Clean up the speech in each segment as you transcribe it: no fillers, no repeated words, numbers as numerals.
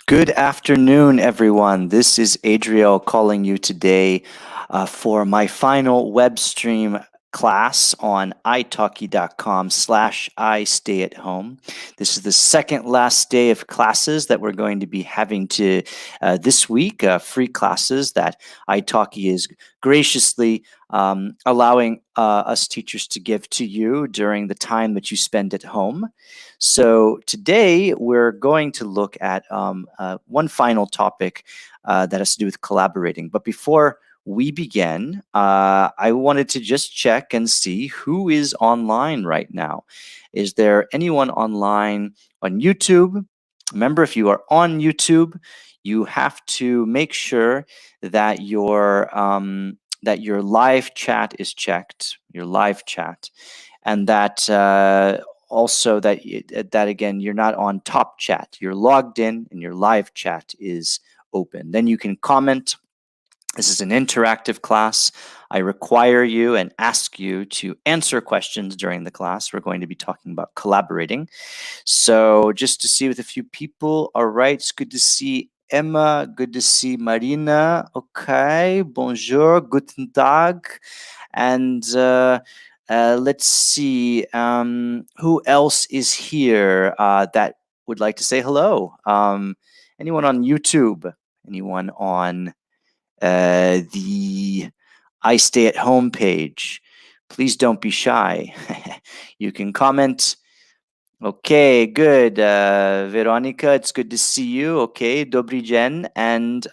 Good afternoon, everyone. This is Adriel calling you today for my final web stream class on italki.com/I-stay-at-home. This is the second last day of classes that we're going to be having this week, free classes that italki is graciously allowing us teachers to give to you during the time that you spend at home. So today we're going to look at one final topic that has to do with collaborating. But before we begin, I wanted to just check and see who is online right now. Is there anyone online on YouTube? Remember, if you are on YouTube, you have to make sure that your live chat is checked, your live chat, and that also that again, you're not on top chat. You're logged in and your live chat is open. Then you can comment. This is an interactive class. I require you and ask you to answer questions during the class. We're going to be talking about collaborating. So just to see with a few people. All right, it's good to see Emma. Good to see Marina. Okay, bonjour, guten Tag. And let's see, who else is here that would like to say hello? Anyone on YouTube? Anyone on the I Stay at Home page? Please don't be shy. You can comment. Okay, good. Veronica, it's good to see you. Okay, Dobry Jen. And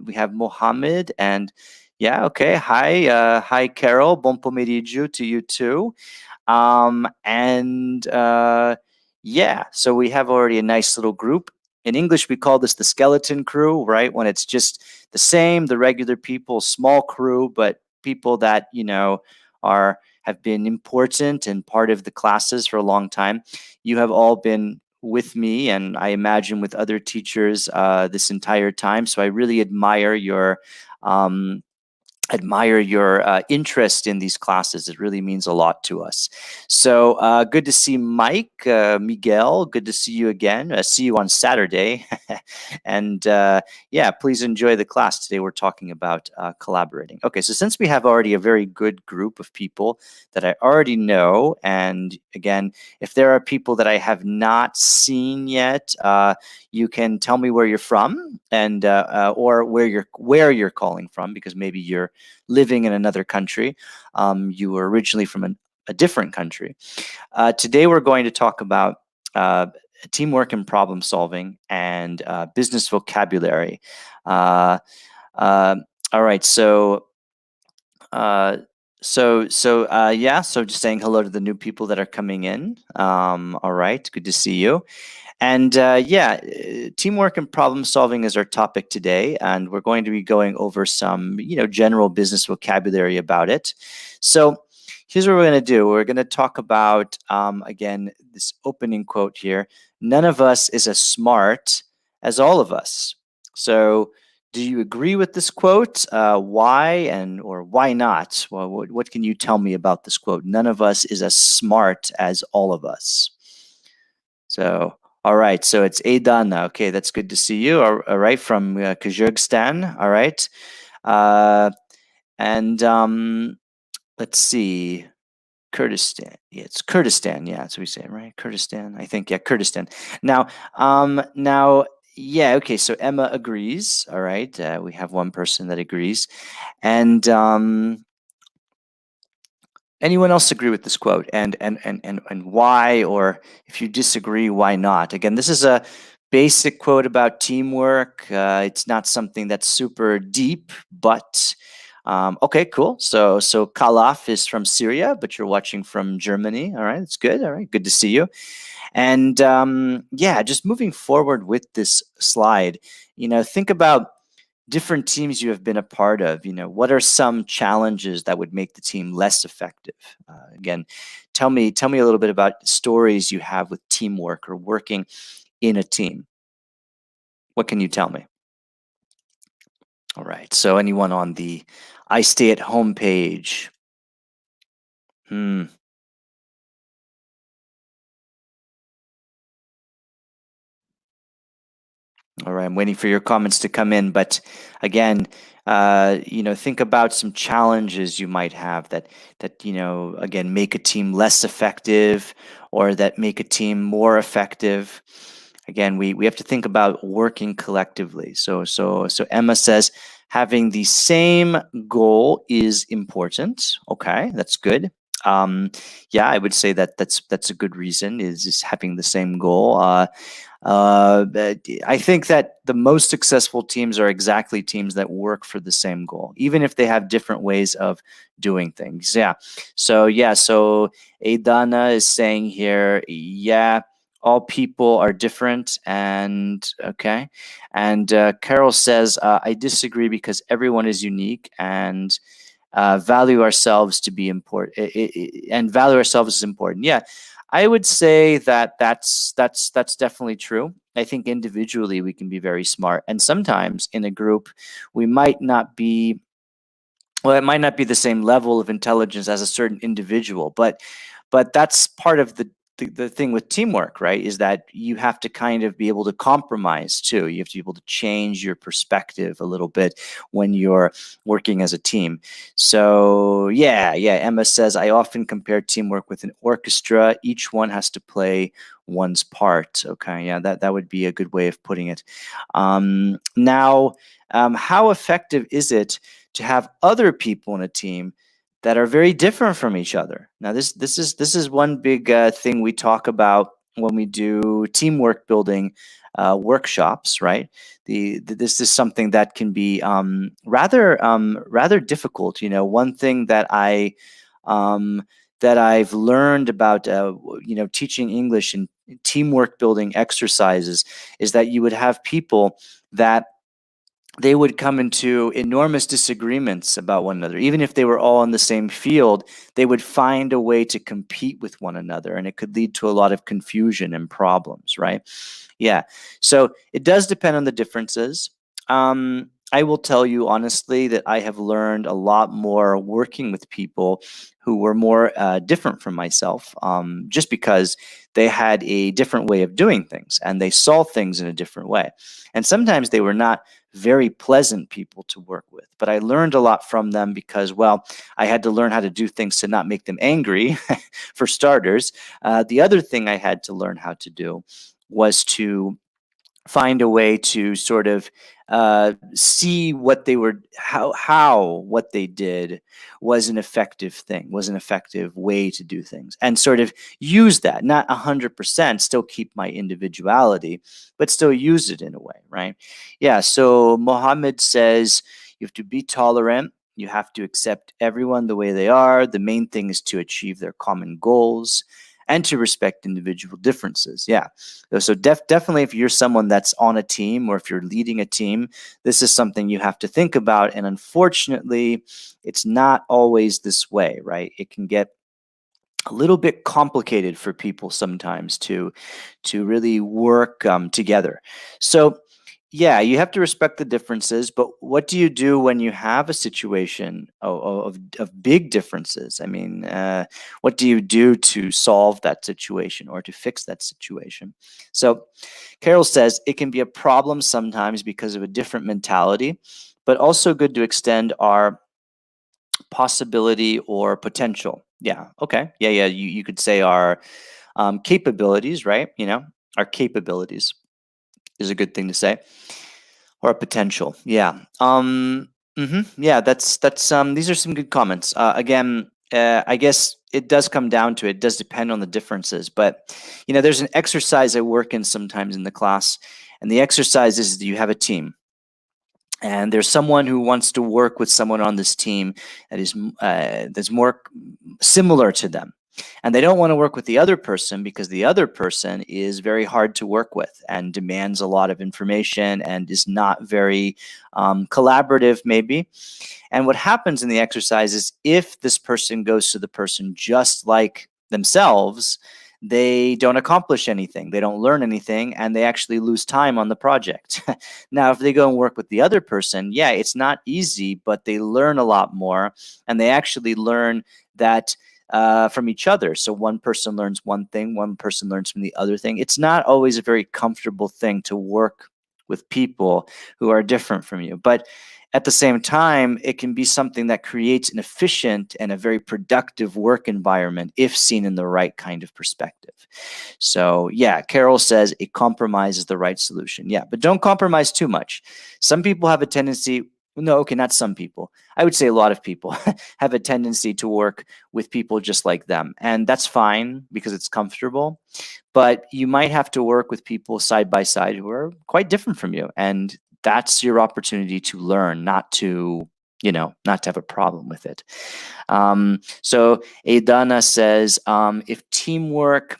we have Mohammed. And yeah, okay. Hi, Carol. Bon pomeriggio to you too. Yeah, so we have already a nice little group. In English, we call this the skeleton crew, right? When it's just the regular people, small crew, but people that, have been important and part of the classes for a long time. You have all been with me, and I imagine with other teachers this entire time. So I really admire your interest in these classes. It really means a lot to us. So good to see Mike, Miguel. Good to see you again. See you on Saturday. And yeah, please enjoy the class. Today we're talking about collaborating. Okay, so since we have already a very good group of people that I already know, and again, if there are people that I have not seen yet, you can tell me where you're from and or where you're calling from, because maybe you're living in another country. You were originally from a different country. Today we're going to talk about teamwork and problem solving and business vocabulary. All right, so yeah, so just saying hello to the new people that are coming in. All right, good to see you. And yeah, teamwork and problem solving is our topic today, and we're going to be going over some, general business vocabulary about it. So here's what we're going to do. We're going to talk about, again, this opening quote here. None of us is as smart as all of us. So do you agree with this quote? Why or why not? Well, what can you tell me about this quote? None of us is as smart as all of us. So, all right. So it's Adana. Okay, that's good to see you. All right, from Kyrgyzstan. All right. And let's see. Kurdistan. Yeah, it's Kurdistan. Yeah, that's what we say, right? Kurdistan. I think. Yeah, Kurdistan. Now, yeah. Okay. So Emma agrees. All right. We have one person that agrees, and anyone else agree with this quote, and why? Or if you disagree, why not? Again, this is a basic quote about teamwork. It's not something that's super deep, but okay, cool. So Kalaf is from Syria, but you're watching from Germany. All right, that's good. All right, good to see you. And yeah, just moving forward with this slide, think about different teams you have been a part of. What are some challenges that would make the team less effective? Again, tell me a little bit about stories you have with teamwork or working in a team. What can you tell me? All right. So anyone on the I Stay at Home page? All right, I'm waiting for your comments to come in, but again, think about some challenges you might have that again make a team less effective or that make a team more effective. Again, we have to think about working collectively. So Emma says having the same goal is important. Okay, that's good. Yeah, I would say that's a good reason is having the same goal. But I think that the most successful teams are exactly teams that work for the same goal, even if they have different ways of doing things. So Adana is saying here, yeah, all people are different, and okay. And Carol says, I disagree because everyone is unique and value ourselves to be important, and value ourselves is important. Yeah, I would say that that's definitely true. I think individually we can be very smart, and sometimes in a group we might not be. Well, it might not be the same level of intelligence as a certain individual, but that's part of the thing with teamwork, right? Is that you have to kind of be able to compromise too. You have to be able to change your perspective a little bit when you're working as a team. So yeah. Emma says I often compare teamwork with an orchestra. Each one has to play one's part. Okay, yeah, that would be a good way of putting it. Now, how effective is it to have other people in a team that are very different from each other? Now, this is one big thing we talk about when we do teamwork building workshops, right? This is something that can be rather difficult. One thing um, that I've learned about teaching English and teamwork building exercises is that you would have people that they would come into enormous disagreements about one another. Even if they were all in the same field, they would find a way to compete with one another, and it could lead to a lot of confusion and problems, right? Yeah. So it does depend on the differences. I will tell you honestly that I have learned a lot more working with people who were more different from myself, just because they had a different way of doing things and they saw things in a different way. And sometimes they were not very pleasant people to work with, but I learned a lot from them because, well, I had to learn how to do things to not make them angry, for starters. The other thing I had to learn how to do was to find a way to sort of see what they were, how what they did was an effective thing, was an effective way to do things, and sort of use that, not 100%, still keep my individuality, but still use it in a way, right? Yeah. So Mohammed says you have to be tolerant. You have to accept everyone the way they are. The main thing is to achieve their common goals and to respect individual differences. Yeah. So definitely, if you're someone that's on a team or if you're leading a team, this is something you have to think about. And unfortunately, it's not always this way, right? It can get a little bit complicated for people sometimes to really work together. So yeah, you have to respect the differences, but what do you do when you have a situation of big differences? I mean, what do you do to solve that situation or to fix that situation? So Carol says it can be a problem sometimes because of a different mentality, but also good to extend our possibility or potential. Yeah. Okay. Yeah. You could say our capabilities, right? Our capabilities is a good thing to say, or potential. Yeah. Yeah. That's. These are some good comments. Again, I guess it does come down to it. Does depend on the differences, but there's an exercise I work in sometimes in the class, and the exercise is that you have a team and there's someone who wants to work with someone on this team that is that's more similar to them, and they don't want to work with the other person because the other person is very hard to work with and demands a lot of information and is not very collaborative maybe. And what happens in the exercise is if this person goes to the person just like themselves, they don't accomplish anything, they don't learn anything, and they actually lose time on the project. Now, if they go and work with the other person, yeah, it's not easy, but they learn a lot more, and they actually learn that from each other. So one person learns one thing, one person learns from the other thing. It's not always a very comfortable thing to work with people who are different from you. But at the same time, it can be something that creates an efficient and a very productive work environment if seen in the right kind of perspective. So, yeah, Carol says a compromise is the right solution. Yeah, but don't compromise too much. Some people have a tendency, no, okay, not some people. I would say a lot of people have a tendency to work with people just like them. And that's fine because it's comfortable. But you might have to work with people side by side who are quite different from you. And that's your opportunity to learn, not to, not to have a problem with it. So Adana says, if teamwork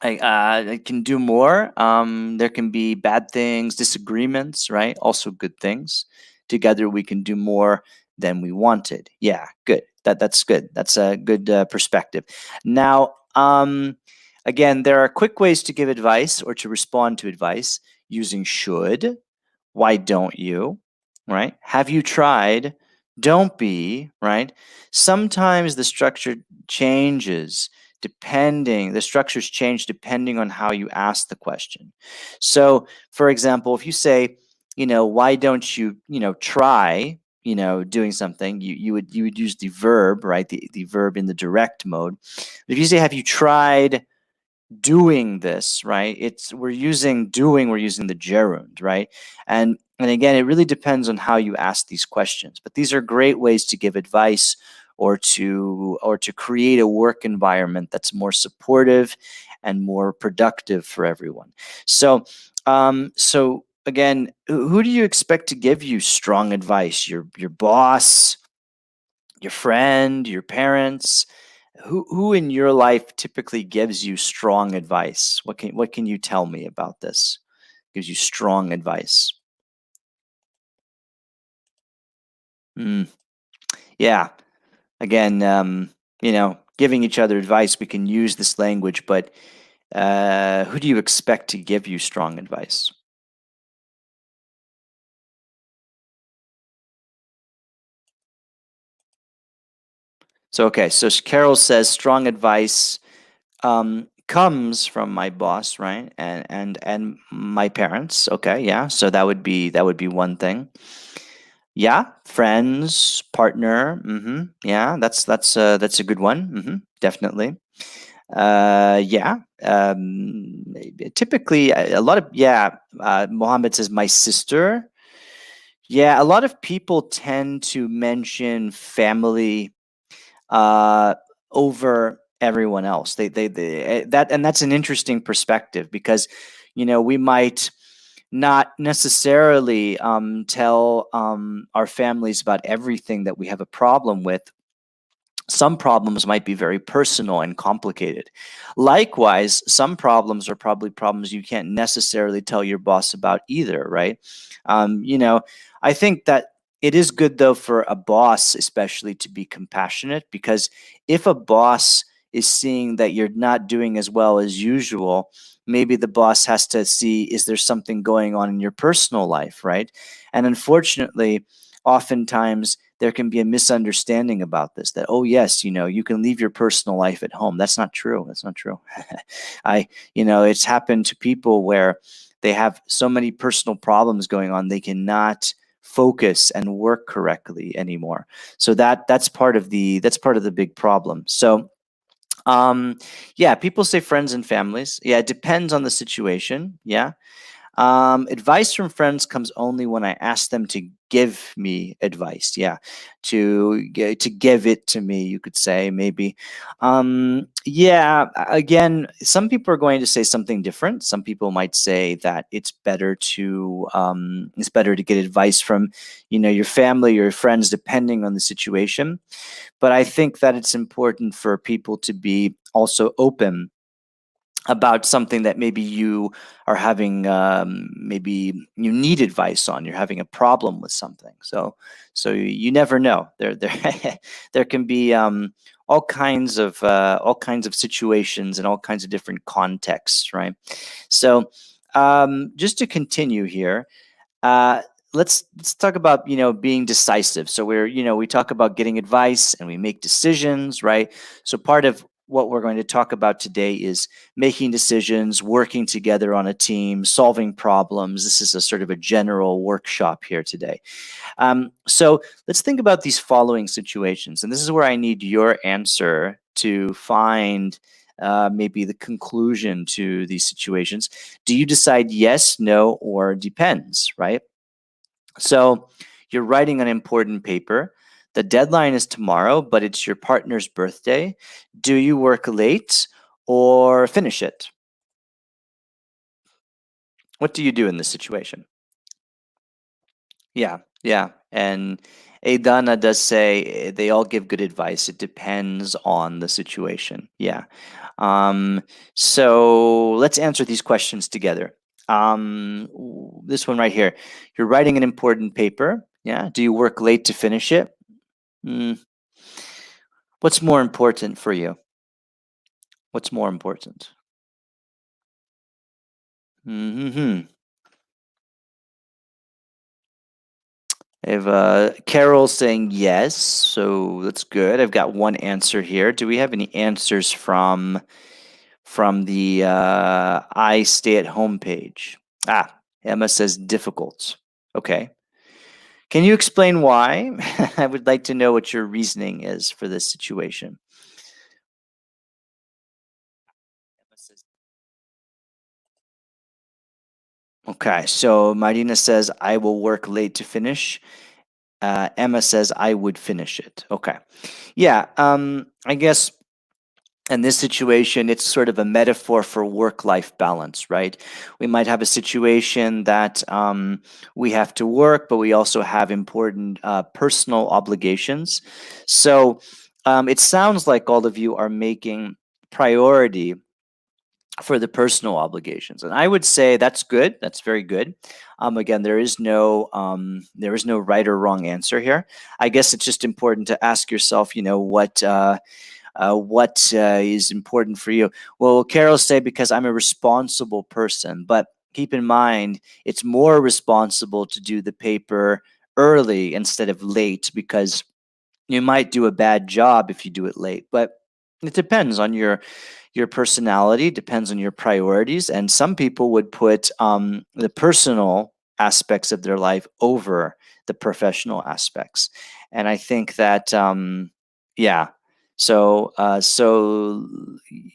I can do more. There can be bad things, disagreements, right? Also good things. Together we can do more than we wanted. Yeah, good. That's good. That's a good perspective. Now, again, there are quick ways to give advice or to respond to advice using should. Why don't you? Right? Have you tried? Don't be, right? Sometimes the structure changes the structures change depending on how you ask the question. So, for example, if you say, why don't you, try, doing something, you would use the verb, right? The verb in the direct mode. If you say, have you tried doing this, right? We're using doing, we're using the gerund, right? And again, it really depends on how you ask these questions. But these are great ways to give advice or to create a work environment that's more supportive and more productive for everyone. So again, who do you expect to give you strong advice? Your boss, your friend, your parents? Who in your life typically gives you strong advice? What can you tell me about this? Gives you strong advice. Mm, yeah. Again, giving each other advice, we can use this language, but who do you expect to give you strong advice? So, okay, so Carol says strong advice comes from my boss, right? And my parents. Okay, yeah. So that would be one thing. Yeah, friends, partner. Yeah, that's a good one. Definitely. Yeah. Typically, a lot of yeah. Mohammed says my sister. Yeah, a lot of people tend to mention family uh, over everyone else. That's an interesting perspective because, we might not necessarily tell our families about everything that we have a problem with. Some problems might be very personal and complicated. Likewise, some problems are probably problems you can't necessarily tell your boss about either, right? I think that it is good, though, for a boss, especially, to be compassionate because if a boss is seeing that you're not doing as well as usual, maybe the boss has to see, is there something going on in your personal life, right? And unfortunately, oftentimes there can be a misunderstanding about this that, oh yes, you can leave your personal life at home. That's not true. That's not true. It's happened to people where they have so many personal problems going on, they cannot focus and work correctly anymore. So that's part of the big problem. So yeah, people say friends and families. Yeah, it depends on the situation. Yeah. Advice from friends comes only when I ask them to give me advice. Yeah, to give it to me, you could say maybe. Yeah, again, some people are going to say something different. Some people might say that it's better to get advice from, your family or your friends, depending on the situation. But I think that it's important for people to be also open about something that maybe you are having, maybe you need advice on. You're having a problem with something, so you never know. There there can be all kinds of situations and all kinds of different contexts, right? So just to continue here, uh, let's talk about being decisive. So we talk about getting advice and we make decisions, right? So part of what we're going to talk about today is making decisions, working together on a team, solving problems. This is a sort of a general workshop here today. So let's think about these following situations. And this is where I need your answer to find maybe the conclusion to these situations. Do you decide yes, no, or depends, right? So you're writing an important paper. The deadline is tomorrow, but it's your partner's birthday. Do you work late or finish it? What do you do in this situation? Yeah, yeah. And Adana does say they all give good advice. It depends on the situation. Yeah. Um, so let's answer these questions together. This one right here. You're writing an important paper. Yeah. Do you work late to finish it? Mm, what's more important for you? What's more important? Hmm. I have Carol saying yes, so that's good. I've got one answer here. Do we have any answers from the I stay at home page? Ah, Emma says difficult. Okay. Can you explain why? I would like to know what your reasoning is for this situation. Okay, so Marina says, I will work late to finish. Emma says, I would finish it. Okay. Yeah, I guess in this situation, it's sort of a metaphor for work-life balance, right? We might have a situation that we have to work, but we also have important personal obligations. So it sounds like all of you are making priority for the personal obligations, and I would say that's good. That's very good. Again, there is no right or wrong answer here. I guess it's just important to ask yourself, what is important for you? Well, Carol say because I'm a responsible person, but keep in mind it's more responsible to do the paper early instead of late because you might do a bad job if you do it late. But it depends on your personality, depends on your priorities, and some people would put the personal aspects of their life over the professional aspects, and I think that yeah. So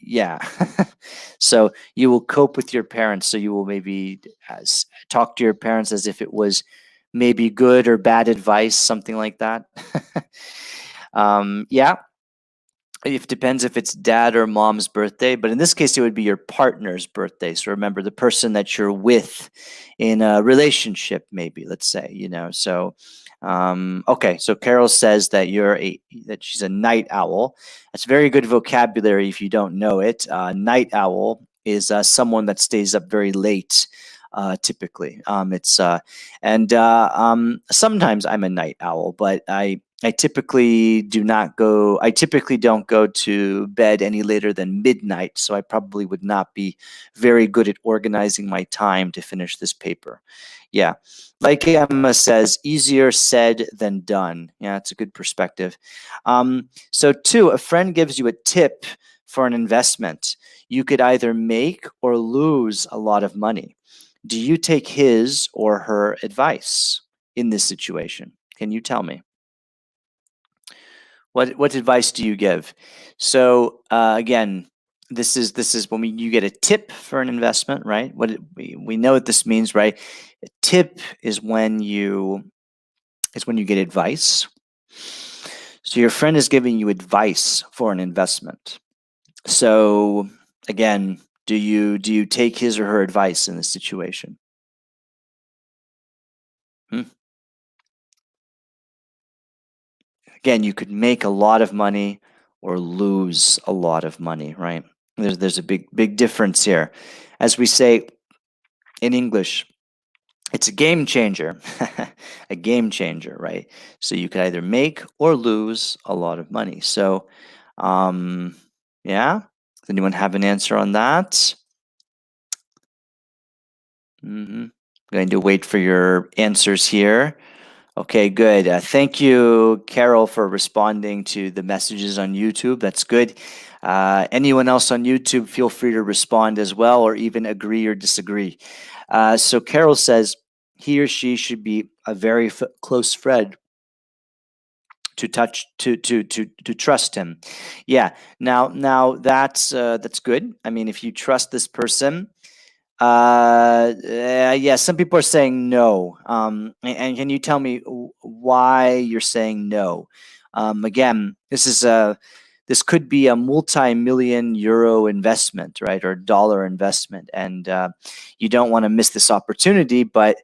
yeah. So you will cope with your parents. So you will maybe talk to your parents as if it was maybe good or bad advice, something like that. Yeah, it depends if it's dad or mom's birthday, but in this case, it would be your partner's birthday. So remember the person that you're with in a relationship, maybe, let's say, So, okay. So Carol says that that she's a night owl. That's very good vocabulary if you don't know it. Night owl is someone that stays up very late. Typically, it's and sometimes I'm a night owl, but I typically don't go to bed any later than midnight, so I probably would not be very good at organizing my time to finish this paper. Yeah. Like Emma says, easier said than done. Yeah, it's a good perspective. So two, a friend gives you a tip for an investment. You could either make or lose a lot of money. Do you take his or her advice in this situation? Can you tell me? What advice do you give? So again, this is when you get a tip for an investment, right? We know what this means, right? A tip is when you get advice. So your friend is giving you advice for an investment. So again, do you take his or her advice in this situation? Hmm? Again, you could make a lot of money or lose a lot of money, right? There's a big difference here. As we say in English, it's a game changer. A game changer, right? So you could either make or lose a lot of money. So, um, yeah. Does anyone have an answer on that? Going to wait for your answers here. Okay, good. Thank you, Carol, for responding to the messages on YouTube. That's good. Anyone else on YouTube, feel free to respond as well, or even agree or disagree. So Carol says he or she should be a very close friend to trust him. Yeah. Now that's good. I mean, if you trust this person, yeah, some people are saying no. And can you tell me why you're saying no? Again, this could be a multi-million euro investment, right, or dollar investment, and you don't want to miss this opportunity. But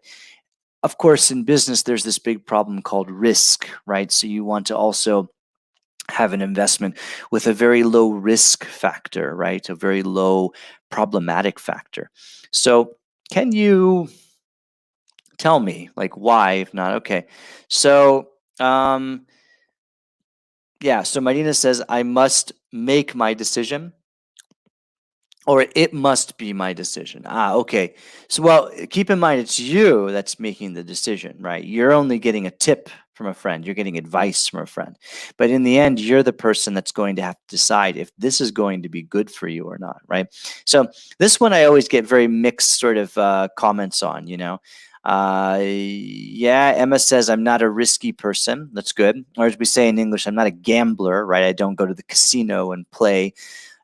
of course, in business, there's this big problem called risk, right? So you want to also have an investment with a very low risk factor, right? A very low problematic factor. So, can you tell me, like, why? If not, okay. So, yeah. So Marina says I must make my decision, or it must be my decision. Ah, okay. So, well, keep in mind it's you that's making the decision, right? You're only getting a tip from a friend, you're getting advice from a friend. But in the end, you're the person that's going to have to decide if this is going to be good for you or not, right? So, this one I always get very mixed sort of comments on, you know. Yeah, Emma says I'm not a risky person. That's good. Or as we say in English, I'm not a gambler, right? I don't go to the casino and play.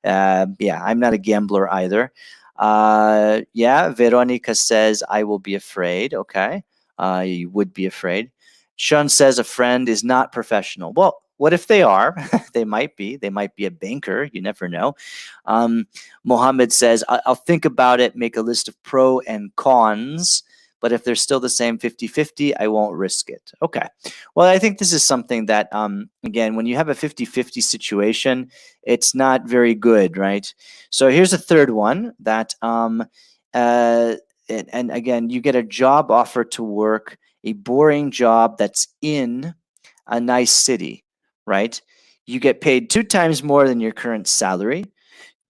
Yeah, I'm not a gambler either. Yeah, Veronica says, I will be afraid. Okay. You would be afraid. Sean says, a friend is not professional. Well, what if they are? They might be. They might be a banker. You never know. Mohammed says, I'll think about it, make a list of pro and cons. But if they're still the same 50-50, I won't risk it. Okay. Well, I think this is something that, again, when you have a 50-50 situation, it's not very good, right? So here's a third one that, and again, you get a job offer to work a boring job that's in a nice city, right? You get paid 2 times more than your current salary.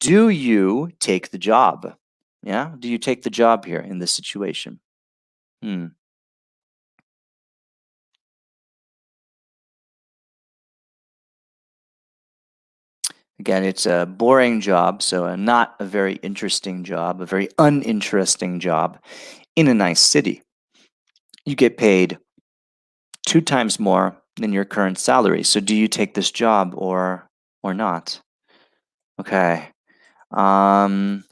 Do you take the job? Yeah. Do you take the job here in this situation? Hmm. Again, it's a boring job, so not a very interesting job, a very uninteresting job in a nice city. You get paid 2 times more than your current salary. So do you take this job or not? Okay. Um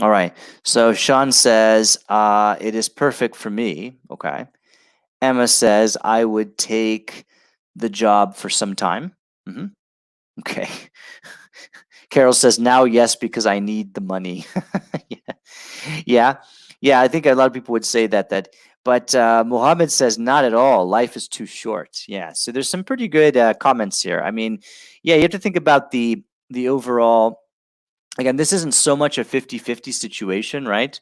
all right. So Sean says, it is perfect for me. Okay. Emma says I would take the job for some time. Hmm. Okay. Carol says now yes because I need the money. Yeah. Yeah. Yeah, I think a lot of people would say but Mohammed says not at all. Life is too short. Yeah. So there's some pretty good comments here. I mean, yeah, you have to think about the overall. Again, this isn't so much a 50-50 situation, right?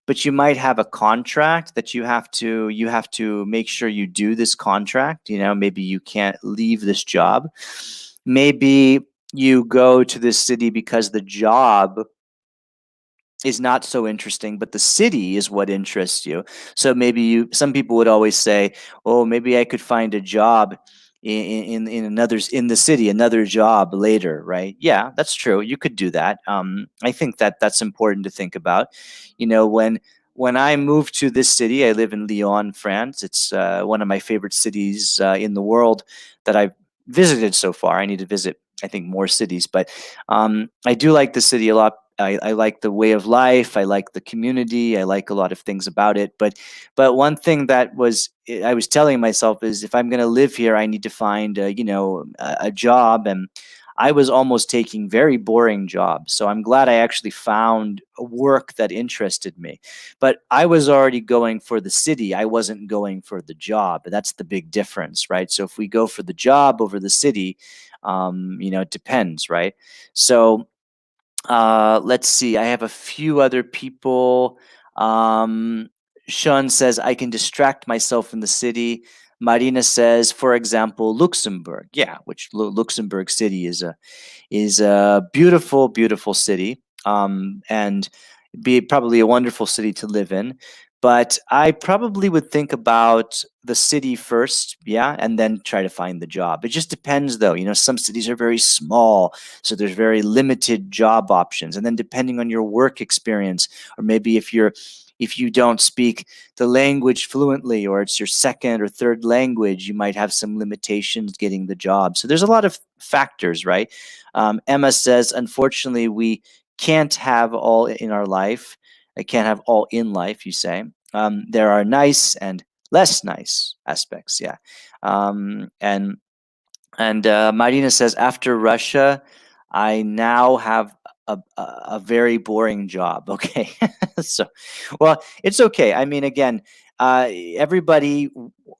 But you might have a contract that you have to make sure you do this contract. You know, maybe you can't leave this job. Maybe you go to this city because the job is not so interesting, but the city is what interests you. So maybe some people would always say, oh, maybe I could find a job in another in the city, another job later, right? Yeah, that's true. You could do that. I think that that's important to think about. You know, when I moved to this city, I live in Lyon, France. It's one of my favorite cities in the world that I've visited so far. I need to visit, I think, more cities, but I do like the city a lot. I like the way of life. I like the community. I like a lot of things about it. But one thing that I was telling myself is if I'm going to live here, I need to find a job. And I was almost taking very boring jobs. So I'm glad I actually found a work that interested me. But I was already going for the city. I wasn't going for the job. That's the big difference, right? So if we go for the job over the city, it depends, right? So let's see. I have a few other people. Um, Sean says I can distract myself in the city. Marina says, for example, Luxembourg. Yeah, which Luxembourg City is a beautiful, beautiful city, and be probably a wonderful city to live in. But I probably would think about the city first, yeah, and then try to find the job. It just depends, though. Some cities are very small, so there's very limited job options. And then depending on your work experience, or maybe if you don't speak the language fluently, or it's your second or third language, you might have some limitations getting the job. So there's a lot of factors, right? Emma says, unfortunately, we can't have all in our life. I can't have all in life, you say. There are nice and less nice aspects, yeah. And Marina says, after Russia, I now have a very boring job. Okay, so, well, it's okay. I mean, again, everybody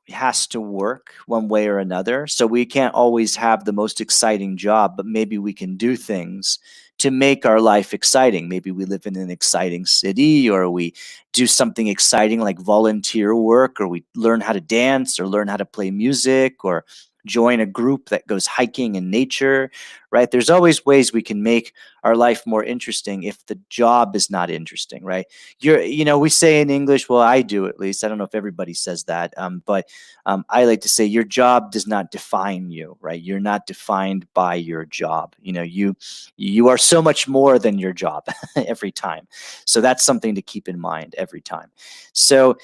has to work one way or another, so we can't always have the most exciting job, but maybe we can do things to make our life exciting. Maybe we live in an exciting city, or we do something exciting like volunteer work, or we learn how to dance, or learn how to play music, or join a group that goes hiking in nature, right? There's always ways we can make our life more interesting if the job is not interesting, right? We say in English, well, I do at least. I don't know if everybody says that, but I like to say your job does not define you, right? You're not defined by your job. You are so much more than your job every time. So that's something to keep in mind every time. So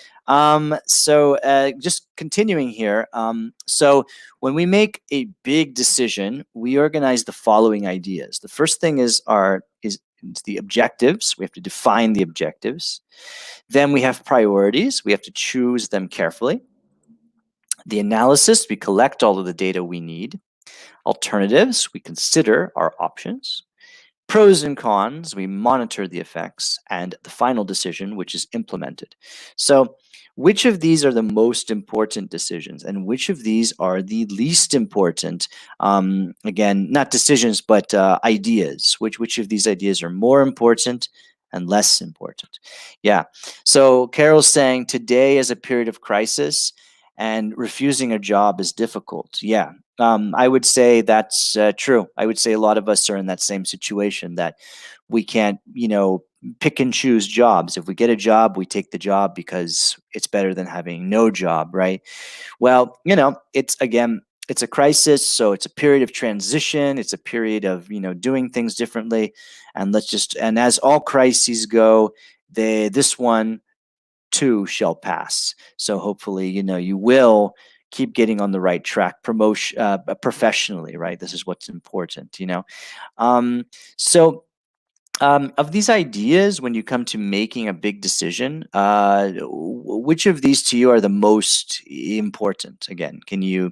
just continuing here. So when we make a big decision, we organize the following ideas. The first thing is the objectives. We have to define the objectives. Then we have priorities. We have to choose them carefully. The analysis, we collect all of the data we need. Alternatives, we consider our options. Pros and cons, we monitor the effects, and the final decision, which is implemented. So, which of these are the most important decisions, and which of these are the least important? Again, not decisions, but ideas. Which of these ideas are more important and less important? Yeah. So Carol's saying today is a period of crisis, and refusing a job is difficult. Yeah, I would say that's true. I would say a lot of us are in that same situation, that we can't, pick and choose jobs. If we get a job, we take the job because it's better than having no job, right? Well, it's a crisis, so it's a period of transition. It's a period of, doing things differently. And as all crises go, this one too shall pass. So hopefully, you will keep getting on the right track, promotion professionally, right? This is what's important, um, so of these ideas, when you come to making a big decision, which of these to you are the most important? Again, can you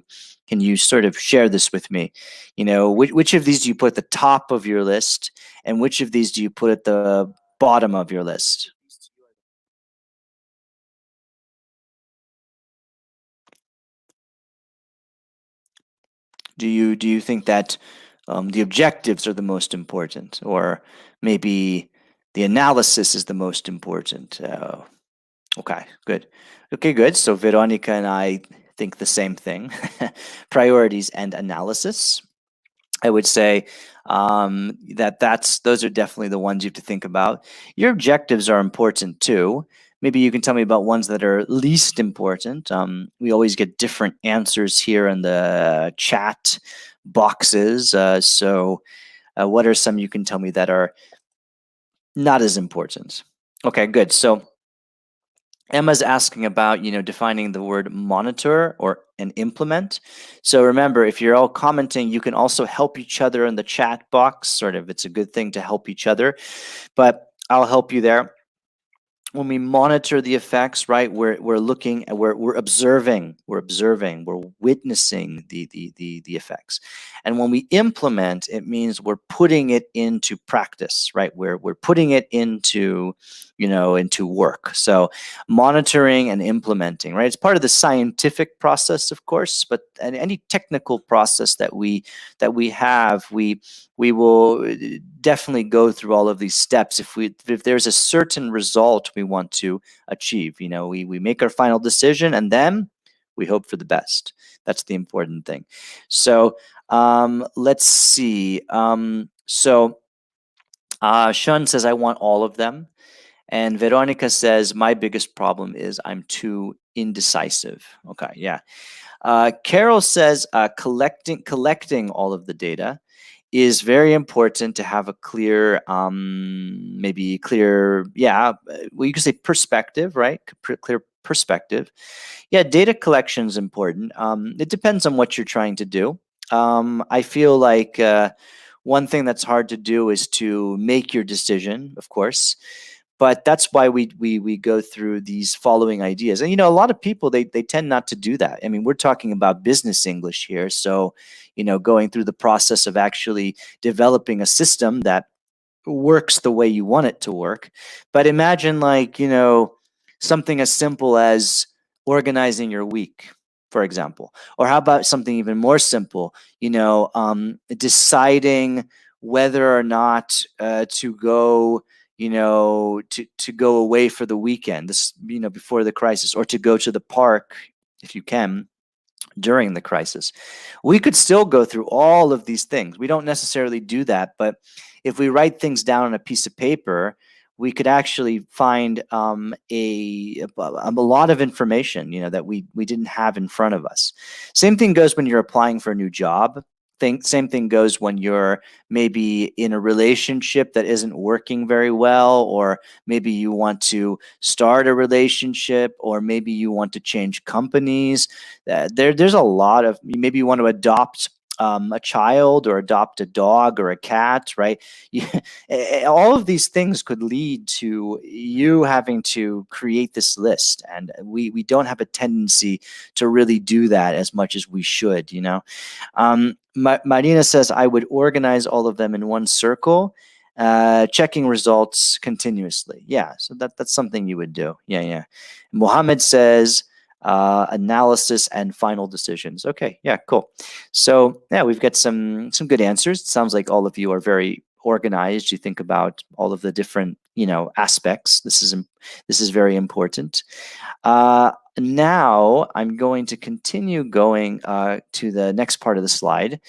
sort of share this with me? Which of these do you put at the top of your list, and which of these do you put at the bottom of your list? Do you think that the objectives are the most important, or maybe the analysis is the most important? Okay, good. Okay, good. So Veronica and I think the same thing. Priorities and analysis. I would say those are definitely the ones you have to think about. Your objectives are important too. Maybe you can tell me about ones that are least important. We always get different answers here in the chat boxes. So, what are some you can tell me that are not as important? Okay, good. So Emma's asking about, defining the word monitor or and implement. So remember, if you're all commenting, you can also help each other in the chat box. Sort of, it's a good thing to help each other, but I'll help you there. When we monitor the effects, right, we're looking at, we're witnessing the effects. And when we implement, it means we're putting it into practice, right? We're putting it into work. So monitoring and implementing, right? It's part of the scientific process, of course, but any technical process that we have, we will definitely go through all of these steps if there's a certain result we want to achieve. We make our final decision, and then we hope for the best. That's the important thing. So let's see. So Sean says, I want all of them. And Veronica says, my biggest problem is I'm too indecisive. Okay, yeah. Carol says, collecting all of the data is very important to have a clear, maybe clear, yeah, well, you could say perspective, right? Clear perspective. Yeah, data collection is important. It depends on what you're trying to do. I feel like one thing that's hard to do is to make your decision, of course, but that's why we go through these following ideas. And a lot of people they tend not to do that. I mean, we're talking about business English here, so going through the process of actually developing a system that works the way you want it to work. But imagine, like, something as simple as organizing your week, for example. Or how about something even more simple, deciding whether or not to go, to go away for the weekend, this, before the crisis, or to go to the park if you can during the crisis. We could still go through all of these things. We don't necessarily do that, but if we write things down on a piece of paper, we could actually find a lot of information, that we didn't have in front of us. Same thing goes when you're applying for a new job. Same thing goes when you're maybe in a relationship that isn't working very well, or maybe you want to start a relationship, or maybe you want to change companies. There's a lot of, maybe you want to adopt a child, or adopt a dog or a cat, right? All of these things could lead to you having to create this list, and we don't have a tendency to really do that as much as we should. Marina says, I would organize all of them in one circle, checking results continuously. Yeah, so that's something you would do. Yeah. Mohammed says, analysis and final decisions. Okay, yeah, cool. So yeah, we've got some good answers. It sounds like all of you are very organized. You think about all of the different aspects. This is very important. Now I'm going to continue going to the next part of the slide,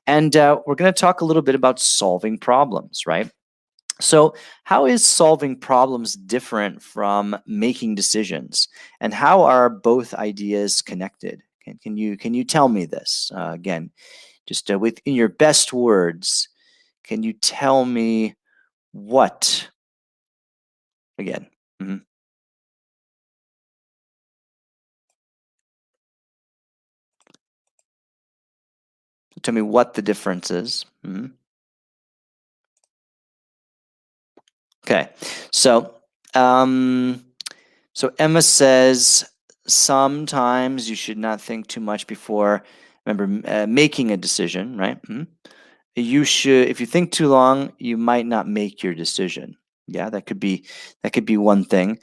and we're going to talk a little bit about solving problems, right? So, how is solving problems different from making decisions, and how are both ideas connected? Can you tell me this again, just in your best words? Can you tell me what again? Mhm. Tell me what the difference is. Mhm. Okay, so um, Emma says sometimes you should not think too much before, remember, making a decision, right? Mhm. You should, if you think too long, you might not make your decision. Yeah, that could be one thing.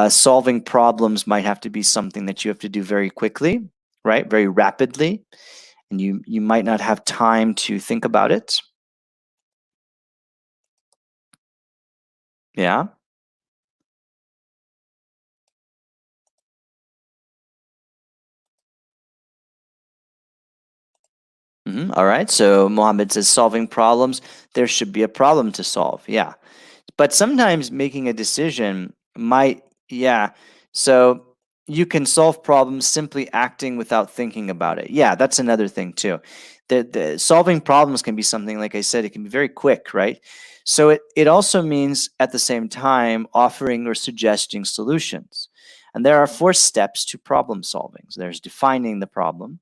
Solving problems might have to be something that you have to do very quickly, right? Very rapidly, and you might not have time to think about it. Yeah. All right. So Mohammed says solving problems, there should be a problem to solve. Yeah. But sometimes making a decision might, yeah. So you can solve problems simply acting without thinking about it. Yeah, that's another thing too. The solving problems can be something, like I said, it can be very quick, right? So it also means at the same time offering or suggesting solutions. And there are four steps to problem solving. So there's defining the problem,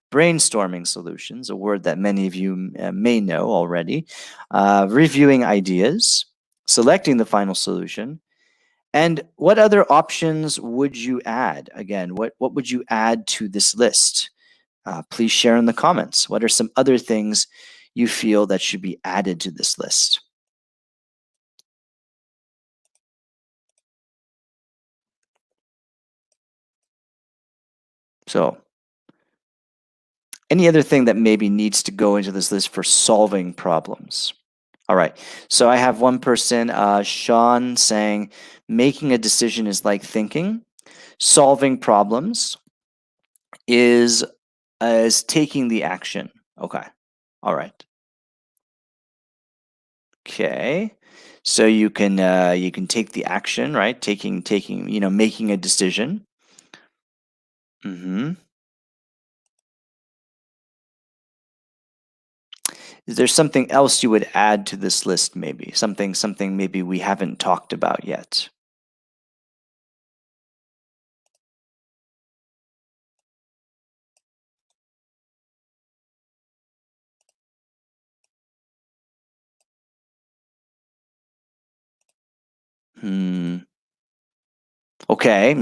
brainstorming solutions, a word that many of you may know already, reviewing ideas, selecting the final solution, and what other options would you add? Again, what would you add to this list? Please share in the comments. What are some other things you feel that should be added to this list? So, any other thing that maybe needs to go into this list for solving problems? All right. So I have one person, Sean, saying making a decision is like thinking. Solving problems is taking the action. Okay. All right. Okay. So you can take the action, right? Making a decision. hmm Is there something else you would add to this list? Maybe something maybe we haven't talked about yet. Hmm. Okay.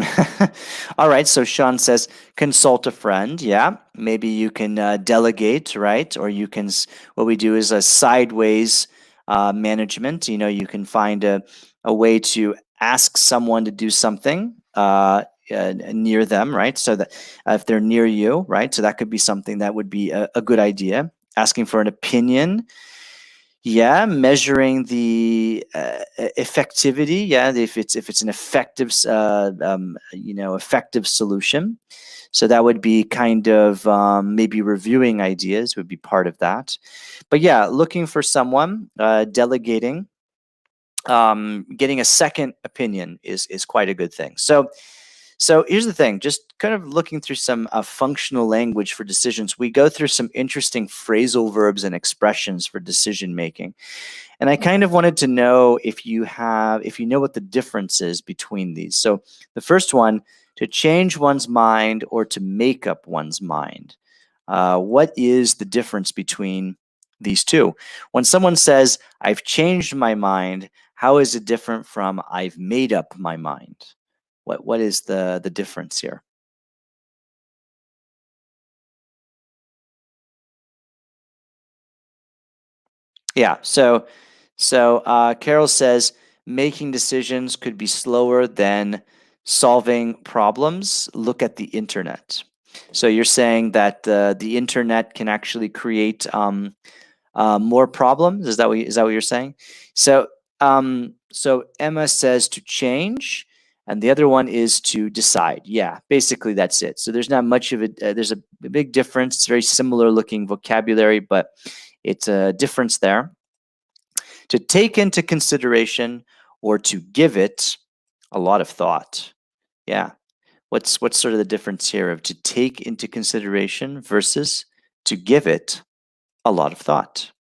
All right. So Sean says consult a friend. Yeah. Maybe you can delegate, right? Or you can, what we do is a sideways management. You can find a way to ask someone to do something near them, right? So that if they're near you, right? So that could be something that would be a good idea. Asking for an opinion. Yeah, measuring the effectivity. Yeah, if it's an effective solution. So that would be kind of maybe reviewing ideas would be part of that. But yeah, looking for someone, delegating, getting a second opinion is quite a good thing. So here's the thing, just kind of looking through some functional language for decisions, we go through some interesting phrasal verbs and expressions for decision making. And I kind of wanted to know if you know what the difference is between these. So the first one, to change one's mind or to make up one's mind. What is the difference between these two? When someone says, I've changed my mind, how is it different from I've made up my mind? What is the difference here? Yeah. So Carol says making decisions could be slower than solving problems. Look at the internet. So you're saying that the internet can actually create more problems. Is that what you're saying? So Emma says to change, and the other one is to decide. Yeah, basically that's it. So there's not much of it. There's a big difference. It's very similar looking vocabulary, but it's a difference there. To take into consideration or to give it a lot of thought. Yeah. What's sort of the difference here of to take into consideration versus to give it a lot of thought?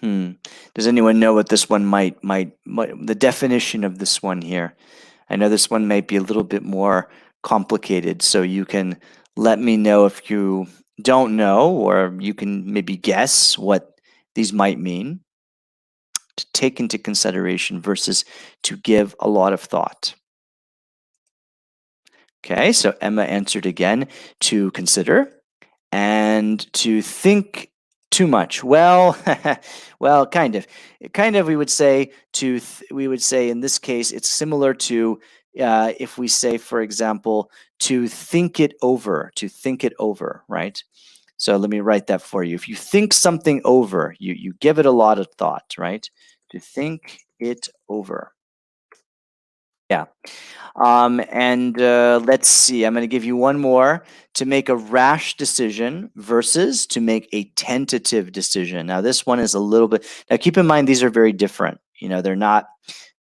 Hmm. Does anyone know what this one might the definition of this one here? I know this one might be a little bit more complicated, so you can let me know if you don't know, or you can maybe guess what these might mean. To take into consideration versus to give a lot of thought. Okay, so Emma answered again, to consider and to think too much. Well, well, kind of. Kind of, we would say we would say in this case, it's similar to if we say, for example, to think it over, right? So let me write that for you. If you think something over, you give it a lot of thought, right? To think it over. Yeah. And let's see, I'm going to give you one more. To make a rash decision versus to make a tentative decision. Now, this one is a little bit, now keep in mind, these are very different. They're not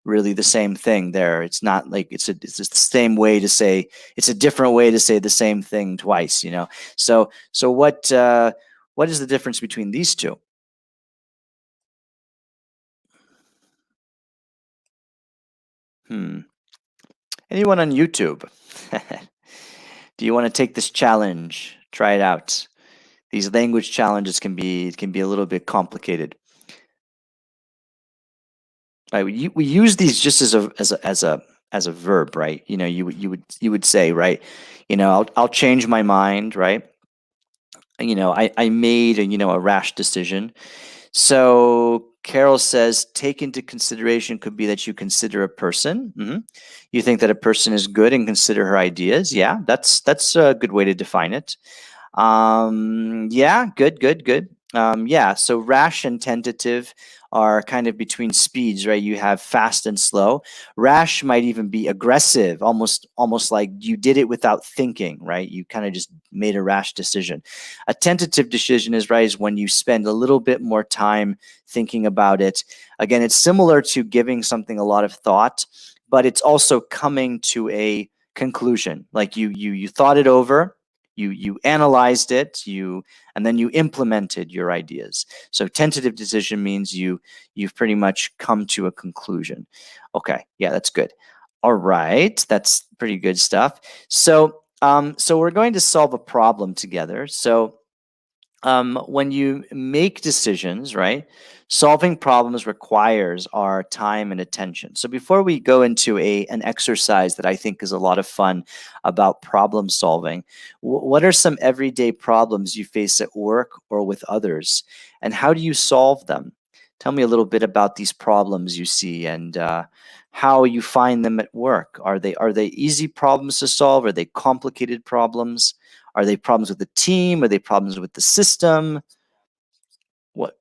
really the same thing there. It's not like it's the same way to say, it's a different way to say the same thing twice. So what is the difference between these two? Hmm. Anyone on YouTube? Do you want to take this challenge? Try it out. These language challenges can be a little bit complicated. Right? We use these just as a verb, right? You would say, right? I'll change my mind, right? I made a rash decision. So Carol says, take into consideration could be that you consider a person. You think that a person is good and consider her ideas. Yeah, that's a good way to define it. Yeah, good, good, good. Yeah, so rash and tentative are kind of between speeds, right? You have fast and slow. Rash might even be aggressive, almost like you did it without thinking, right? You kind of just made a rash decision. A tentative decision is right is when you spend a little bit more time thinking about it. Again, it's similar to giving something a lot of thought, but it's also coming to a conclusion. Like you thought it over, you analyzed it, and then you implemented your ideas. So tentative decision means you've pretty much come to a conclusion. Okay, yeah, that's good. All right, that's pretty good stuff. So we're going to solve a problem together. So when you make decisions, right, solving problems requires our time and attention. So before we go into an exercise that I think is a lot of fun about problem solving, what are some everyday problems you face at work or with others, and how do you solve them? Tell me a little bit about these problems you see and how you find them at work. Are they easy problems to solve? Are they complicated problems? Are they problems with the team? Are they problems with the system?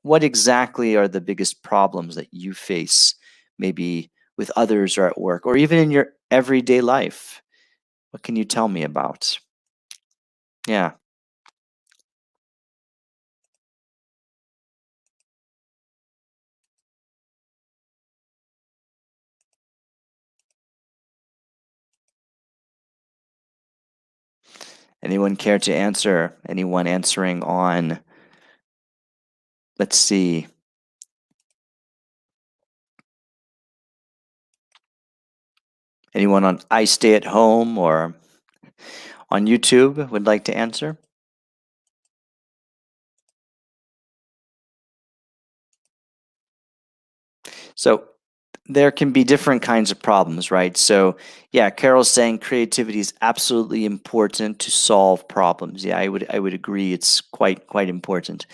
What exactly are the biggest problems that you face, maybe with others or at work, or even in your everyday life? What can you tell me about? Yeah. Anyone care to answer? Anyone answering on, let's see, anyone on I Stay at Home or on YouTube would like to answer? So there can be different kinds of problems, right? So, yeah, Carol's saying creativity is absolutely important to solve problems. Yeah, I would agree. It's quite important.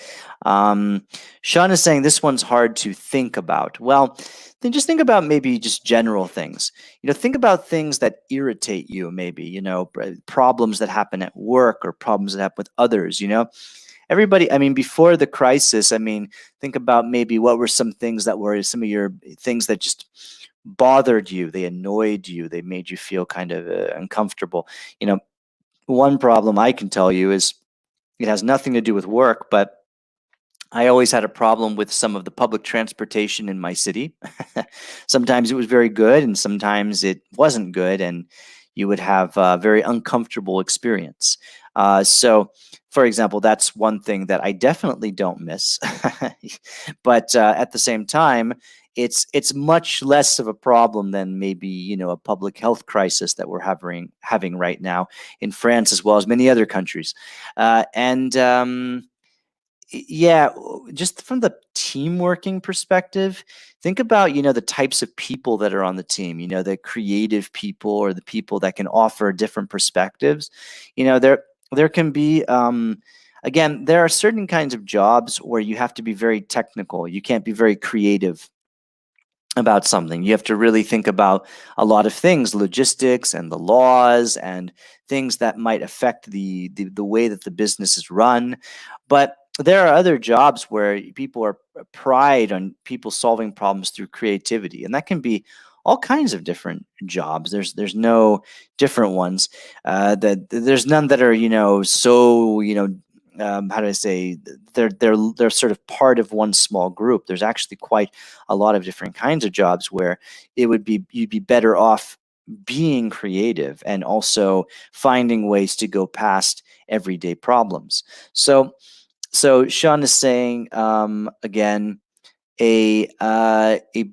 Um, Sean is saying this one's hard to think about. Well, then just think about maybe just general things. Think about things that irritate you. Maybe problems that happen at work or problems that happen with others. Everybody, I mean, before the crisis, I mean, think about maybe what were some things that were some of your things that just bothered you, they annoyed you, they made you feel kind of uncomfortable. you know One problem I can tell you is, it has nothing to do with work, but I always had a problem with some of the public transportation in my city. Sometimes it was very good, and sometimes it wasn't good, and you would have a very uncomfortable experience. So, for example, that's one thing that I definitely don't miss. But at the same time, it's much less of a problem than maybe a public health crisis that we're having right now in France as well as many other countries, and yeah, just from the team working perspective, think about, the types of people that are on the team, the creative people or the people that can offer different perspectives. There can be, again, there are certain kinds of jobs where you have to be very technical. You can't be very creative about something. You have to really think about a lot of things, logistics and the laws and things that might affect the way that the business is run. But there are other jobs where people are pride on people solving problems through creativity, and that can be all kinds of different jobs. There's no different ones. That there's none that are so how do I say, they're sort of part of one small group. There's actually quite a lot of different kinds of jobs where you'd be better off being creative and also finding ways to go past everyday problems. So Sean is saying, again, a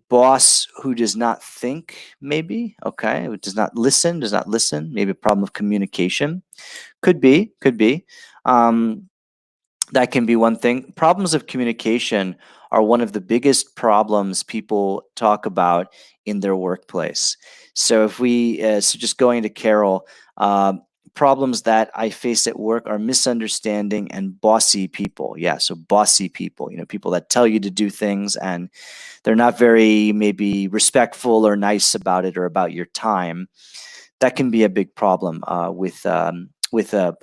boss who does not think, maybe, okay, who does not listen, maybe a problem of communication. Could be. Um, that can be one thing. Problems of communication are one of the biggest problems people talk about in their workplace. So just going to Carol, problems that I face at work are misunderstanding and bossy people. Yeah, so bossy people, people that tell you to do things and they're not very maybe respectful or nice about it or about your time. That can be a big problem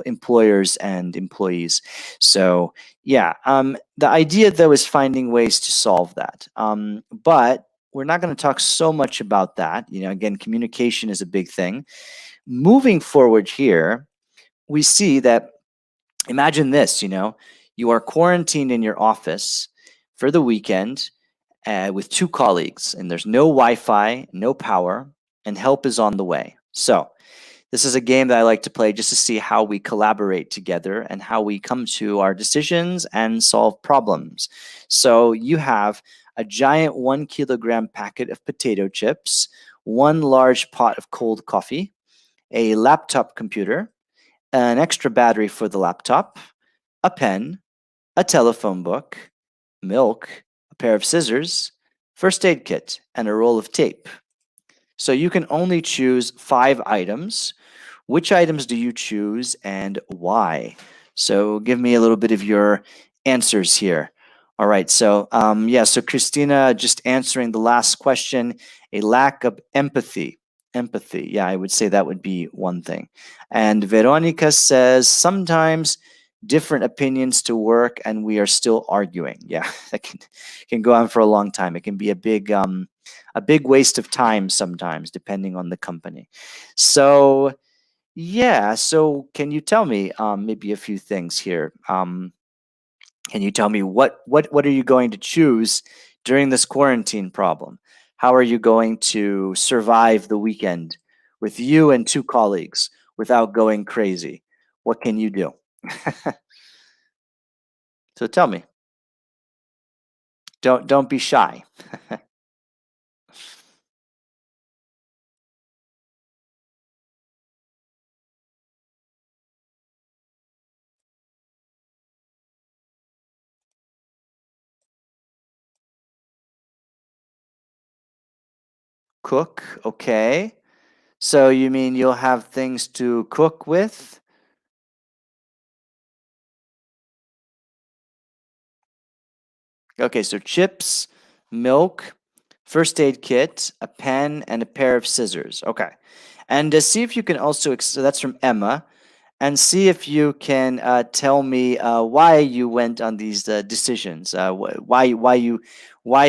employers and employees. So yeah, the idea though is finding ways to solve that. But we're not going to talk so much about that. Again, communication is a big thing. Moving forward here, we see that, imagine this, you are quarantined in your office for the weekend with two colleagues, and there's no Wi-Fi, no power, and help is on the way. So this is a game that I like to play just to see how we collaborate together and how we come to our decisions and solve problems. So you have a giant 1 kilogram packet of potato chips, one large pot of cold coffee, a laptop computer, an extra battery for the laptop, a pen, a telephone book, milk, a pair of scissors, first aid kit, and a roll of tape. So you can only choose 5 items. Which items do you choose and why? So give me a little bit of your answers here. All right, so so Christina, just answering the last question, a lack of empathy. Empathy, yeah, I would say that would be one thing. And Veronica says, sometimes different opinions to work and we are still arguing. Yeah, that can go on for a long time. It can be a big waste of time sometimes, depending on the company. So yeah, so can you tell me maybe a few things here? Can you tell me what are you going to choose during this quarantine problem? How are you going to survive the weekend with you and two colleagues without going crazy? What can you do? So tell me. Don't be shy. Cook, okay. So you mean you'll have things to cook with? Okay, so chips, milk, first aid kit, a pen, and a pair of scissors. Okay. And see if you can also, so that's from Emma, and see if you can tell me why you went on these decisions. Why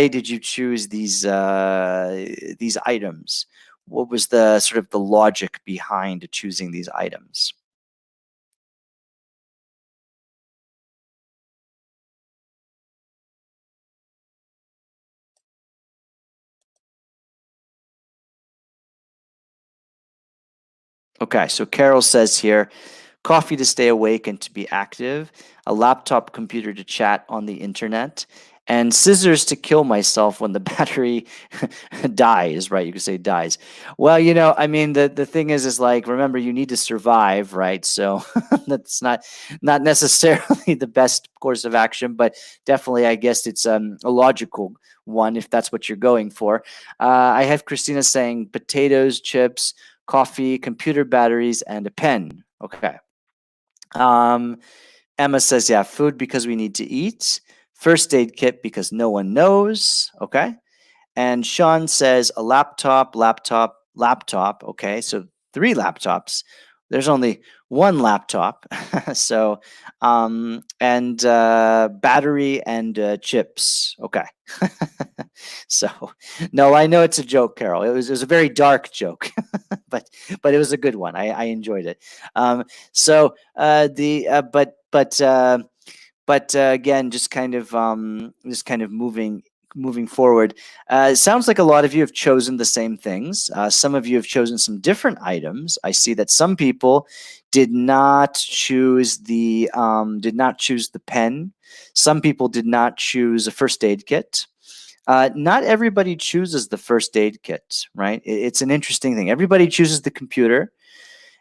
did you choose these items? What was the sort of the logic behind choosing these items? Okay, so Carol says here, coffee to stay awake and to be active, a laptop computer to chat on the internet, and scissors to kill myself when the battery dies, right? You could say dies. Well, I mean, the thing is like, remember, you need to survive, right? So that's not necessarily the best course of action, but definitely, I guess it's a logical one if that's what you're going for. I have Christina saying potatoes, chips, coffee, computer batteries, and a pen. Okay. Um, Emma says, yeah, food because we need to eat. First aid kit because no one knows. Okay. And Sean says a laptop, laptop, laptop. Okay. So 3 laptops. There's only one laptop. So, and battery and chips. Okay. So, no, I know it's a joke, Carol. It was a very dark joke, but it was a good one. I enjoyed it. So the but again, just kind of moving forward. It sounds like a lot of you have chosen the same things. Some of you have chosen some different items. I see that some people did not choose the pen. Some people did not choose a first aid kit. Not everybody chooses the first aid kit, right? It's an interesting thing. Everybody chooses the computer.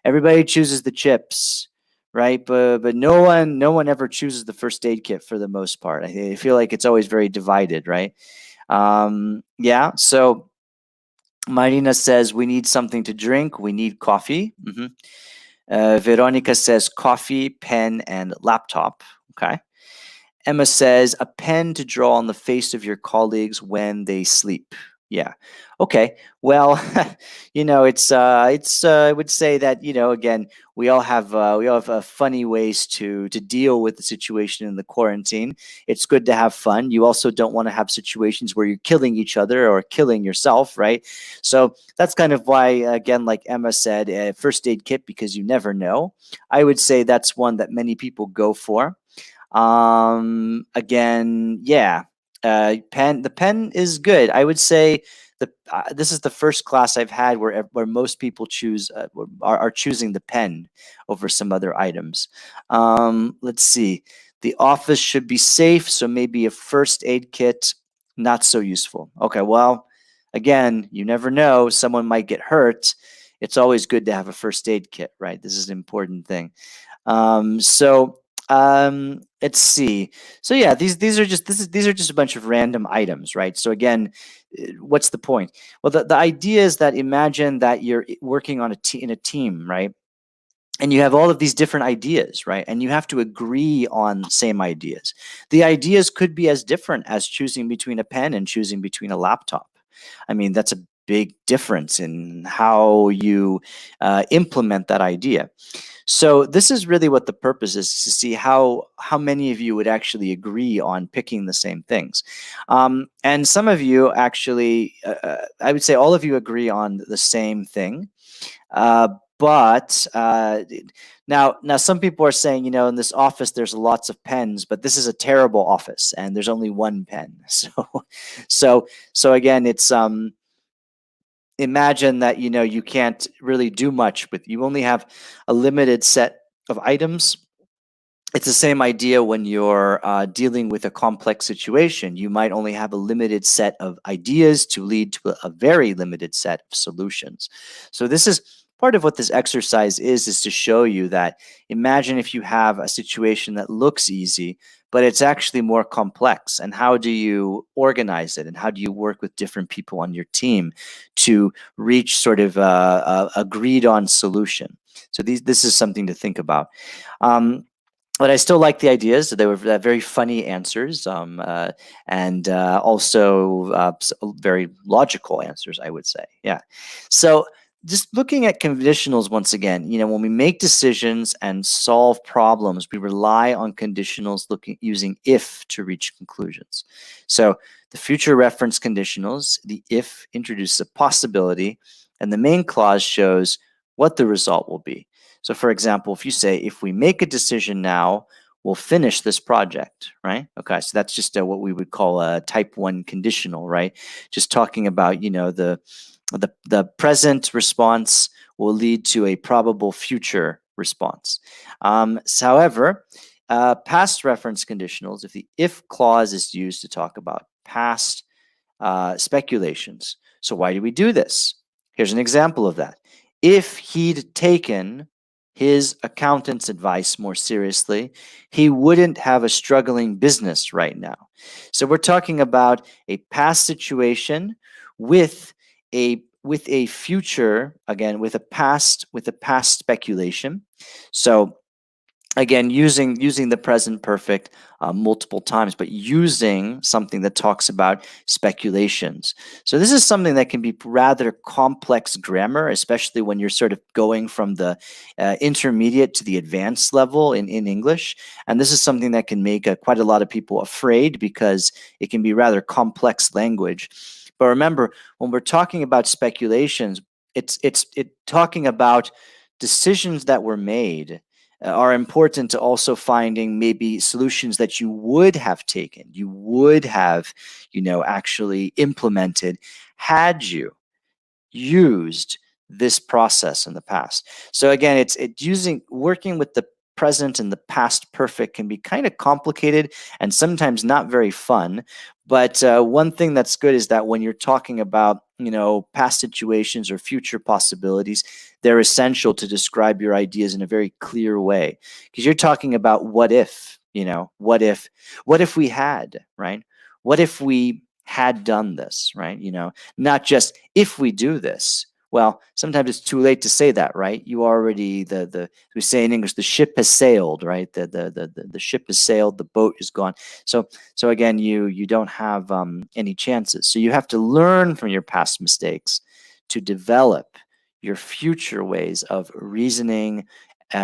Everybody chooses the chips, right? But no one ever chooses the first aid kit for the most part. I feel like it's always very divided, right? Yeah. So Marina says we need something to drink. We need coffee. Veronica says coffee, pen, and laptop. Okay. Emma says a pen to draw on the face of your colleagues when they sleep. Yeah. Okay. Well, I would say that, again, we all have funny ways to deal with the situation in the quarantine. It's good to have fun. You also don't want to have situations where you're killing each other or killing yourself, right? So that's kind of why, again, like Emma said, first aid kit, because you never know. I would say that's one that many people go for. Again, yeah, pen. The pen is good. I would say this is the first class I've had where most people are choosing the pen over some other items. Let's see. The office should be safe, so maybe a first aid kit, not so useful. Okay, well, again, you never know. Someone might get hurt. It's always good to have a first aid kit, right? This is an important thing. Let's see. So yeah, these are just a bunch of random items, right? So again, what's the point? Well, the idea is that imagine that you're working on in a team, right? And you have all of these different ideas, right? And you have to agree on same ideas. The ideas could be as different as choosing between a pen and choosing between a laptop. I mean, that's a big difference in how you implement that idea. So this is really what the purpose is, to see how many of you would actually agree on picking the same things. And some of you actually, I would say all of you agree on the same thing. Uh, but now some people are saying, in this office there's lots of pens, but this is a terrible office and there's only one pen. So again, it's imagine that you can't really do much with, you only have a limited set of items. It's the same idea when you're dealing with a complex situation. You might only have a limited set of ideas to lead to a very limited set of solutions. So this is part of what this exercise is to show you that, imagine if you have a situation that looks easy, but it's actually more complex. And how do you organize it? And how do you work with different people on your team to reach sort of a agreed on solution? So this is something to think about. But I still like the ideas. They were very funny answers, and also very logical answers, I would say. Yeah. So just looking at conditionals once again, when we make decisions and solve problems, we rely on conditionals using if to reach conclusions. So the future reference conditionals, the if introduces a possibility, and the main clause shows what the result will be. So for example, if you say, if we make a decision now, we'll finish this project, right? Okay, so that's just what we would call a type 1 conditional, right? Just talking about, the present response will lead to a probable future response. However, past reference conditionals, if the if clause is used to talk about past speculations. So why do we do this? Here's an example of that. If he'd taken his accountant's advice more seriously, he wouldn't have a struggling business right now. So we're talking about a past situation with a future, again, with a past speculation. So again, using the present perfect multiple times, but using something that talks about speculations. So this is something that can be rather complex grammar, especially when you're sort of going from the intermediate to the advanced level in English. And this is something that can make quite a lot of people afraid, because it can be rather complex language. But remember, when we're talking about speculations, it's talking about decisions that were made are important to also finding maybe solutions that you would have taken, you would have, actually implemented had you used this process in the past. So again, it's working with the present and the past perfect can be kind of complicated and sometimes not very fun. But one thing that's good is that when you're talking about, past situations or future possibilities, they're essential to describe your ideas in a very clear way, because you're talking about what if, what if we had, right? What if we had done this, right? Not just if we do this, Well, sometimes it's too late to say that, right? You already we say in English, the ship has sailed, right? The ship has sailed, the boat is gone. So again, you don't have any chances. So you have to learn from your past mistakes to develop your future ways of reasoning,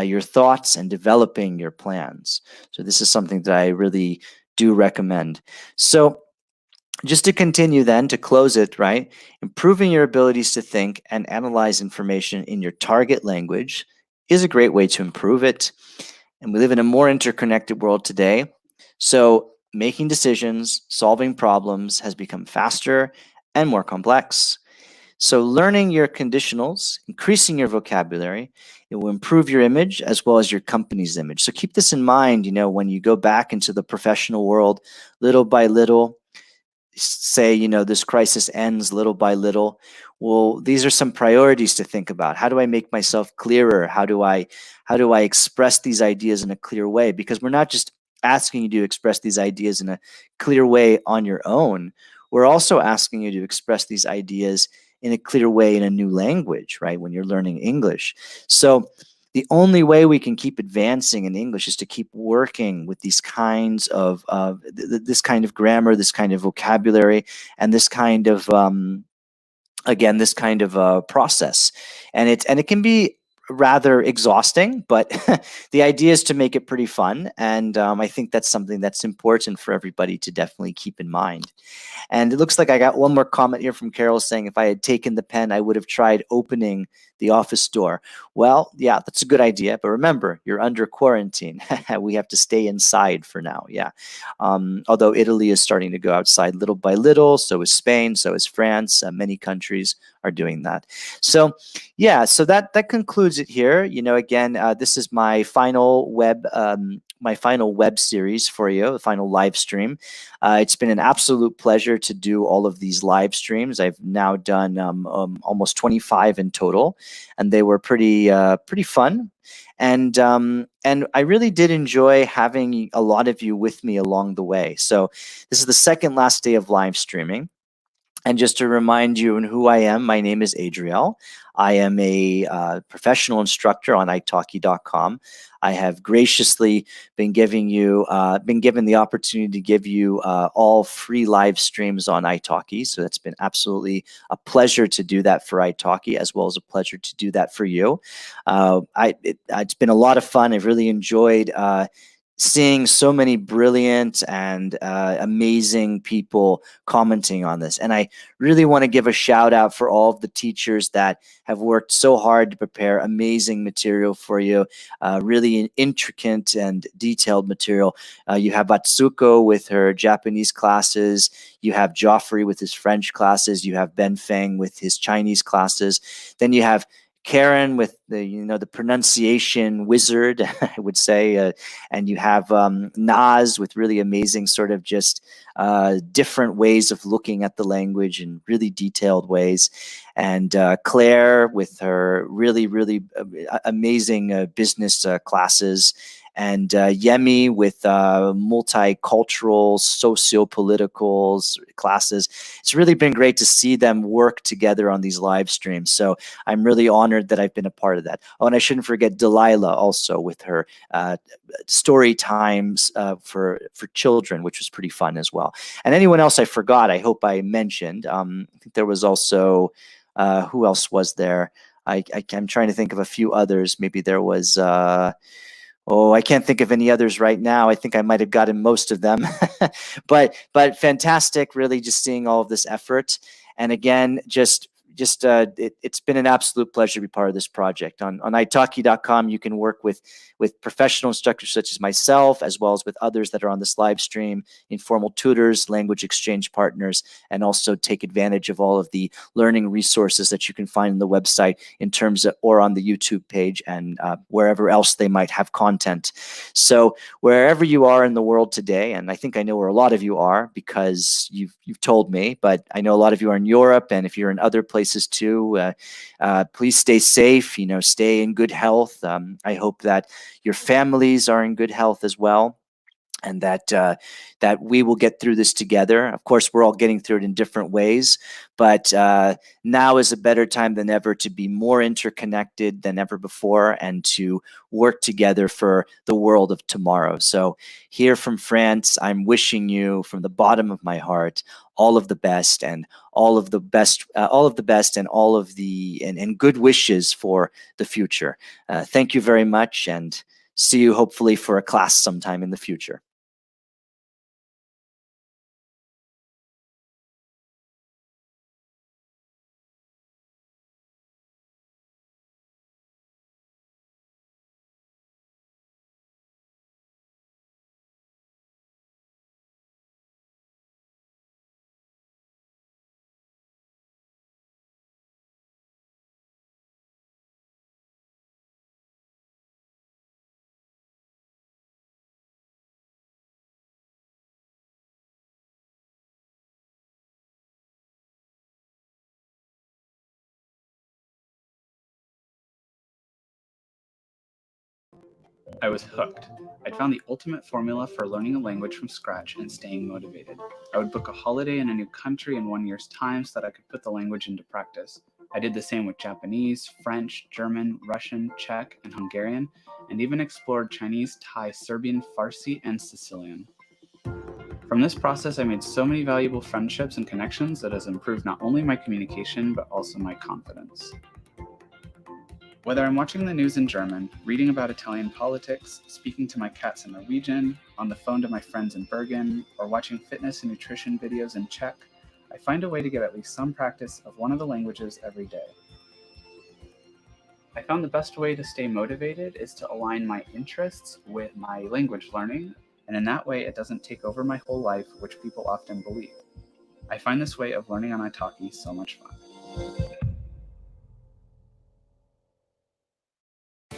your thoughts, and developing your plans. So this is something that I really do recommend. So just to continue then, to close it, right? Improving your abilities to think and analyze information in your target language is a great way to improve it. And we live in a more interconnected world today. So making decisions, solving problems has become faster and more complex. So learning your conditionals, increasing your vocabulary, it will improve your image as well as your company's image. So keep this in mind, when you go back into the professional world, little by little, say, this crisis ends little by little. Well, these are some priorities to think about. How do I make myself clearer? How do I express these ideas in a clear way? Because we're not just asking you to express these ideas in a clear way on your own. We're also asking you to express these ideas in a clear way in a new language, right? When you're learning English. So the only way we can keep advancing in English is to keep working with these kinds of this kind of grammar, this kind of vocabulary, and this kind of again, this kind of process. And it can be rather exhausting, but the idea is to make it pretty fun. And I think that's something that's important for everybody to definitely keep in mind. And it looks like I got one more comment here from Carol saying, if I had taken the pen, I would have tried opening the office door. Well, yeah, that's a good idea. But remember, you're under quarantine. We have to stay inside for now. Yeah. Although Italy is starting to go outside little by little. So is Spain. So is France. Many countries are doing that. So yeah, so that concludes it here. Again, this is my final web series for you, the final live stream. It's been an absolute pleasure to do all of these live streams. I've now done almost 25 in total, and they were pretty fun. And I really did enjoy having a lot of you with me along the way. So this is the second last day of live streaming. And just to remind you who I am, my name is Adriel. I am a professional instructor on italki.com. I have graciously been given the opportunity to give you all free live streams on italki. So it's been absolutely a pleasure to do that for italki, as well as a pleasure to do that for you. It's been a lot of fun. I've really enjoyed seeing so many brilliant and amazing people commenting on this. And I really want to give a shout out for all of the teachers that have worked so hard to prepare amazing material for you, really intricate and detailed material. You have Atsuko with her Japanese classes. You have Joffrey with his French classes. You have Ben Feng with his Chinese classes. Then you have Karen with the pronunciation wizard, I would say, and you have Naz with really amazing sort of just different ways of looking at the language in really detailed ways, and Claire with her really amazing business classes, and Yemi with multicultural, socio-political classes. It's really been great to see them work together on these live streams. So I'm really honored that I've been a part of that. Oh, and I shouldn't forget Delilah also with her story times for children, which was pretty fun as well. And anyone else I forgot, I hope I mentioned. I think there was also, who else was there? I'm trying to think of a few others. Maybe there was... Oh, I can't think of any others right now. I think I might have gotten most of them, but fantastic. Really, just seeing all of this effort, and again, it's been an absolute pleasure to be part of this project. On italki.com, you can work with professional instructors such as myself, as well as with others that are on this live stream, informal tutors, language exchange partners, and also take advantage of all of the learning resources that you can find on the website in terms of, or on the YouTube page, and wherever else they might have content. So wherever you are in the world today, and I think I know where a lot of you are because you've told me, but I know a lot of you are in Europe, and if you're in other places too, please stay safe, stay in good health. I hope that your families are in good health as well. and that we will get through this together. Of course, we're all getting through it in different ways, but now is a better time than ever to be more interconnected than ever before and to work together for the world of tomorrow. So here from France, I'm wishing you from the bottom of my heart all of the best and all of the best, and all of the and good wishes for the future. Thank you very much, and see you hopefully for a class sometime in the future. I was hooked. I'd found the ultimate formula for learning a language from scratch and staying motivated. I would book a holiday in a new country in 1 year's time so that I could put the language into practice. I did the same with Japanese, French, German, Russian, Czech, and Hungarian, and even explored Chinese, Thai, Serbian, Farsi, and Sicilian. From this process, I made so many valuable friendships and connections that has improved not only my communication, but also my confidence. Whether I'm watching the news in German, reading about Italian politics, speaking to my cats in Norwegian, on the phone to my friends in Bergen, or watching fitness and nutrition videos in Czech, I find a way to get at least some practice of one of the languages every day. I found the best way to stay motivated is to align my interests with my language learning, and in that way it doesn't take over my whole life, which people often believe. I find this way of learning on italki so much fun.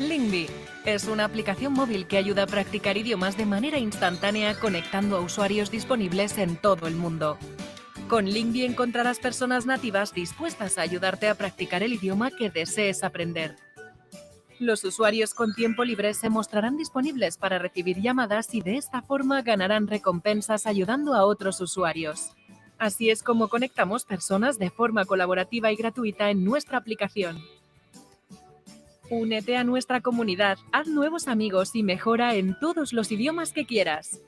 Lingvi es una aplicación móvil que ayuda a practicar idiomas de manera instantánea conectando a usuarios disponibles en todo el mundo. Con Lingvi encontrarás personas nativas dispuestas a ayudarte a practicar el idioma que desees aprender. Los usuarios con tiempo libre se mostrarán disponibles para recibir llamadas y de esta forma ganarán recompensas ayudando a otros usuarios. Así es como conectamos personas de forma colaborativa y gratuita en nuestra aplicación. Únete a nuestra comunidad, haz nuevos amigos y mejora en todos los idiomas que quieras.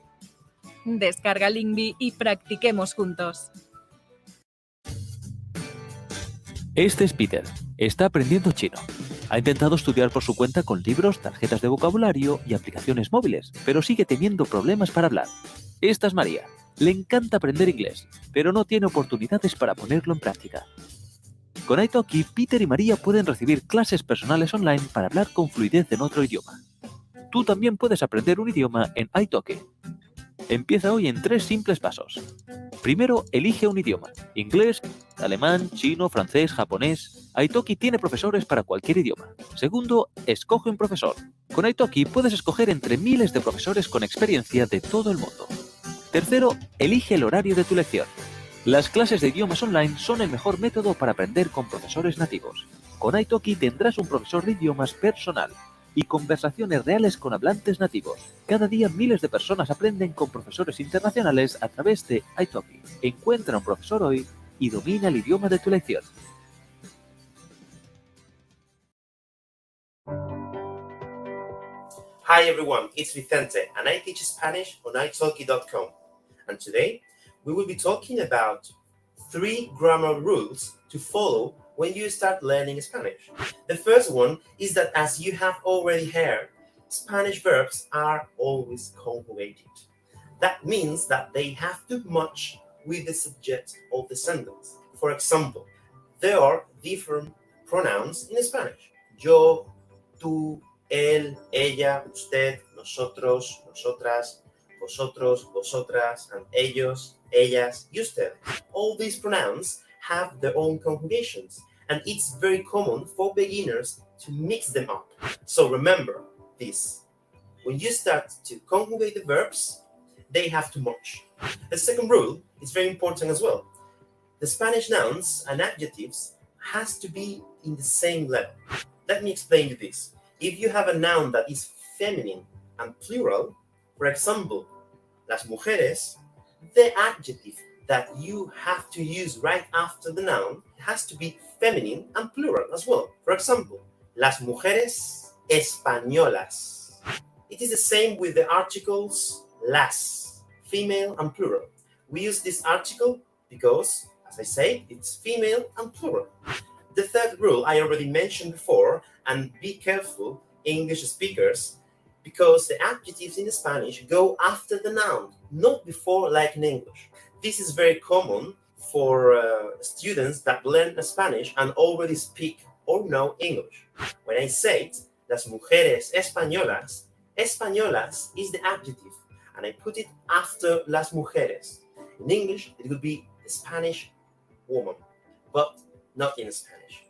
Descarga Lingvi y practiquemos juntos. Este es Peter. Está aprendiendo chino. Ha intentado estudiar por su cuenta con libros, tarjetas de vocabulario y aplicaciones móviles, pero sigue teniendo problemas para hablar. Esta es María. Le encanta aprender inglés, pero no tiene oportunidades para ponerlo en práctica. Con italki, Peter y María pueden recibir clases personales online para hablar con fluidez en otro idioma. Tú también puedes aprender un idioma en italki. Empieza hoy en 3 simples pasos. Primero, elige un idioma: inglés, alemán, chino, francés, japonés. Italki tiene profesores para cualquier idioma. Segundo, escoge un profesor. Con italki puedes escoger entre miles de profesores con experiencia de todo el mundo. Tercero, elige el horario de tu lección. Las clases de idiomas online son el mejor método para aprender con profesores nativos. Con italki tendrás un profesor de idiomas personal y conversaciones reales con hablantes nativos. Cada día miles de personas aprenden con profesores internacionales a través de italki. Encuentra un profesor hoy y domina el idioma de tu lección. Hi everyone, it's Vicente and I teach Spanish on italki.com. And today we will be talking about 3 grammar rules to follow when you start learning Spanish. The first one is that, as you have already heard, Spanish verbs are always conjugated. That means that they have to match with the subject of the sentence. For example, there are different pronouns in Spanish. Yo, tú, él, ella, usted, nosotros, nosotras, vosotros, vosotras, and ellos, ellas, y usted. All these pronouns have their own conjugations, and it's very common for beginners to mix them up. So remember this. When you start to conjugate the verbs, they have to match. The second rule is very important as well. The Spanish nouns and adjectives has to be in the same level. Let me explain you this. If you have a noun that is feminine and plural, for example, las mujeres, the adjective that you have to use right after the noun has to be feminine and plural as well. For example, las mujeres españolas. It is the same with the articles las, female and plural. We use this article because, as I say, it's female and plural. The third rule I already mentioned before, and be careful, English speakers, because the adjectives in Spanish go after the noun, not before like in English. This is very common for students that learn Spanish and already speak or know English. When I say it, las mujeres españolas, españolas is the adjective, and I put it after las mujeres. In English, it would be the Spanish woman, but not in Spanish.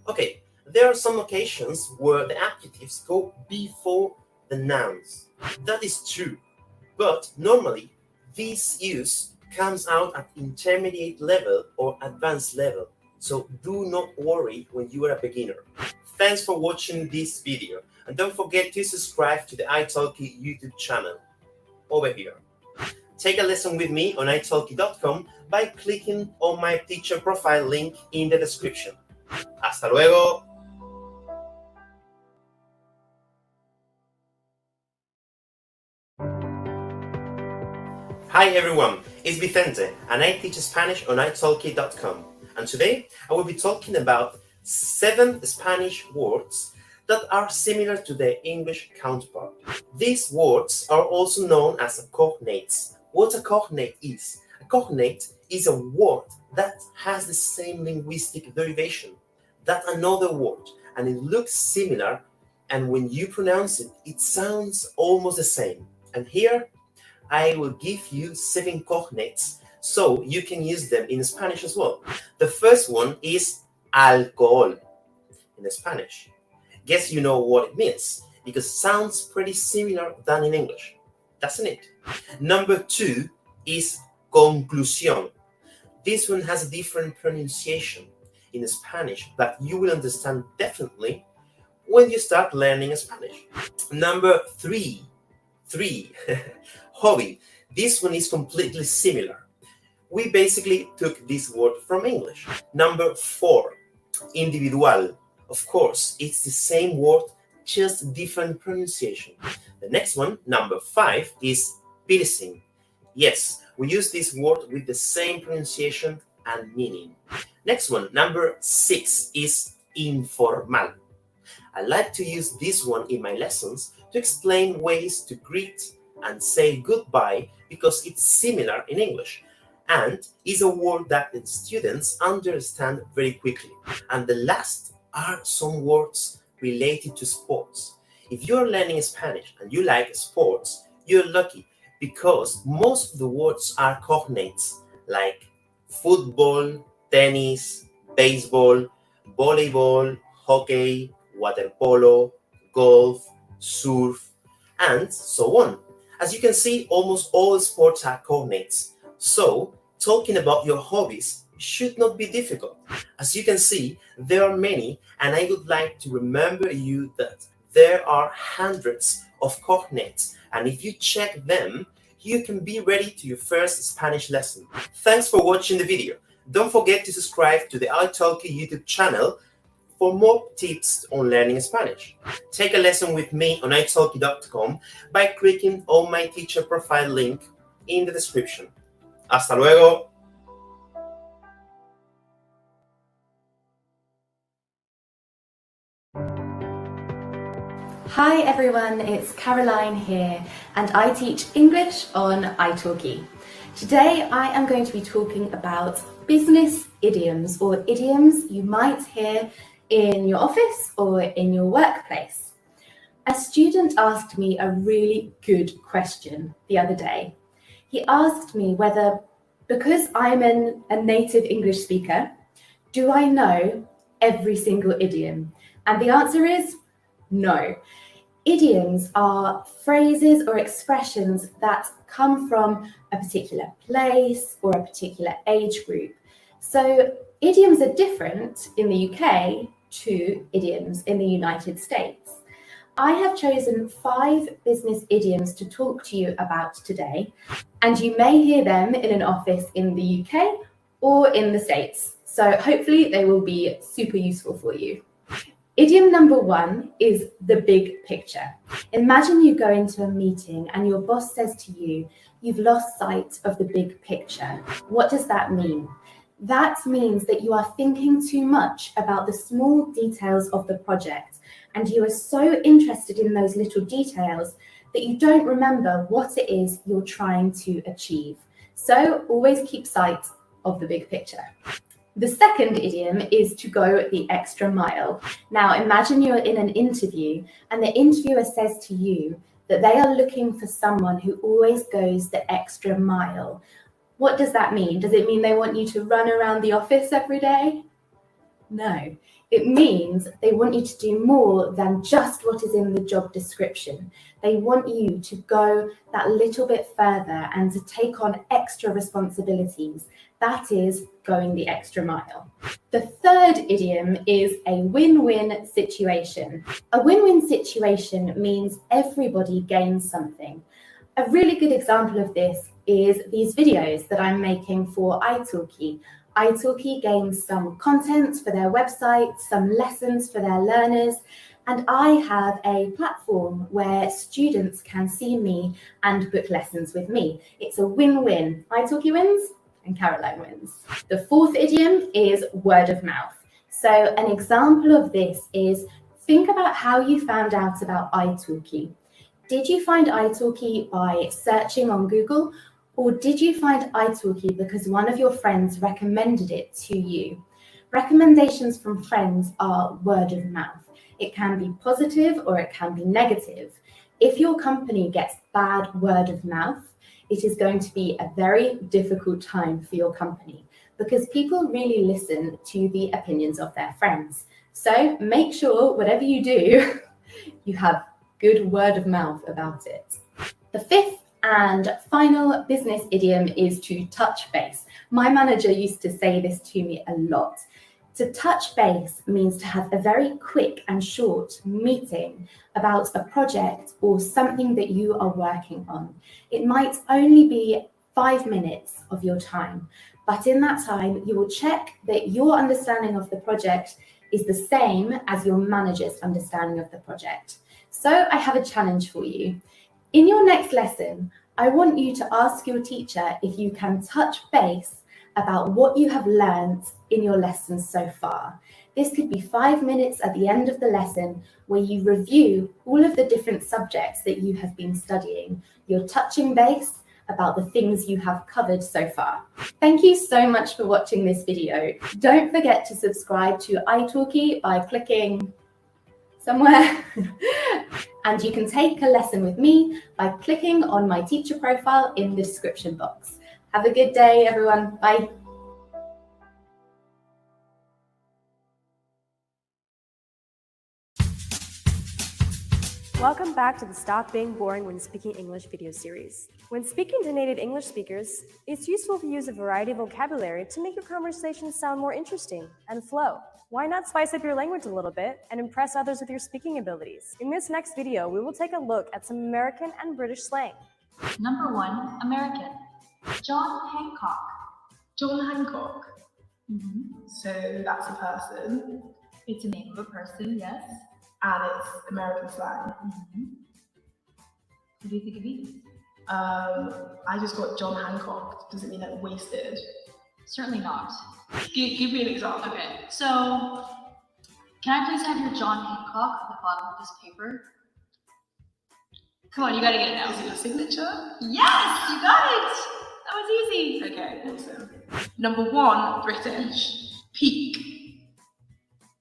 Okay, there are some occasions where the adjectives go before the nouns. That is true, but normally this use comes out at intermediate level or advanced level, so do not worry when you are a beginner. Thanks for watching this video, and don't forget to subscribe to the italki YouTube channel over here. Take a lesson with me on italki.com by clicking on my teacher profile link in the description. Hasta luego! Hi everyone, it's Vicente and I teach Spanish on italki.com, and today I will be talking about 7 Spanish words that are similar to their English counterpart. These words are also known as cognates. What a cognate is? A cognate is a word that has the same linguistic derivation that another word, and it looks similar, and when you pronounce it, it sounds almost the same. And here I will give you 7 cognates so you can use them in Spanish as well. The first one is alcohol in Spanish. Guess you know what it means, because it sounds pretty similar than in English, doesn't it? Number 2 is conclusión. This one has a different pronunciation in Spanish, but you will understand definitely when you start learning Spanish. Number 3, hobby. This one is completely similar. We basically took this word from English. Number 4, individual. Of course, it's the same word, just different pronunciation. The next one, number 5, is piercing. Yes, we use this word with the same pronunciation and meaning. Next one, number 6, is informal. I like to use this one in my lessons to explain ways to greet and say goodbye because it's similar in English and is a word that the students understand very quickly. And the last are some words related to sports. If you're learning Spanish and you like sports, you're lucky because most of the words are cognates like football, tennis, baseball, volleyball, hockey, water polo, golf, surf, and so on. As you can see, almost all sports are cognates. So, talking about your hobbies should not be difficult. As you can see, there are many, and I would like to remember you that there are hundreds of cognates, and if you check them, you can be ready to your first Spanish lesson. Thanks for watching the video. Don't forget to subscribe to the italki YouTube channel for more tips on learning Spanish. Take a lesson with me on italki.com by clicking on my teacher profile link in the description. Hasta luego! Hi everyone, it's Caroline here, and I teach English on italki. Today I am going to be talking about business idioms, or idioms you might hear in your office or in your workplace. A student asked me a really good question the other day. He asked me whether, because I'm a native English speaker, do I know every single idiom? And the answer is no. Idioms are phrases or expressions that come from a particular place or a particular age group. So idioms are different in the UK to idioms in the United States. I have chosen 5 business idioms to talk to you about today, and you may hear them in an office in the UK or in the States. So hopefully they will be super useful for you. Idiom number 1 is the big picture. Imagine you go into a meeting and your boss says to you, "You've lost sight of the big picture." What does that mean? That means that you are thinking too much about the small details of the project, and you are so interested in those little details that you don't remember what it is you're trying to achieve. So always keep sight of the big picture. The second idiom is to go the extra mile. Now imagine you're in an interview and the interviewer says to you that they are looking for someone who always goes the extra mile. What does that mean? Does it mean they want you to run around the office every day? No, it means they want you to do more than just what is in the job description. They want you to go that little bit further and to take on extra responsibilities. That is going the extra mile. The third idiom is a win-win situation. A win-win situation means everybody gains something. A really good example of this is these videos that I'm making for italki. Italki gains some content for their website, some lessons for their learners, and I have a platform where students can see me and book lessons with me. It's a win-win. Italki wins and Caroline wins. The fourth idiom is word of mouth. So an example of this is, think about how you found out about italki. Did you find italki by searching on Google, or did you find italki because one of your friends recommended it to you? Recommendations from friends are word of mouth. It can be positive or it can be negative. If your company gets bad word of mouth, it is going to be a very difficult time for your company because people really listen to the opinions of their friends. So make sure whatever you do, you have good word of mouth about it. The fifth and final business idiom is to touch base. My manager used to say this to me a lot. To touch base means to have a very quick and short meeting about a project or something that you are working on. It might only be 5 minutes of your time, but in that time, you will check that your understanding of the project is the same as your manager's understanding of the project. So I have a challenge for you. In your next lesson, I want you to ask your teacher if you can touch base about what you have learned in your lessons so far. This could be 5 minutes at the end of the lesson where you review all of the different subjects that you have been studying. You're touching base about the things you have covered so far. Thank you so much for watching this video. Don't forget to subscribe to italki by clicking somewhere. And you can take a lesson with me by clicking on my teacher profile in the description box. Have a good day, everyone. Bye. Welcome back to the Stop Being Boring When Speaking English video series. When speaking to native English speakers, it's useful to use a variety of vocabulary to make your conversation sound more interesting and flow. Why not spice up your language a little bit and impress others with your speaking abilities? In this next video, we will take a look at some American and British slang. Number 1, American. John Hancock. John Hancock. Mm-hmm. So that's a person, It's a name of a person, yes. and it's American slang. Mm-hmm. What do you think it means? I just got John Hancock. Does it mean like wasted? Certainly not. Give me an example. Okay, so can I please have your John Hancock at the bottom of this paper? Come on, you gotta get it now. Is it your signature? Yes, you got it! That was easy. Okay, awesome. Number 1, British. Peak.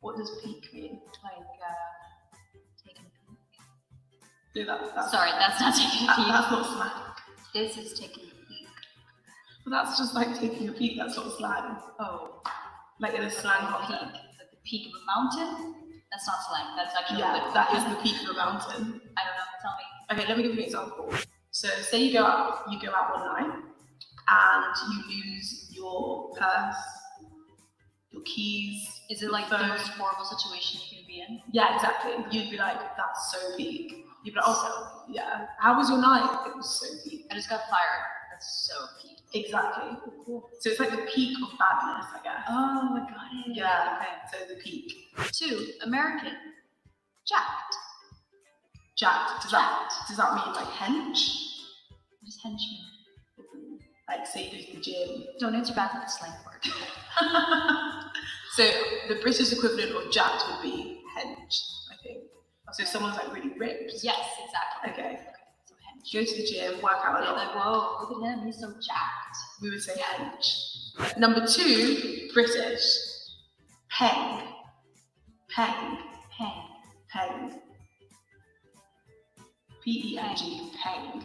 What does peak mean? Like, taking a peek. Yeah, that's Sorry, that's not taking a peek. That's not slang. This is taking a peek. But that's just like taking a peek. That's not slang. Oh, Like in a slang peak. context. Like the peak of a mountain? That's not slang. That's actually Yeah, what that is the peak of a mountain. I don't know. Tell me. Okay, let me give you an example. So say you go out one night and you lose your purse, your keys, Is it like the most horrible situation you can be in? Yeah, exactly. You'd be like, that's so peak. You'd be like, oh, yeah. How was your night? It was so peak. I just got fired. That's so peak. Exactly. So it's like the peak of badness, I guess. Oh, I got it. Yeah, okay. So the peak. 2, American. Jacked. Jacked. Does that mean like hench? What does hench mean? Like say you go to the gym. Don't answer back with a slang word. So the British equivalent of jacked would be hench, I think. So if someone's like really ripped. Yes, exactly. Okay. So hench. Go to the gym, work out a They're lot. like, whoa, look at him, he's so jacked. We would say hench. Number 2, British. Peng. Peng. Hang. Peng. P-E-N-G. Peng.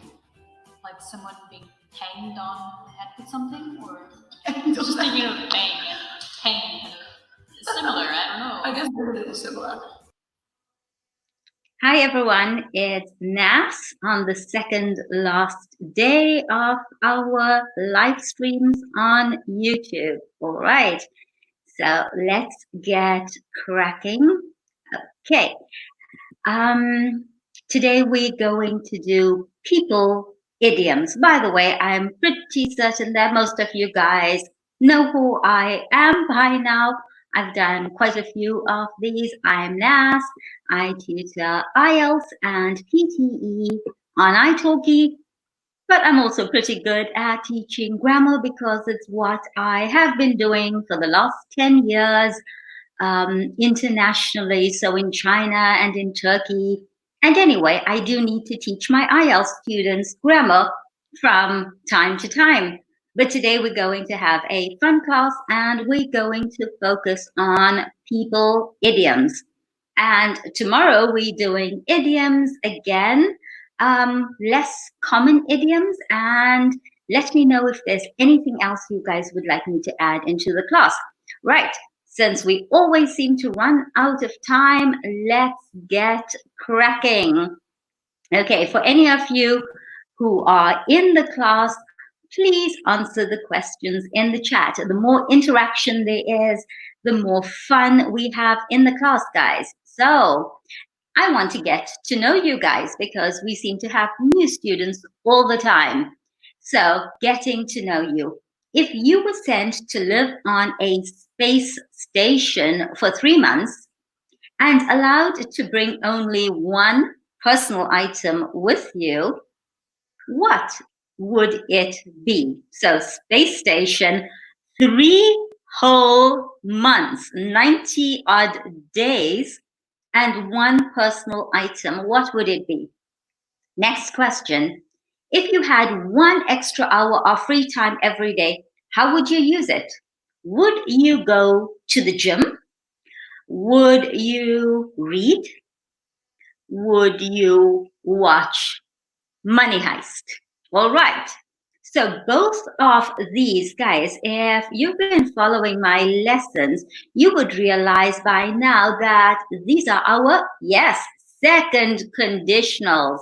Like someone being hanged on the head with something? Or Peng. just thinking of bang and hang. Similar, I don't know. I guess they're a little similar. Hi everyone, it's Nas on the second last day of our live streams on YouTube. All right, so let's get cracking. Okay, today we're going to do people idioms. By the way, I'm pretty certain that most of you guys know who I am by now. I've done quite a few of these. I'm Nas. I tutor IELTS and PTE on italki, but I'm also pretty good at teaching grammar because it's what I have been doing for the last 10 years internationally, so in China and in Turkey. And anyway, I do need to teach my IELTS students grammar from time to time. But today we're going to have a fun class and we're going to focus on people idioms. And tomorrow we're doing idioms again, less common idioms. And let me know if there's anything else you guys would like me to add into the class. Right, since we always seem to run out of time, let's get cracking. Okay, for any of you who are in the class, please answer the questions in the chat. The more interaction there is, the more fun we have in the class, guys. So I want to get to know you guys because we seem to have new students all the time. So getting to know you. If you were sent to live on a space station for 3 months and allowed to bring only one personal item with you, what would it be? So space station, 3 whole months, 90 odd days, and one personal item. What would it be? Next question. If you had 1 extra hour of free time every day, how would you use it? Would you go to the gym? Would you read? Would you watch Money Heist? All right. So both of these, guys, if you've been following my lessons, you would realize by now that these are our, yes, second conditionals,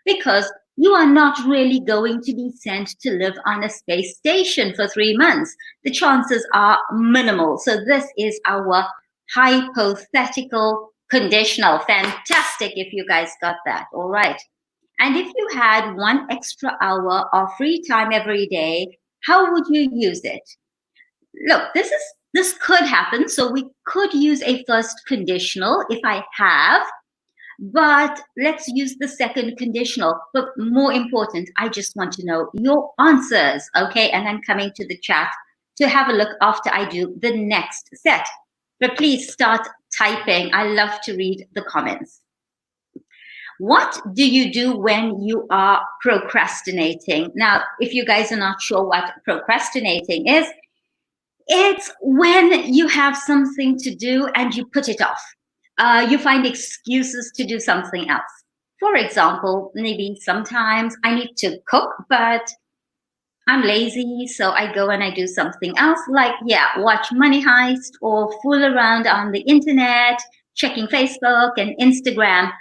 because you are not really going to be sent to live on a space station for 3 months. The chances are minimal. So this is our hypothetical conditional. Fantastic if you guys got that. All right. And if you had 1 extra hour of free time every day, how would you use it? Look, this could happen. So we could use a first conditional if I have, but let's use the second conditional. But more important, I just want to know your answers, okay? And I'm coming to the chat to have a look after I do the next set. But please start typing. I love to read the comments. What do you do when you are procrastinating? Now, if you guys are not sure what procrastinating is, it's when you have something to do and you put it off. You find excuses to do something else. For example, maybe sometimes I need to cook, but I'm lazy, so I go and I do something else, like, watch Money Heist or fool around on the internet, checking Facebook and Instagram.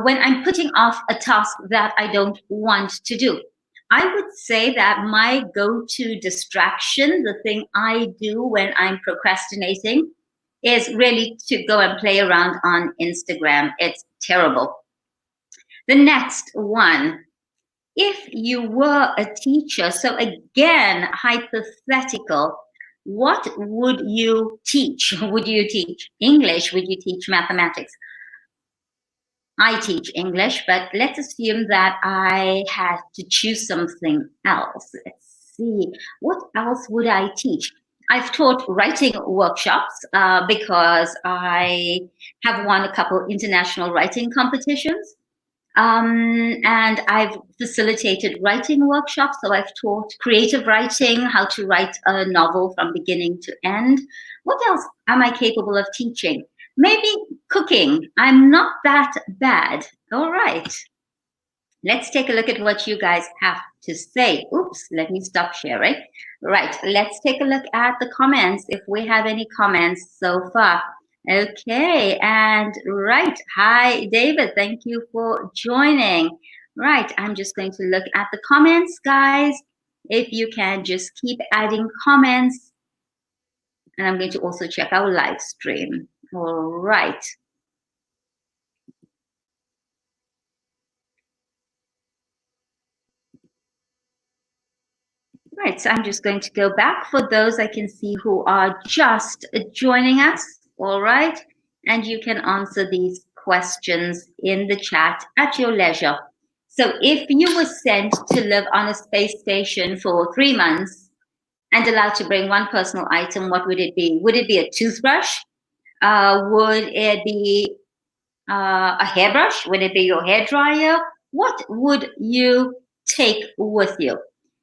When I'm putting off a task that I don't want to do. I would say that my go-to distraction, the thing I do when I'm procrastinating, is really to go and play around on Instagram. It's terrible. The next one, if you were a teacher, so again, hypothetical, what would you teach? Would you teach English? Would you teach mathematics? I teach English, but let's assume that I had to choose something else. Let's see, what else would I teach? I've taught writing workshops because I have won a couple international writing competitions. And I've facilitated writing workshops. So I've taught creative writing, how to write a novel from beginning to end. What else am I capable of teaching? Maybe cooking. I'm not that bad. All right. Let's take a look at what you guys have to say. Oops, let me stop sharing. Right, let's take a look at the comments, if we have any comments so far. Okay, and right. Hi, David. Thank you for joining. Right, I'm just going to look at the comments, guys. If you can just keep adding comments. And I'm going to also check our live stream. All right. Right, so I'm just going to go back for those I can see who are just joining us. All right, and you can answer these questions in the chat at your leisure. So if you were sent to live on a space station for 3 months and allowed to bring one personal item, what would it be? Would it be a toothbrush? Would it be a hairbrush? Would it be your hairdryer? What would you take with you?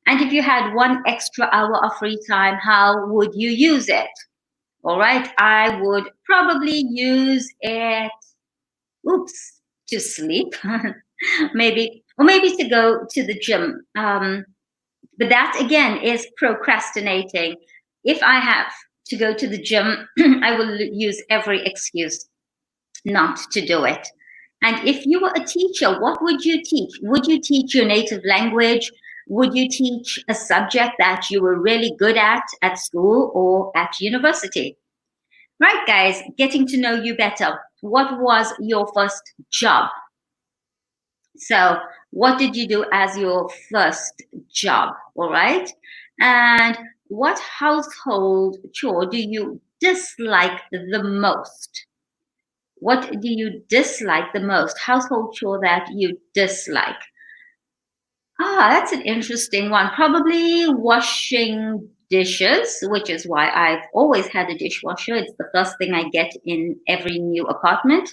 And if you had 1 extra hour of free time, how would you use it? All right, I would probably use it, to sleep, maybe to go to the gym. But that, again, is procrastinating. If I have to go to the gym, I will use every excuse not to do it. And if you were a teacher, what would you teach? Would you teach your native language? Would you teach a subject that you were really good at school or at university? Right, guys, getting to know you better. What was your first job? So what did you do as your first job? All right. And what household chore do you dislike the most? What do you dislike the most? Household chore that you dislike. That's an interesting one. Probably washing dishes, which is why I've always had a dishwasher. It's the first thing I get in every new apartment.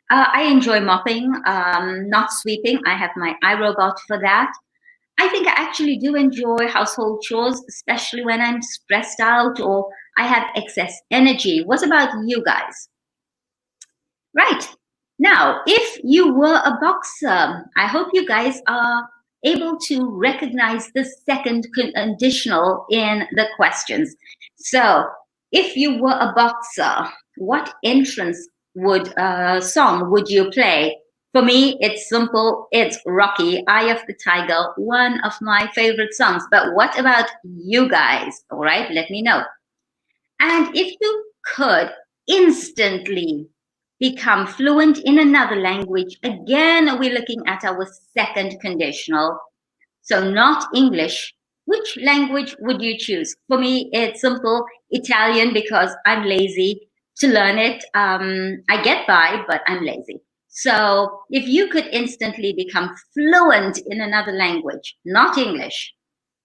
I enjoy mopping, not sweeping. I have my iRobot for that. I think I actually do enjoy household chores, especially when I'm stressed out or I have excess energy. What about you guys? Right. Now, if you were a boxer, I hope you guys are able to recognize the second conditional in the questions. So if you were a boxer, what entrance song would you play? For me, it's simple. It's Rocky, Eye of the Tiger, one of my favorite songs. But what about you guys? All right, let me know. And if you could instantly become fluent in another language, again, we're looking at our second conditional. So not English. Which language would you choose? For me, it's simple, Italian, because I'm lazy to learn it. I get by, but I'm lazy. So if you could instantly become fluent in another language, not English,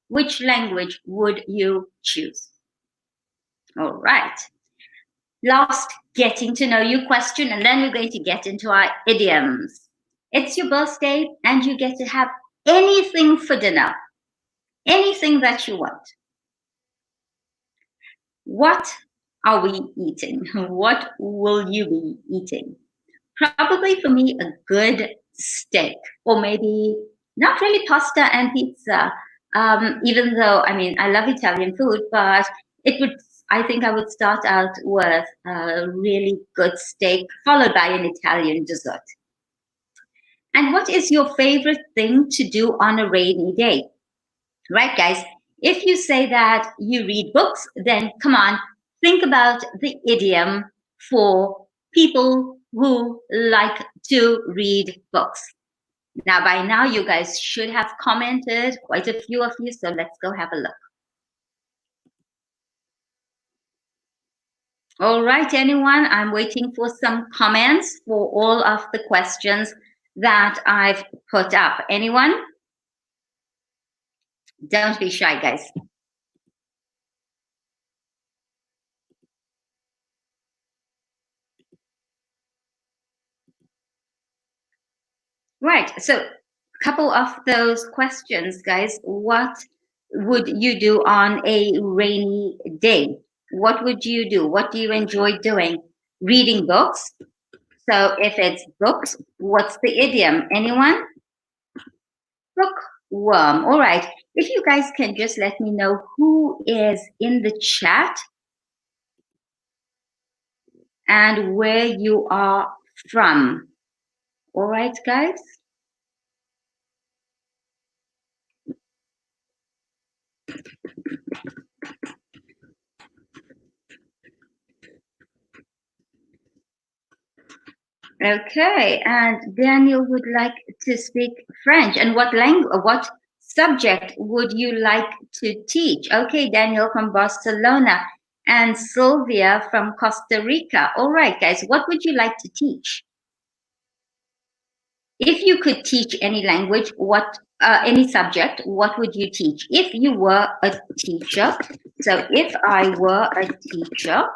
which language would you choose? All right. Last getting to know you question, and then we're going to get into our idioms. It's your birthday and you get to have anything for dinner, anything that you want. What are we eating? What will you be eating? Probably for me, a good steak, or maybe not really pasta and pizza, even though, I mean, I love Italian food, but I think I would start out with a really good steak, followed by an Italian dessert. And what is your favorite thing to do on a rainy day? Right, guys? If you say that you read books, then come on, think about the idiom for people who like to read books. Now, by now, you guys should have commented, quite a few of you, so let's go have a look. All right, anyone, I'm waiting for some comments for all of the questions that I've put up. Anyone? Don't be shy, guys. Right, so a couple of those questions, guys. What would you do on a rainy day? What would you do? What do you enjoy doing? Reading books. So if it's books, what's the idiom? Anyone? Bookworm. All right. If you guys can just let me know who is in the chat and where you are from. All right, guys. Okay, and Daniel would like to speak French. And what subject would you like to teach? Okay, Daniel from Barcelona and Sylvia from Costa Rica. All right, guys, what would you like to teach? If you could teach any language, any subject, what would you teach? If you were a teacher, so if I were a teacher,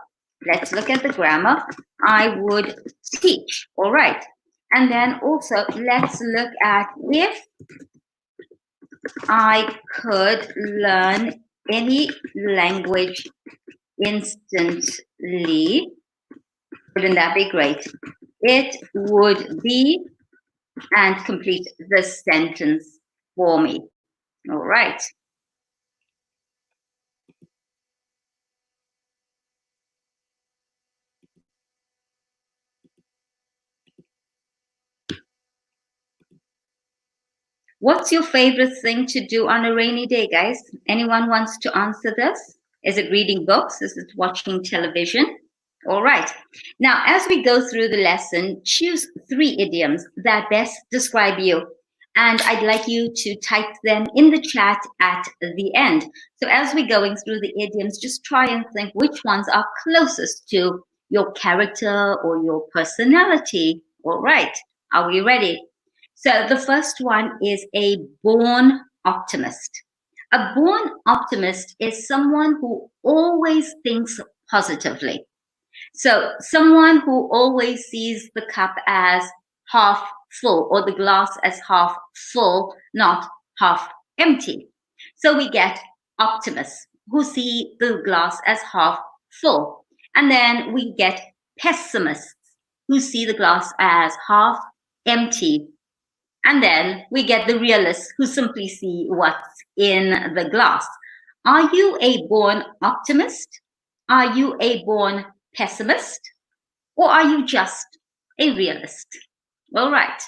let's look at the grammar, I would teach, all right. And then also let's look at if I could learn any language instantly, wouldn't that be great? It would be, and complete the sentence for me. All right. What's your favorite thing to do on a rainy day, guys? Anyone wants to answer this? Is it reading books? Is it watching television? All right. Now, as we go through the lesson, choose 3 idioms that best describe you. And I'd like you to type them in the chat at the end. So as we're going through the idioms, just try and think which ones are closest to your character or your personality. All right. Are we ready? So the first one is a born optimist. A born optimist is someone who always thinks positively. So someone who always sees the cup as half full or the glass as half full, not half empty. So we get optimists who see the glass as half full. And then we get pessimists who see the glass as half empty. And then we get the realists who simply see what's in the glass. Are you a born optimist? Are you a born pessimist? Or are you just a realist? All right.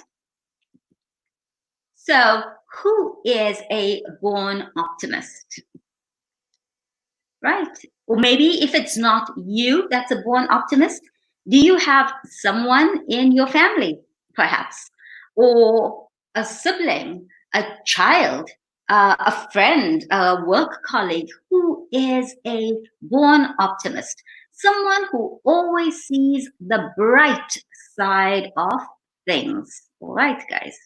So who is a born optimist? Right. Or maybe if it's not you that's a born optimist, do you have someone in your family, perhaps? Or a sibling, a child, a friend, a work colleague who is a born optimist? Someone who always sees the bright side of things. All right, guys.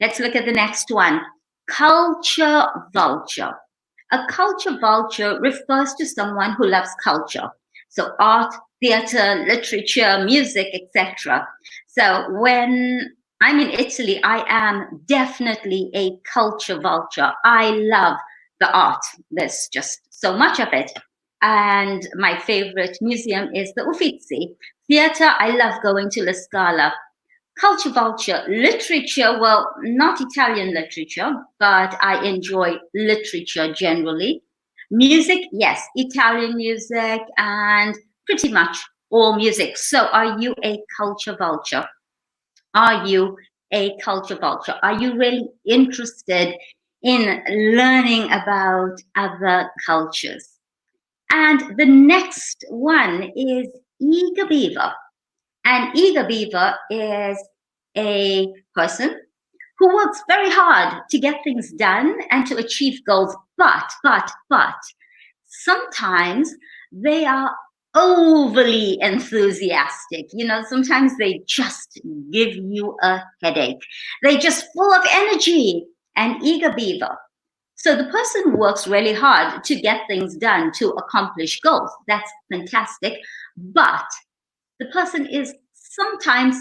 Let's look at the next one. Culture vulture. A culture vulture refers to someone who loves culture. So art, theater, literature, music, etc. So when I'm in Italy, I am definitely a culture vulture. I love the art. There's just so much of it. And my favorite museum is the Uffizi. Theater, I love going to La Scala. Culture vulture, literature, well, not Italian literature, but I enjoy literature generally. Music, yes, Italian music and pretty much all music. So are you a culture vulture? Are you a culture vulture? Are you really interested in learning about other cultures? And the next one is eager beaver. An eager beaver is a person who works very hard to get things done and to achieve goals, but sometimes they are overly enthusiastic. You know, sometimes they just give you a headache. They're just full of energy. An eager beaver. So the person works really hard to get things done, to accomplish goals. That's fantastic. But the person is sometimes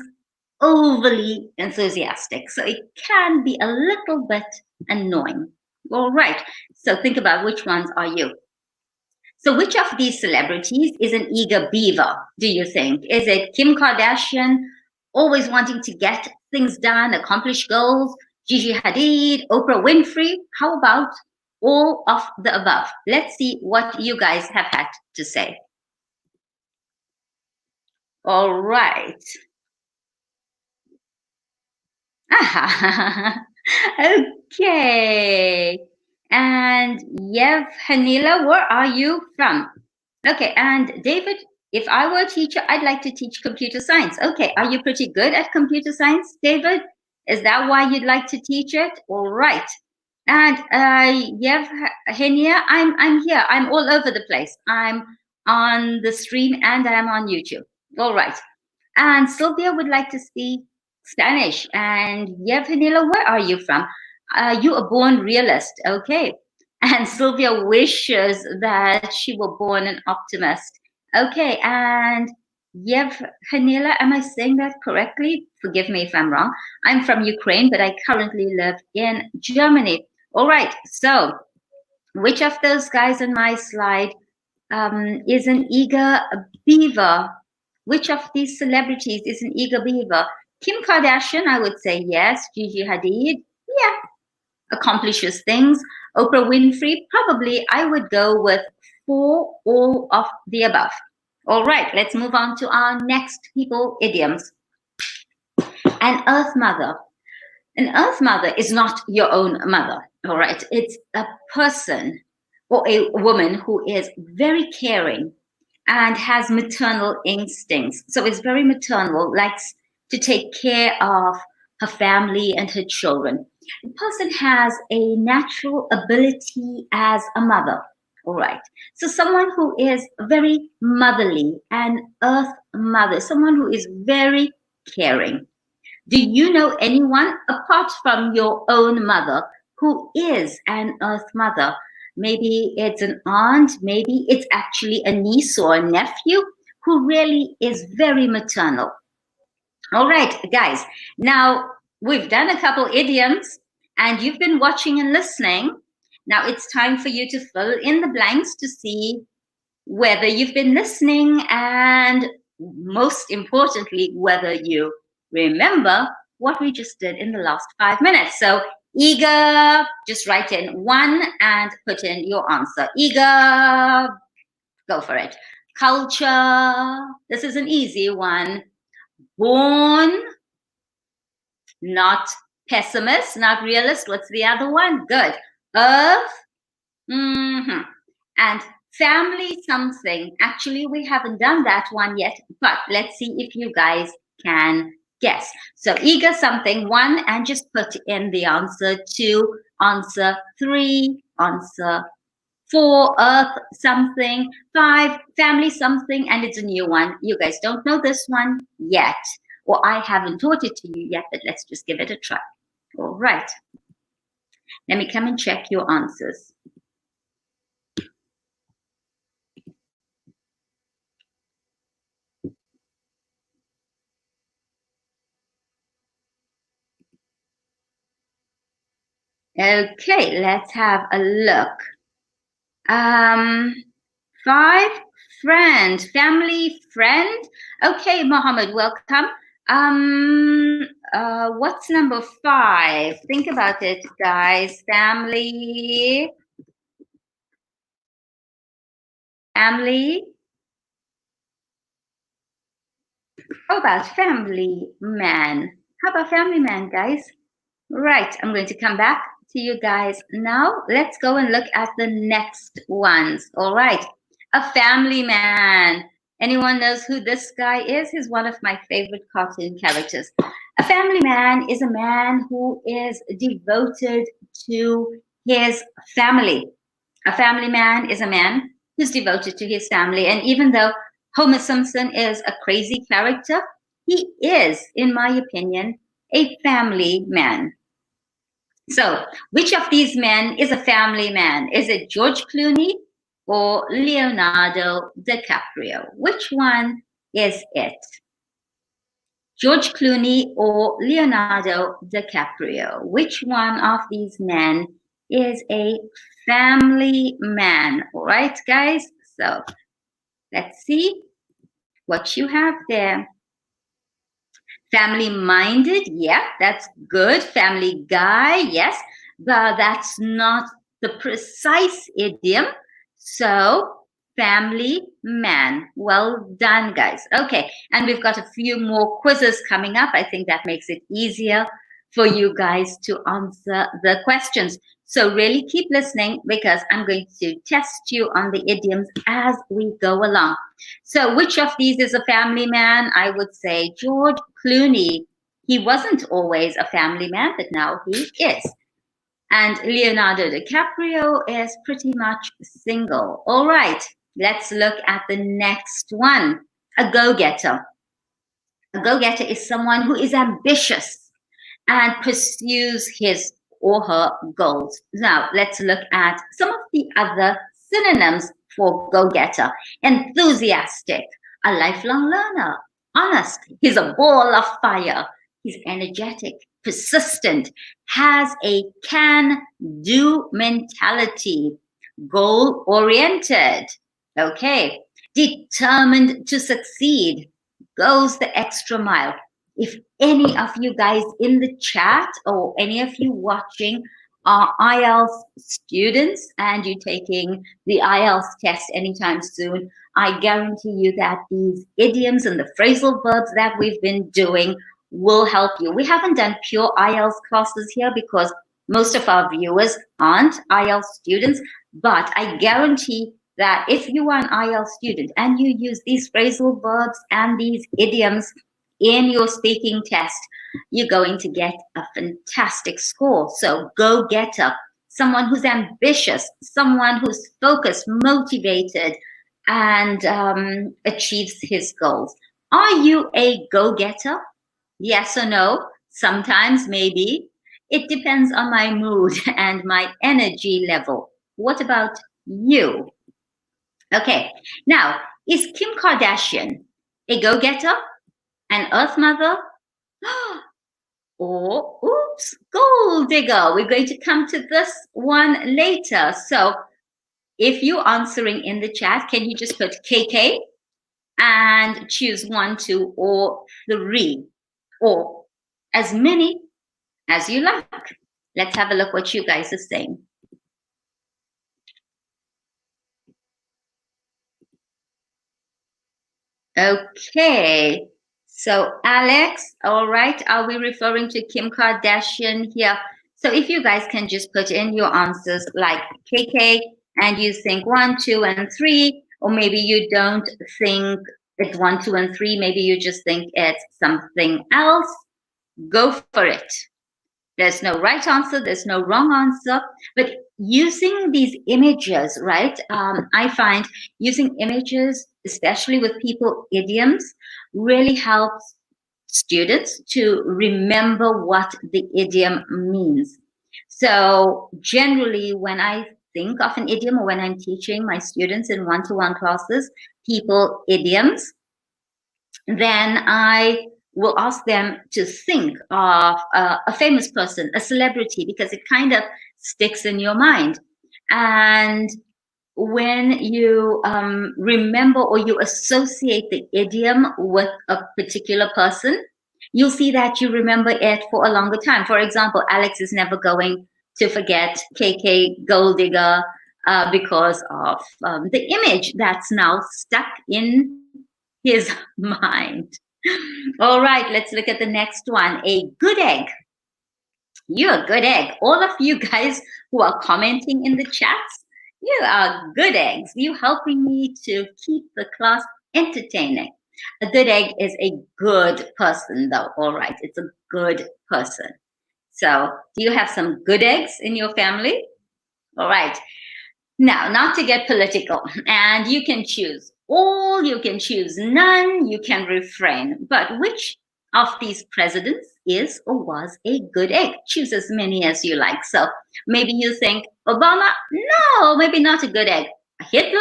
overly enthusiastic. So it can be a little bit annoying. All right. So think about which ones are you. So which of these celebrities is an eager beaver, do you think? Is it Kim Kardashian, always wanting to get things done, accomplish goals? Gigi Hadid, Oprah Winfrey? How about all of the above? Let's see what you guys have had to say. All right. Okay. And Yev Hanila, where are you from? Okay, and David, if I were a teacher, I'd like to teach computer science. Okay, are you pretty good at computer science, David? Is that why you'd like to teach it? All right. And Yev Henia, I'm here. I'm all over the place. I'm on the stream and I'm on YouTube. All right. And Sylvia would like to speak Spanish. And Yev Hanila, where are you from? You a born realist. Okay. And Sylvia wishes that she were born an optimist. Okay, and Yev Hanila, am I saying that correctly? Forgive me if I'm wrong. I'm from Ukraine, but I currently live in Germany. All right, so which of those guys on my slide is an eager beaver? Which of these celebrities is an eager beaver? Kim Kardashian, I would say yes. Gigi Hadid, yeah, accomplishes things. Oprah Winfrey, probably I would go with for all of the above. All right, let's move on to our next people idioms. An earth mother. An earth mother is not your own mother, all right? It's a person or a woman who is very caring and has maternal instincts. So it's very maternal, likes to take care of her family and her children. The person has a natural ability as a mother, all right? So someone who is very motherly, an earth mother, someone who is very caring. Do you know anyone apart from your own mother who is an earth mother? Maybe it's an aunt, maybe it's actually a niece or a nephew who really is very maternal. All right, guys, now we've done a couple idioms and you've been watching and listening. Now it's time for you to fill in the blanks to see whether you've been listening and most importantly, whether you remember what we just did in the last 5 minutes. So eager, just write in one and put in your answer. Eager, go for it. Culture, this is an easy one. Born, not pessimist, not realist. What's the other one? Good. Earth, and family something. Actually, we haven't done that one yet, but let's see if you guys can guess. So eager something, one, and just put in the answer. Two, answer. Three, answer. Four, earth something. Five, family something, and it's a new one. You guys don't know this one yet, or I haven't taught it to you yet, but let's just give it a try. All right. Let me come and check your answers. Okay, let's have a look. 5, friend, family, friend. Okay, Mohammed, welcome. What's number 5? Think about it, guys. Family. Family. How about family man? How about family man, guys? Right, I'm going to come back to you guys now. Let's go and look at the next ones. All right. A family man. Anyone knows who this guy is? He's one of my favorite cartoon characters. A family man is a man who is devoted to his family. A family man is a man who's devoted to his family. And even though Homer Simpson is a crazy character, he is, in my opinion, a family man. So, which of these men is a family man? Is it George Clooney or Leonardo DiCaprio? Which one is it? George Clooney or Leonardo DiCaprio? Which one of these men is a family man? All right, guys. So, let's see what you have there. Family minded, yeah, that's good. Family guy, yes, but that's not the precise idiom. So, family man. Well done, guys. Okay, and we've got a few more quizzes coming up. I think that makes it easier for you guys to answer the questions. So really keep listening because I'm going to test you on the idioms as we go along. So which of these is a family man? I would say George Clooney. He wasn't always a family man, but now he is. And Leonardo DiCaprio is pretty much single. All right, let's look at the next one. A go-getter. A go-getter is someone who is ambitious and pursues his or her goals. Now, let's look at some of the other synonyms for go-getter. Enthusiastic, a lifelong learner, honest, he's a ball of fire, he's energetic, persistent, has a can-do mentality, goal-oriented, okay, determined to succeed, goes the extra mile. If any of you guys in the chat or any of you watching are IELTS students and you're taking the IELTS test anytime soon, I guarantee you that these idioms and the phrasal verbs that we've been doing will help you. We haven't done pure IELTS classes here because most of our viewers aren't IELTS students, but I guarantee that if you are an IELTS student and you use these phrasal verbs and these idioms in your speaking test, you're going to get a fantastic score. So go-getter, someone who's ambitious, someone who's focused, motivated, and achieves his goals. Are you a go-getter? Yes or no? Sometimes, maybe. It depends on my mood and my energy level. What about you? Okay, now, is Kim Kardashian a go-getter? An earth mother? Or, oops, gold digger. We're going to come to this one later. So if you're answering in the chat, can you just put KK and choose 1, 2, or 3, or as many as you like. Let's have a look what you guys are saying. Okay. So Alex, all right, are we referring to Kim Kardashian here? So if you guys can just put in your answers like KK and you think 1, 2, and 3, or maybe you don't think it's 1, 2, and 3, maybe you just think it's something else, go for it. There's no right answer, there's no wrong answer, but using these images, right? I find using images, especially with people idioms, really helps students to remember what the idiom means. So generally, when I think of an idiom or when I'm teaching my students in one-to-one classes, people idioms, then I will ask them to think of a famous person, a celebrity, because it kind of sticks in your mind. And when you remember or you associate the idiom with a particular person, you'll see that you remember it for a longer time. For example, Alex is never going to forget KK Gold Digger because of the image that's now stuck in his mind. All right, let's look at the next one. A good egg. You're a good egg. All of you guys who are commenting in the chats, You are good eggs. You helping me to keep the class entertaining. A good egg is a good person, though. All right, it's a good person. So, do you have some good eggs in your family? All right. Now, not to get political, and you can choose all, you can choose none, you can refrain. But which of these presidents is or was a good egg? Choose as many as you like. So maybe you think Obama, no, maybe not a good egg. Hitler,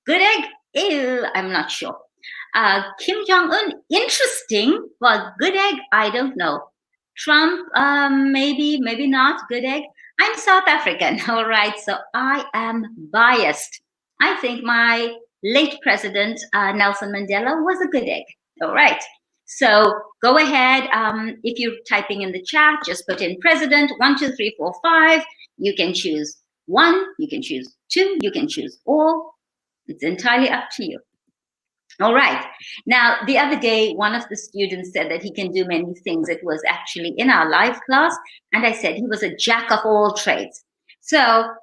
good egg? Ew, I'm not sure. Kim Jong-un, interesting, but good egg, I don't know. Trump, maybe not, good egg. I'm South African, all right, so I am biased. I think my late president, Nelson Mandela, was a good egg, all right. So go ahead, if you're typing in the chat, just put in president, 1, 2, 3, 4, 5. You can choose 1, you can choose 2, you can choose all. It's entirely up to you. All right. Now, the other day, one of the students said that he can do many things. It was actually in our live class, and I said he was a jack of all trades. So,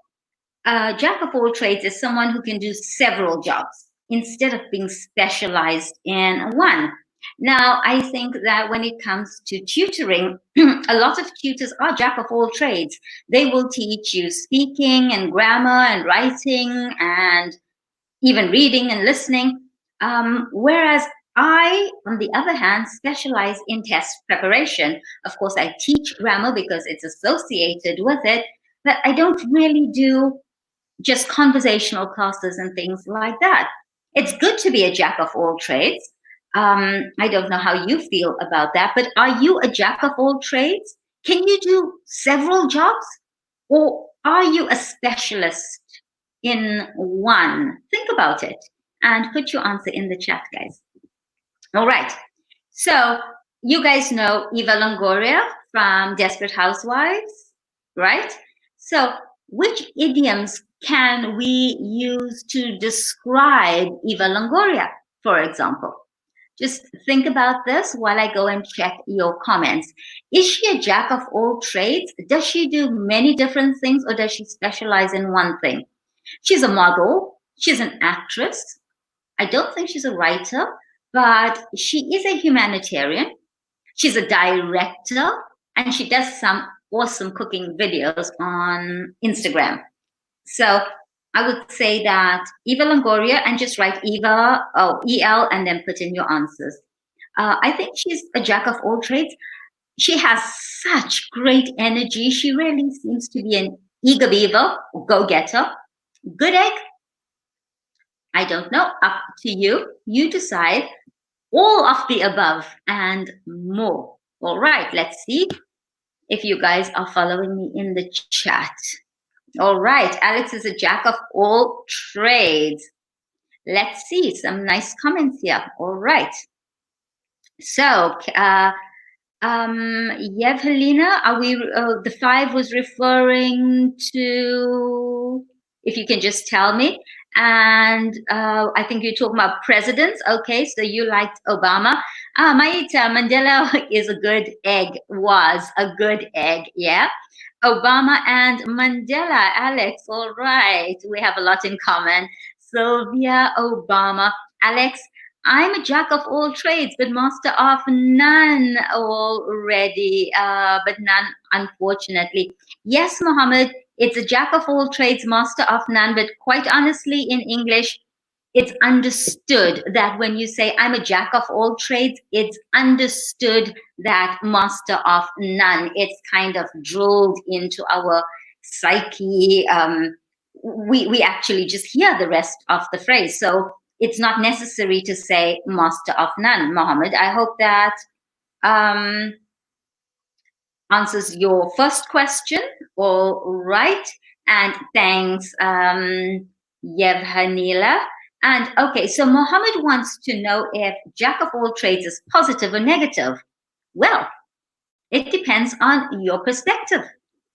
jack of all trades is someone who can do several jobs instead of being specialized in one. Now, I think that when it comes to tutoring, a lot of tutors are jack of all trades. They will teach you speaking and grammar and writing and even reading and listening. Whereas I, on the other hand, specialize in test preparation. Of course, I teach grammar because it's associated with it, but I don't really do just conversational classes and things like that. It's good to be a jack of all trades. I don't know how you feel about that, but are you a jack of all trades? Can you do several jobs? Or are you a specialist in one? Think about it and put your answer in the chat, guys. All right. So you guys know Eva Longoria from Desperate Housewives, right? So which idioms can we use to describe Eva Longoria, for example? Just think about this while I go and check your comments. Is she a jack of all trades? Does she do many different things, or does she specialize in one thing? She's a model. She's an actress. I don't think she's a writer, but she is a humanitarian. She's a director, and she does some awesome cooking videos on Instagram. So I would say that Eva Longoria, and just write Eva, EL, and then put in your answers. I think she's a jack of all trades. She has such great energy. She really seems to be an eager beaver, go-getter. Good egg? I don't know. Up to you. You decide. All of the above and more. All right. Let's see if you guys are following me in the chat. All right. Alex is a jack of all trades. Let's see some nice comments here. All right. So, Helena, are we? The 5 was referring to. If you can just tell me. And I think you're talking about presidents. Okay, so you liked Obama. Maita, Mandela is a good egg. Was a good egg. Yeah. Obama and Mandela, Alex. All right, we have a lot in common. Sylvia, Obama, Alex. I'm a jack of all trades, but master of none already. But none, unfortunately. Yes, Mohammed, it's a jack of all trades, master of none. But quite honestly, in English, it's understood that when you say I'm a jack of all trades, it's understood that master of none. It's kind of drilled into our psyche. We actually just hear the rest of the phrase. So it's not necessary to say master of none, Mohammed. I hope that answers your first question. All right. And thanks, Yevhanila. And okay, so Mohammed wants to know if jack of all trades is positive or negative. Well, it depends on your perspective.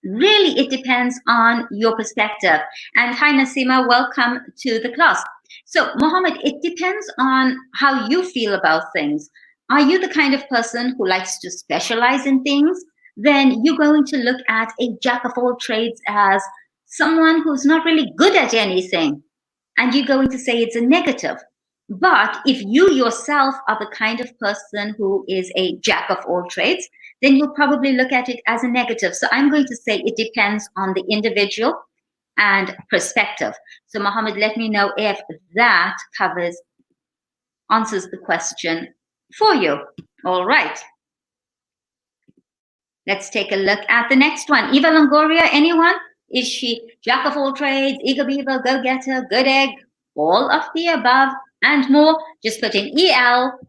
Really, it depends on your perspective. And hi, Nasima, welcome to the class. So, Mohammed, it depends on how you feel about things. Are you the kind of person who likes to specialize in things? Then you're going to look at a jack of all trades as someone who's not really good at anything, and you're going to say it's a negative. But if you yourself are the kind of person who is a jack of all trades, then you'll probably look at it as a negative. So I'm going to say it depends on the individual and perspective. So Mohammed, let me know if that answers the question for you. All right. Let's take a look at the next one. Eva Longoria, anyone? Is she jack of all trades, eager beaver, go-getter, good egg, all of the above and more? Just put in EL.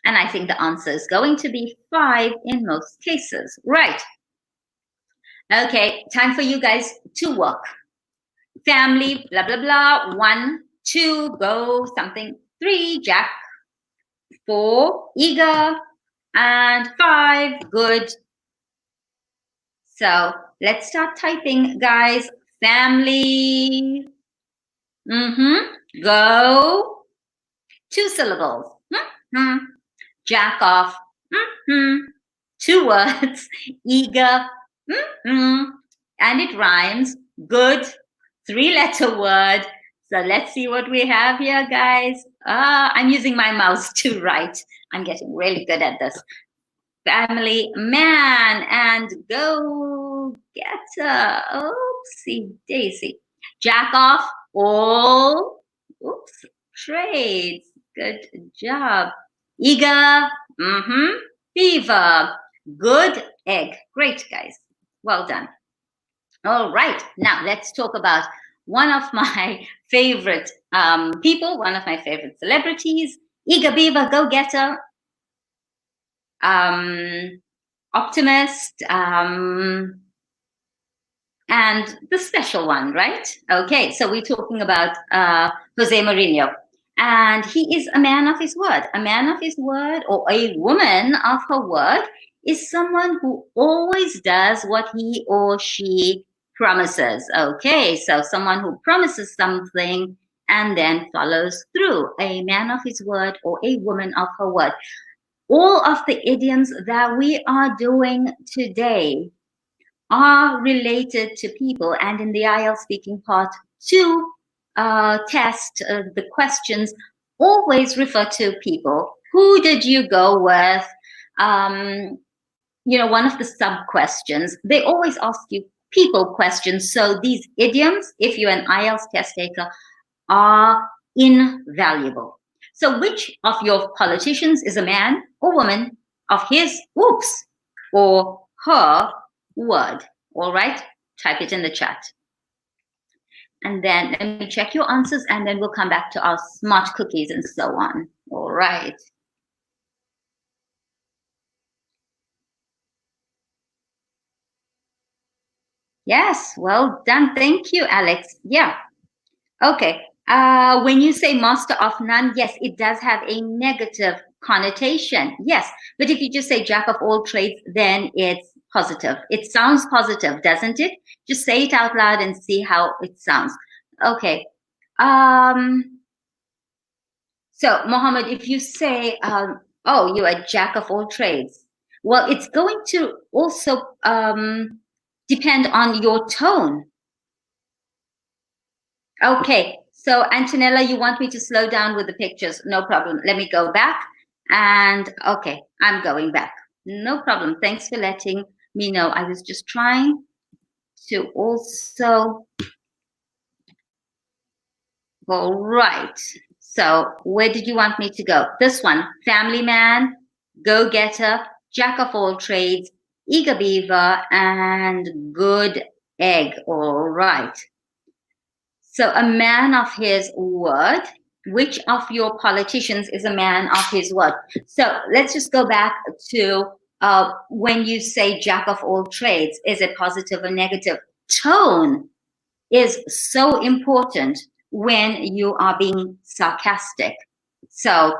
And I think the answer is going to be 5 in most cases. Right. Okay, time for you guys to work. Family, blah, blah, blah. 1, 2, go, something. 3, jack. 4, eager. And 5, good. So let's start typing, guys. Family. Go. 2 syllables. Jack off. 2 words. Eager. And it rhymes. Good. 3-letter word. So let's see what we have here, guys. I'm using my mouse to write. I'm getting really good at this. Family, man, and go-getter. Oopsie daisy. Jack off, all, trades. Good job. Eager, beaver. Good egg. Great, guys. Well done. All right, now let's talk about one of my favorite people, one of my favorite celebrities. Eager beaver, go-getter. Optimist, and the special one, right? Okay, so we're talking about Jose Mourinho, and he is a man of his word. A man of his word, or a woman of her word, is someone who always does what he or she promises. Okay, so someone who promises something and then follows through. A man of his word or a woman of her word. All of the idioms that we are doing today are related to people, and in the IELTS speaking part 2 test, the questions always refer to people. Who did you go with? One of the sub-questions, they always ask you people questions. So these idioms, if you're an IELTS test taker, are invaluable. So which of your politicians is a man or woman of his, or her word? All right, type it in the chat. And then let me check your answers, and then we'll come back to our smart cookies and so on. All right. Yes, well done. Thank you, Alex. Yeah. Okay. When you say master of none, yes, it does have a negative connotation. Yes. But if you just say jack of all trades, then it's positive. It sounds positive, doesn't it? Just say it out loud and see how it sounds. Okay. So, Mohammed, if you say, oh, you're a jack of all trades, well, it's going to also depend on your tone. Okay, so Antonella, you want me to slow down with the pictures? No problem. Let me go back. And okay, I'm going back. No problem. Thanks for letting me know. I was just trying to also. All right. So where did you want me to go? This one, family man, go-getter, jack of all trades, eager beaver, and good egg. All right. So a man of his word. Which of your politicians is a man of his word? So let's just go back to when you say jack of all trades, is it positive or negative? Tone is so important when you are being sarcastic. So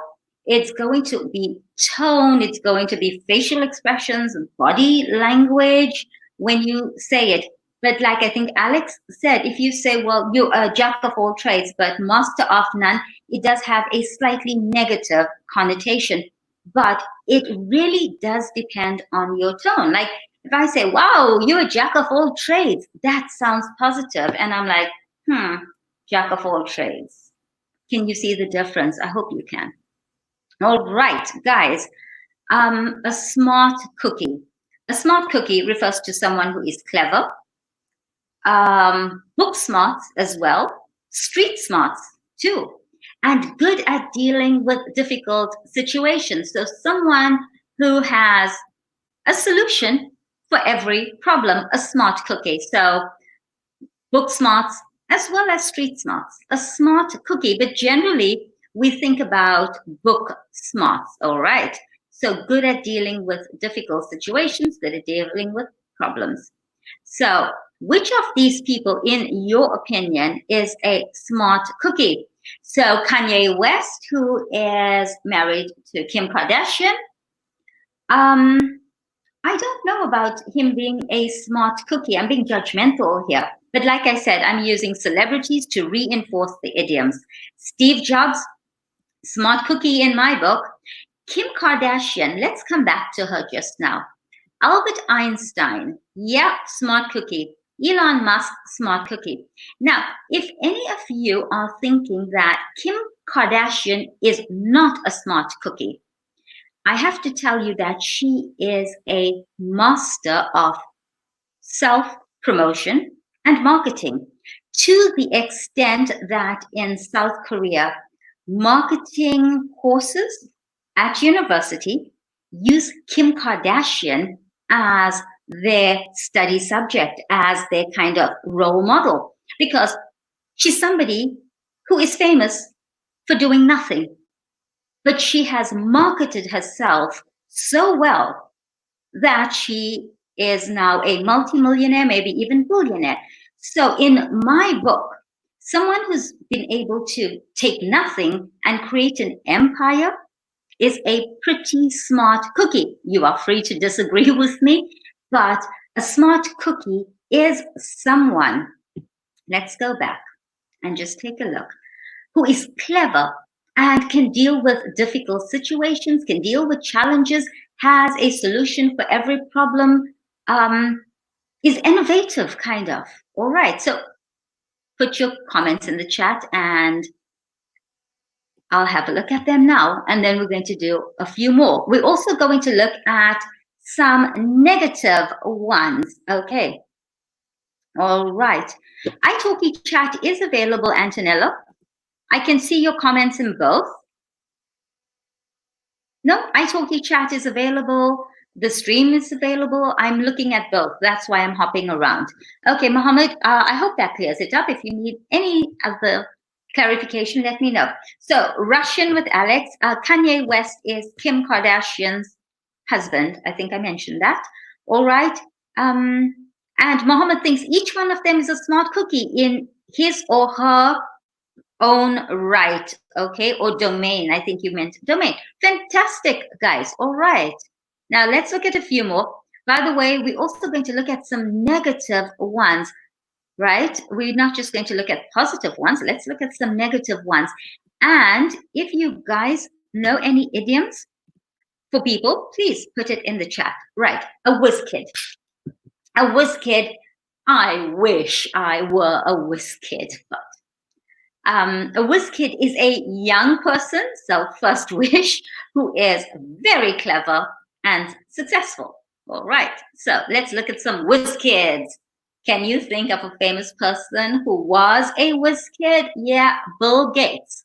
it's going to be tone, it's going to be facial expressions, body language when you say it. But like I think Alex said, if you say, well, you're a jack of all trades, but master of none, it does have a slightly negative connotation. But it really does depend on your tone. Like If I say, wow, you're a jack of all trades, that sounds positive. And I'm like, jack of all trades. Can you see the difference? I hope you can. All right, guys. A smart cookie. A smart cookie refers to someone who is clever, book smart as well, street smarts too, and good at dealing with difficult situations. So someone who has a solution for every problem, a smart cookie. So book smarts as well as street smarts, a smart cookie. But generally, we think about book smarts, all right? So good at dealing with difficult situations, good at dealing with problems. So which of these people, in your opinion, is a smart cookie? So Kanye West, who is married to Kim Kardashian, I don't know about him being a smart cookie. I'm being judgmental here. But like I said, I'm using celebrities to reinforce the idioms. Steve Jobs, smart cookie in my book. Kim Kardashian, let's come back to her just now. Albert Einstein, yeah, smart cookie. Elon Musk, smart cookie. Now, if any of you are thinking that Kim Kardashian is not a smart cookie, I have to tell you that she is a master of self-promotion and marketing, to the extent that in South Korea, marketing courses at university use Kim Kardashian as their study subject, as their kind of role model, because she's somebody who is famous for doing nothing. But she has marketed herself so well that she is now a multimillionaire, maybe even billionaire. So in my book, someone who's been able to take nothing and create an empire is a pretty smart cookie. You are free to disagree with me, but a smart cookie is someone, let's go back and just take a look, who is clever and can deal with difficult situations, can deal with challenges, has a solution for every problem, is innovative, kind of. All right, so put your comments in the chat and I'll have a look at them now, and then we're going to do a few more. We're also going to look at some negative ones, okay? All right, italki chat is available, Antonella. I can see your comments in both. No, italki chat is available. The stream is available. I'm looking at both. That's why I'm hopping around. Okay, Mohammed, I hope that clears it up. If you need any other clarification, let me know. So Russian with Alex. Kanye West is Kim Kardashian's husband. I think I mentioned that. All right. And Mohammed thinks each one of them is a smart cookie in his or her own right, okay, or domain. I think you meant domain. Fantastic, guys. All right. Now let's look at a few more. By the way, we're also going to look at some negative ones, right? We're not just going to look at positive ones. Let's look at some negative ones. And if you guys know any idioms for people, please put it in the chat. Right, a whiz kid. A whiz kid. I wish I were a whiz kid, but a whiz kid is a young person, so first wish, who is very clever and successful. All right, so let's look at some whiz kids. Can you think of a famous person who was a whiz kid? Yeah, Bill Gates.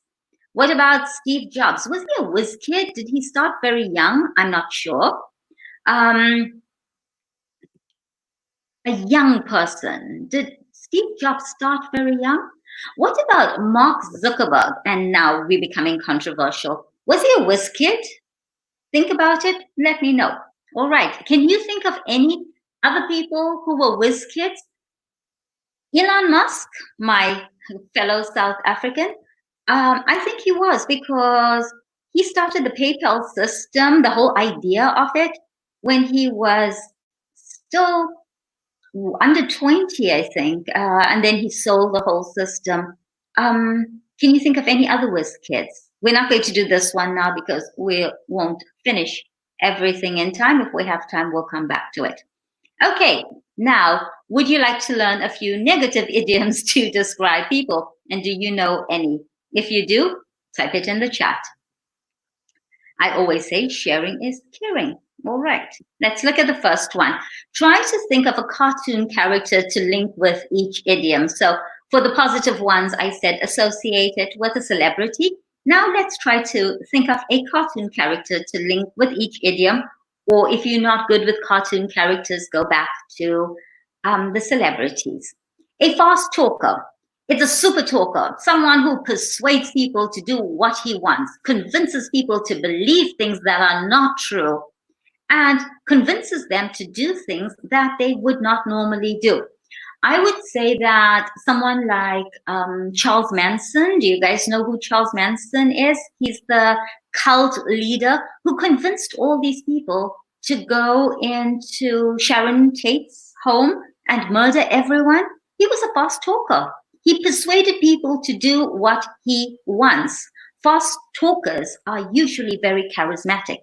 What about Steve Jobs? Was he a whiz kid? Did he start very young? I'm not sure. A young person. Did Steve Jobs start very young? What about Mark Zuckerberg? And now we're becoming controversial. Was he a whiz kid? Think about it. Let me know. All right. Can you think of any other people who were whiz kids? Elon Musk, my fellow South African, I think he was, because he started the PayPal system, the whole idea of it, when he was still under 20, I think, and then he sold the whole system. Can you think of any other whiz kids? We're not going to do this one now because we won't finish everything in time. If we have time, we'll come back to it. Okay, now, would you like to learn a few negative idioms to describe people? And do you know any? If you do, type it in the chat. I always say sharing is caring. All right, let's look at the first one. Try to think of a cartoon character to link with each idiom. So for the positive ones, I said associate it with a celebrity. Now let's try to think of a cartoon character to link with each idiom. Or if you're not good with cartoon characters, go back to the celebrities. A fast talker. It's a super talker, someone who persuades people to do what he wants, convinces people to believe things that are not true, and convinces them to do things that they would not normally do. I would say that someone like Charles Manson, do you guys know who Charles Manson is? He's the cult leader who convinced all these people to go into Sharon Tate's home and murder everyone. He was a fast talker. He persuaded people to do what he wants. Fast talkers are usually very charismatic.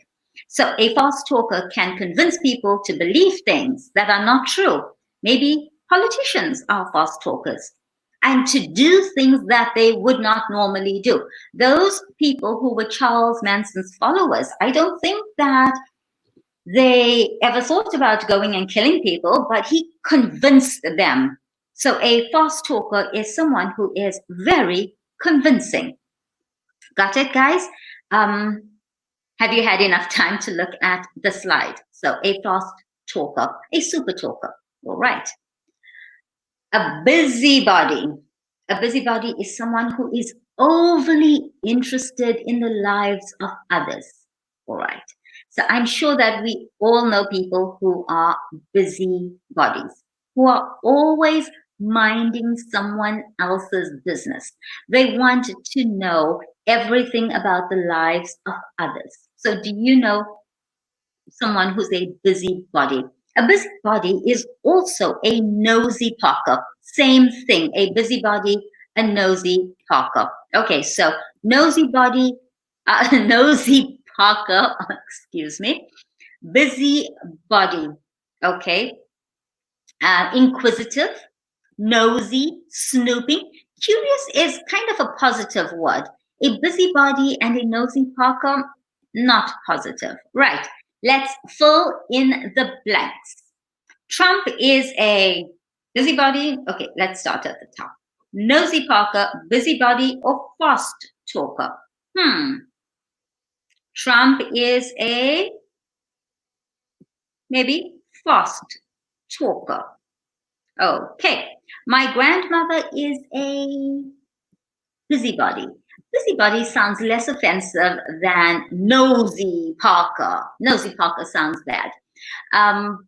So a fast talker can convince people to believe things that are not true. Maybe politicians are fast talkers, and to do things that they would not normally do. Those people who were Charles Manson's followers, I don't think that they ever thought about going and killing people, but he convinced them. So a fast talker is someone who is very convincing. Got it, guys? Have you had enough time to look at the slide? So a fast talker, a super talker. All right. A busybody. A busybody is someone who is overly interested in the lives of others. All right. So I'm sure that we all know people who are busybodies, who are always minding someone else's business. They want to know everything about the lives of others. So do you know someone who's a busybody? A busybody is also a nosy Parker. Same thing, a busybody, a nosy Parker. Okay, so nosy body, nosy Parker, excuse me, busybody, okay, inquisitive, nosy, snooping. Curious is kind of a positive word. A busybody and a nosy Parker, not positive. Right. Let's fill in the blanks. Trump is a busybody. Okay, let's start at the top. Nosy Parker, busybody, or fast talker? Trump is a maybe fast talker. Okay. My grandmother is a busybody. Busybody sounds less offensive than nosy Parker. Nosy Parker sounds bad.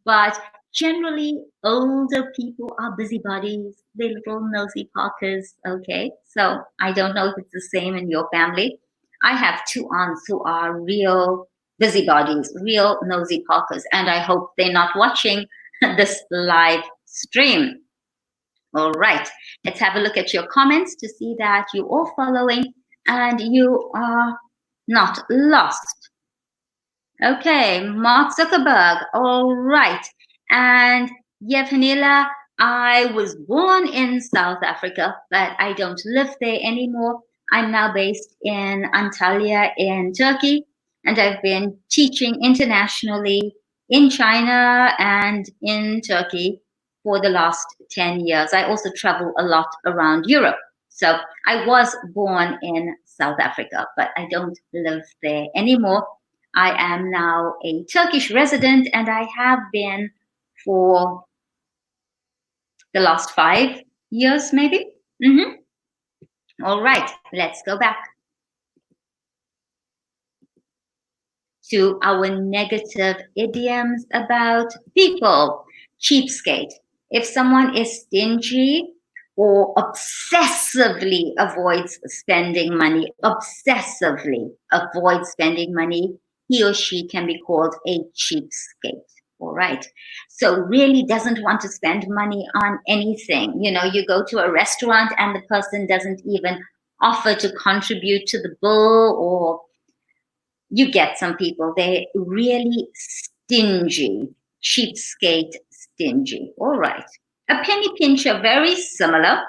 But generally, older people are busybodies. They're little nosy Parkers, okay? So I don't know if it's the same in your family. I have two aunts who are real busybodies, real nosy Parkers, and I hope they're not watching this live stream. All right, let's have a look at your comments to see that you're all following and you are not lost. Okay, Mark Zuckerberg, all right. And Yevhenila, I was born in South Africa, but I don't live there anymore. I'm now based in Antalya in Turkey, and I've been teaching internationally in China and in Turkey for the last 10 years. I also travel a lot around Europe. So I was born in South Africa, but I don't live there anymore. I am now a Turkish resident, and I have been for the last 5 years, maybe. All right, let's go back to our negative idioms about people. Cheapskate. If someone is stingy or obsessively avoids spending money, he or she can be called a cheapskate. All right. So really doesn't want to spend money on anything. You know, you go to a restaurant and the person doesn't even offer to contribute to the bill, or you get some people, they're really stingy. Cheapskate, stingy. All right. A penny pincher, very similar.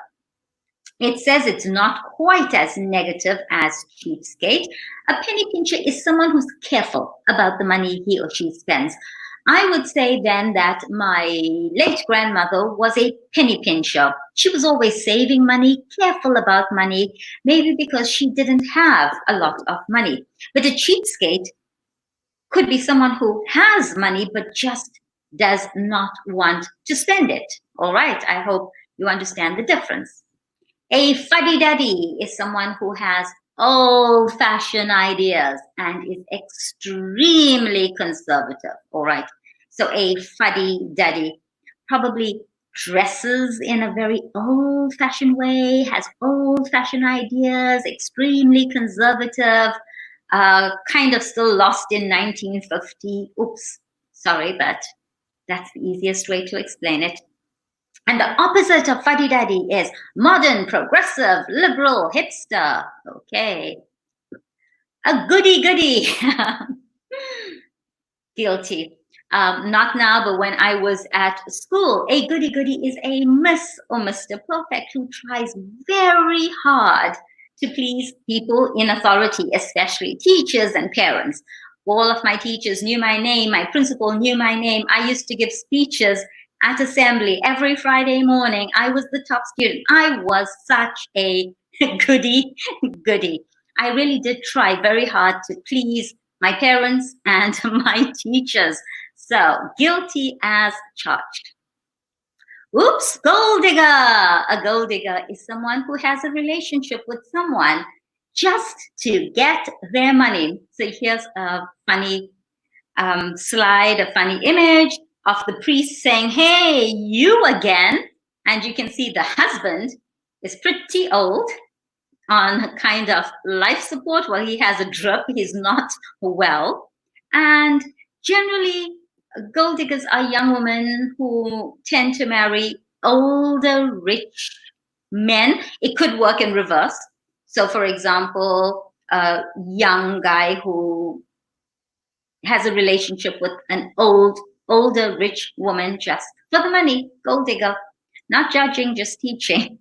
It says it's not quite as negative as cheapskate. A penny pincher is someone who's careful about the money he or she spends. I would say then that my late grandmother was a penny pincher. She was always saving money, careful about money, maybe because she didn't have a lot of money. But a cheapskate could be someone who has money but just does not want to spend it. All right, I hope you understand the difference. A fuddy-duddy is someone who has old-fashioned ideas and is extremely conservative. All right, so a fuddy-duddy probably dresses in a very old-fashioned way, has old-fashioned ideas, extremely conservative, kind of still lost in 1950. Oops, sorry, but that's the easiest way to explain it. And the opposite of fuddy-duddy is modern, progressive, liberal, hipster. Okay. A goody-goody. Guilty. Not now, but when I was at school, a goody-goody is a Miss or Mr. Perfect who tries very hard to please people in authority, especially teachers and parents. All of my teachers knew my name. My principal knew my name. I used to give speeches at assembly every Friday morning. I was the top student. I was such a goody. I really did try very hard to please my parents and my teachers. So guilty as charged. Oops, gold digger. A gold digger is someone who has a relationship with someone just to get their money. So here's a funny slide, a funny image of the priest saying, hey, you again. And you can see the husband is pretty old on kind of life support. Well, he has a drip, he's not well. And generally, gold diggers are young women who tend to marry older, rich men. It could work in reverse. So for example, a young guy who has a relationship with an older, rich woman just for the money, gold digger. Not judging, just teaching.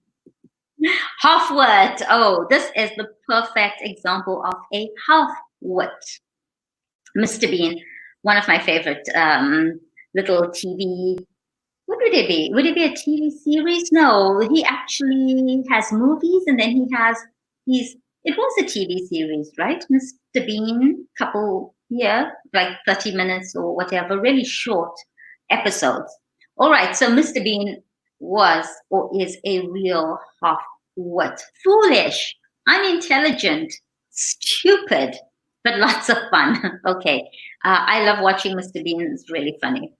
Half-wit. Oh, this is the perfect example of a half-wit. Mr. Bean, one of my favorite little TV. What would it be? Would it be a TV series? No, he actually has movies, and then it was a TV series, right? Mr. Bean, couple, yeah, like 30 minutes or whatever, really short episodes. All right, so Mr. Bean was or is a real half-wit. Foolish, unintelligent, stupid, but lots of fun. Okay, I love watching Mr. Bean. It's really funny.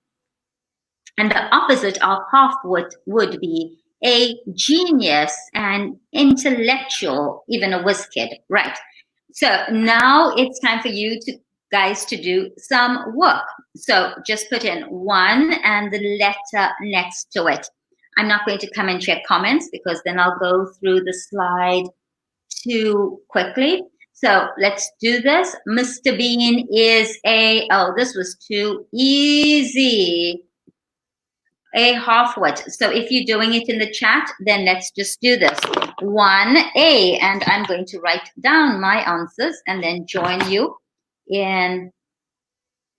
And the opposite of half-wit would be a genius, an intellectual, even a whiz kid, right? So now it's time for you guys to do some work. So just put in one and the letter next to it. I'm not going to come and check comments because then I'll go through the slide too quickly. So let's do this. Mr. Bean is oh, this was too easy. A half-wit. So if you're doing it in the chat, then let's just do this. 1A, and I'm going to write down my answers and then join you in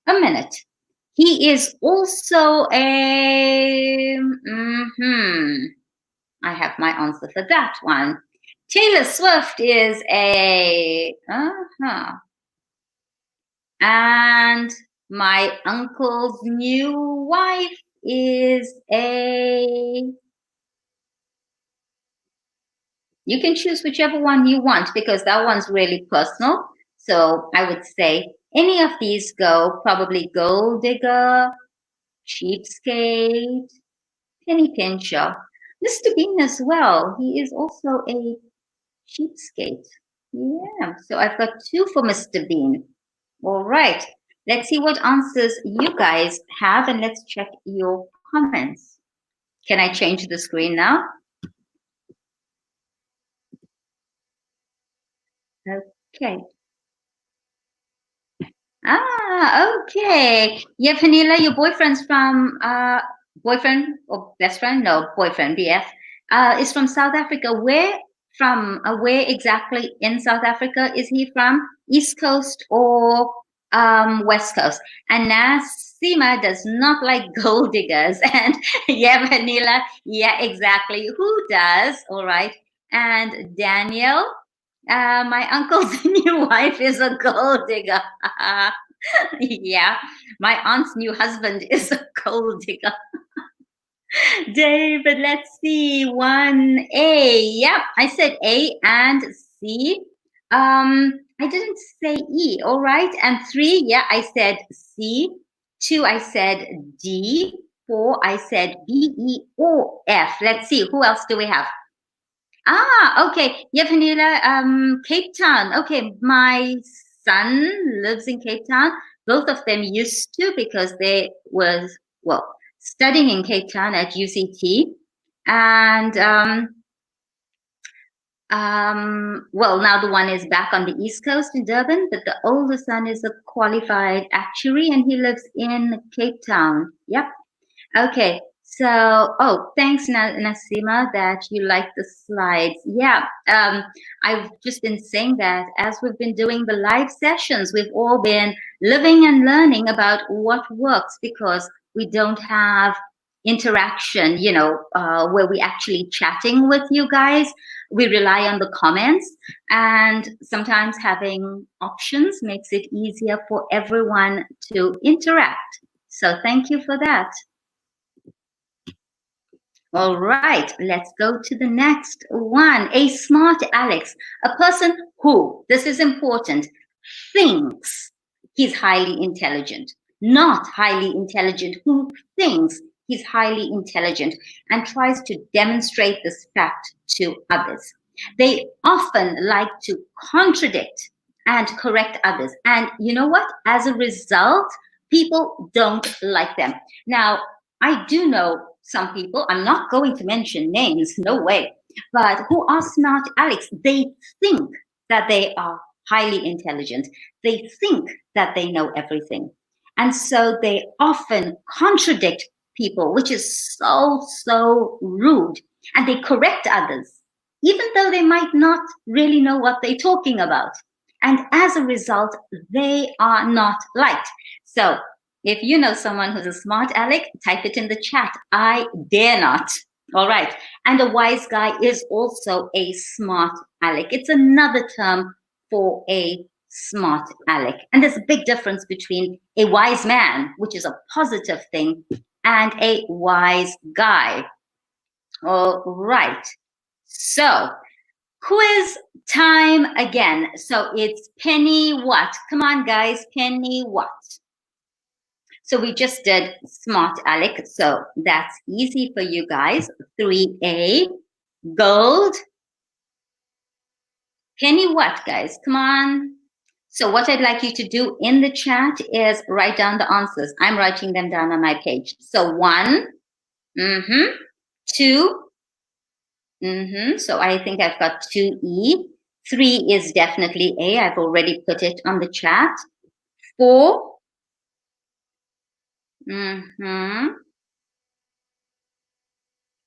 a minute. He is also a, I have my answer for that one. Taylor Swift is a, and my uncle's new wife is a, you can choose whichever one you want because that one's really personal. So I would say any of these go, probably gold digger, cheapskate, penny pincher. Mr. Bean as well, he is also a cheapskate. Yeah, so I've got 2 for Mr. Bean. All right. Let's see what answers you guys have and let's check your comments. Can I change the screen now? Okay. Okay. Yeah, Vanilla, your boyfriend's from boyfriend or best friend? No, boyfriend, BF, is from South Africa. Where exactly in South Africa is he from? East Coast or West Coast? And Nasima does not like gold diggers. And yeah, Vanilla, yeah, exactly. Who does? All right. And Daniel, my uncle's new wife is a gold digger. Yeah, my aunt's new husband is a gold digger. David, let's see. 1A. Yep, I said A and C. I didn't say E. All right. And 3, yeah, I said C. 2, I said D. 4, I said B, E, or F. Let's see. Who else do we have? Okay. Yeah, Vanilla, Cape Town. Okay, my son lives in Cape Town. Both of them used to because they was, well, studying in Cape Town at UCT. And, well, now the one is back on the East Coast in Durban, but the older son is a qualified actuary and he lives in Cape Town. Yep. Okay. So, oh, thanks, Nasima, that you like the slides. Yeah, I've just been saying that as we've been doing the live sessions, we've all been living and learning about what works because we don't have interaction, where we actually chatting with you guys. We rely on the comments, and sometimes having options makes it easier for everyone to interact. So thank you for that. All right, let's go to the next one. A smart Alex, a person who, this is important, thinks he's highly intelligent, not highly intelligent, who thinks he's highly intelligent and tries to demonstrate this fact to others. They often like to contradict and correct others. And you know what? As a result, people don't like them. Now, I do know some people, I'm not going to mention names, no way, but who are smart Alex. They think that they are highly intelligent. They think that they know everything. And so they often contradict people, which is so rude. And they correct others, even though they might not really know what they're talking about. And as a result, they are not liked. So if you know someone who's a smart Alec, type it in the chat. I dare not. All right. And a wise guy is also a smart Alec. It's another term for a smart Alec. And there's a big difference between a wise man, which is a positive thing, and a wise guy. All right. So quiz time again. So it's Penny what? Come on, guys. Penny what? So we just did smart Alec. So that's easy for you guys. 3A, gold. Penny what, guys? Come on. So what I'd like you to do in the chat is write down the answers. I'm writing them down on my page. So 1, 2, so I think I've got 2E. 3 is definitely A. I've already put it on the chat. 4.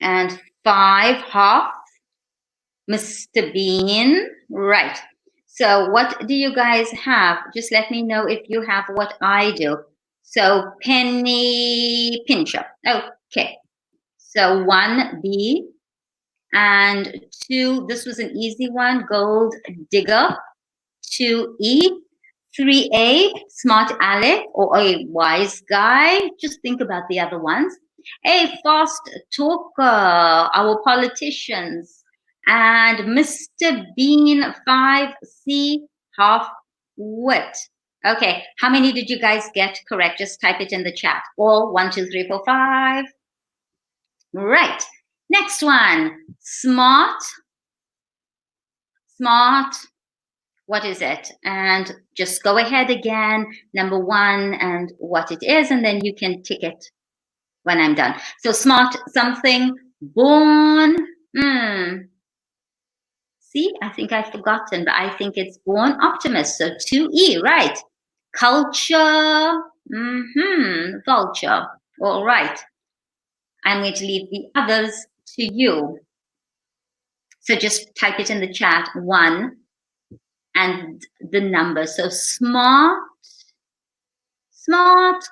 And 5, half. Mr. Bean. Right. So what do you guys have? Just let me know if you have what I do. So penny pincher. Okay. So 1B. And 2, this was an easy one, gold digger. 2E. 3A, smart Alec, or a wise guy. Just think about the other ones. A fast talker, our politicians. And Mr. Bean, 5C, half wit. Okay, how many did you guys get correct? Just type it in the chat. All 1, 2, 3, 4, 5. Right. Next one, smart. What is it? And just go ahead again, number 1 and what it is, and then you can tick it when I'm done. So smart, something, born. See, I think I've forgotten, but I think it's born optimist. So 2E, right. Culture, vulture. All right. I'm going to leave the others to you. So just type it in the chat, 1 and the number. So smart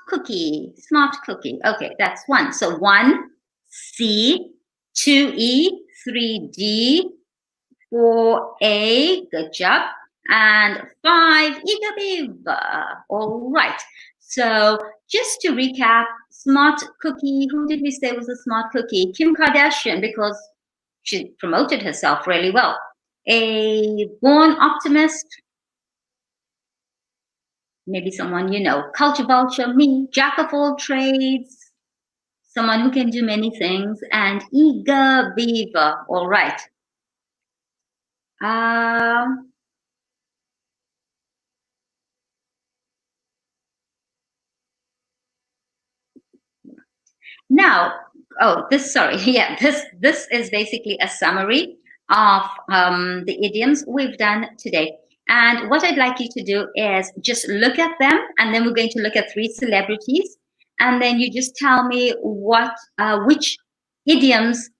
cookie. Okay, that's 1. So 1, C, 2E, 3D, 4A, good job, and 5, eager beaver. All right. So just to recap, smart cookie, who did we say was a smart cookie? Kim Kardashian, because she promoted herself really well. A born optimist, maybe someone you know. Culture vulture, me. Jack of all trades, someone who can do many things. And eager beaver. All right. Now, this is basically a summary of the idioms we've done today. And what I'd like you to do is just look at them, and then we're going to look at 3 celebrities, and then you just tell me which idioms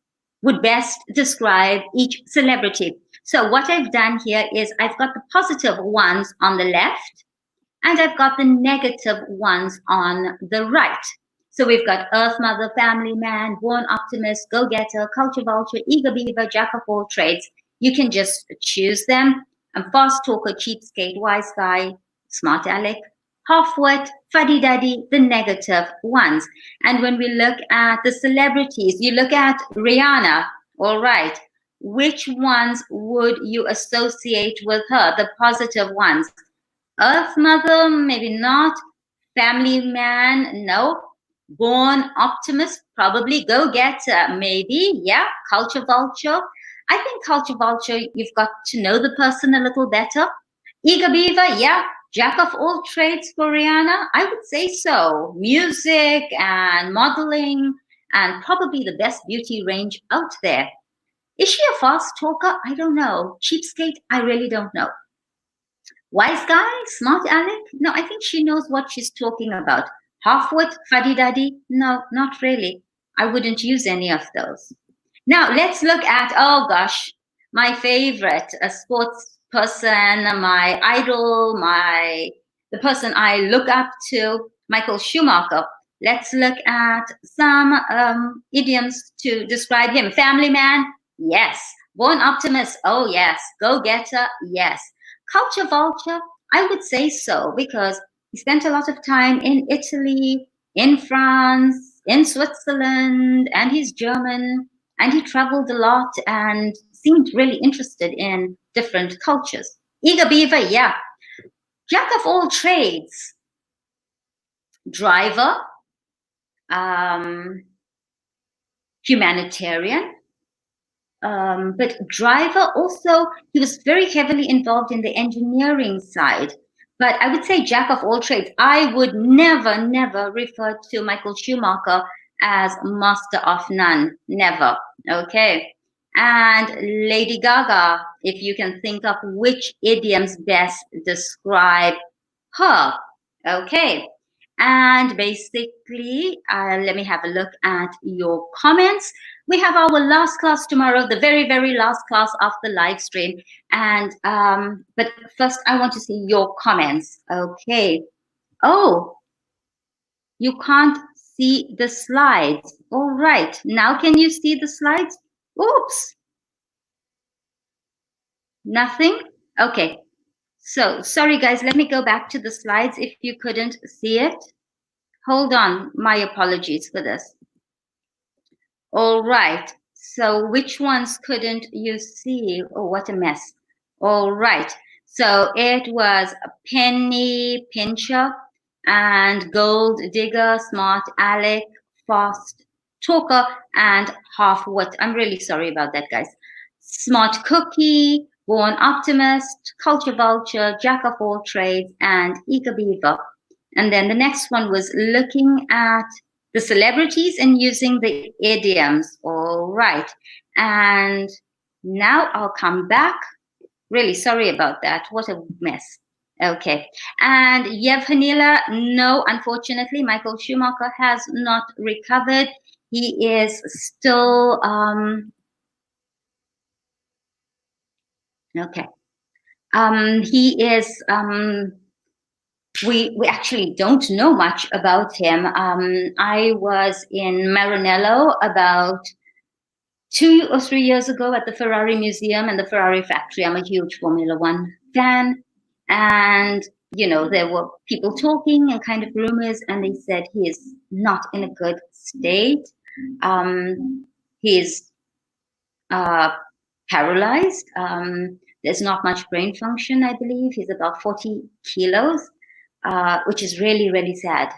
would best describe each celebrity. So what I've done here is I've got the positive ones on the left, and I've got the negative ones on the right. So we've got Earth Mother, Family Man, Born Optimist, Go-Getter, Culture Vulture, Eager Beaver, Jack of all trades. You can just choose them. Fast Talker, Cheapskate, Wise Guy, Smart Aleck, Half-Wit, Fuddy-Duddy, the negative ones. And when we look at the celebrities, you look at Rihanna, all right. Which ones would you associate with her, the positive ones? Earth Mother, maybe not. Family Man, no. Born Optimist, probably. Go-Getter, maybe. Yeah. Culture Vulture. I think Culture Vulture, you've got to know the person a little better. Eager Beaver, yeah. Jack of all trades for Rihanna, I would say so. Music and modeling and probably the best beauty range out there. Is she a fast talker? I don't know. Cheapskate, I really don't know. Wise Guy, Smart Aleck? No, I think she knows what she's talking about. Half-Wit, Fuddy-Duddy? No, not really. I wouldn't use any of those. Now, let's look at, oh gosh, my favorite, a sports person, my idol, the person I look up to, Michael Schumacher. Let's look at some idioms to describe him. Family Man? Yes. Born Optimist? Oh, yes. Go-Getter? Yes. Culture Vulture? I would say so, because he spent a lot of time in Italy, in France, in Switzerland, and he's German, and he traveled a lot and seemed really interested in different cultures. Eager Beaver, yeah. Jack of all trades. Driver, humanitarian, but driver also, he was very heavily involved in the engineering side. But I would say Jack of all trades. I would never refer to Michael Schumacher as master of none. Never. Okay. And Lady Gaga, if you can think of which idioms best describe her. Okay. And basically, let me have a look at your comments. We have our last class tomorrow, the very last class of the live stream. And but first, I want to see your comments. Okay. Oh, you can't see the slides. All right. Now, can you see the slides? Oops. Nothing? Okay. So sorry, guys. Let me go back to the slides if you couldn't see it. Hold on. My apologies for this. All right. So which ones couldn't you see? Oh, what a mess. All right. So it was Penny Pincher and Gold Digger, Smart Aleck, Fast Talker, and Half-Wit. I'm really sorry about that, guys. Smart Cookie, Born Optimist, Culture Vulture, Jack of all trades, and Eager Beaver. And then the next one was looking at the celebrities and using the idioms. All right. And now I'll come back. Really sorry about that. What a mess. Okay. And Yevhenila, no, unfortunately, Michael Schumacher has not recovered. he is still okay. He is. We actually don't know much about him. I was in Maranello about 2 or 3 years ago at the Ferrari Museum and the Ferrari factory. I'm a huge Formula One fan. And, you know, there were people talking and kind of rumors, and they said he is not in a good state. He's paralyzed. There's not much brain function, I believe. He's about 40 kilos, which is really, really sad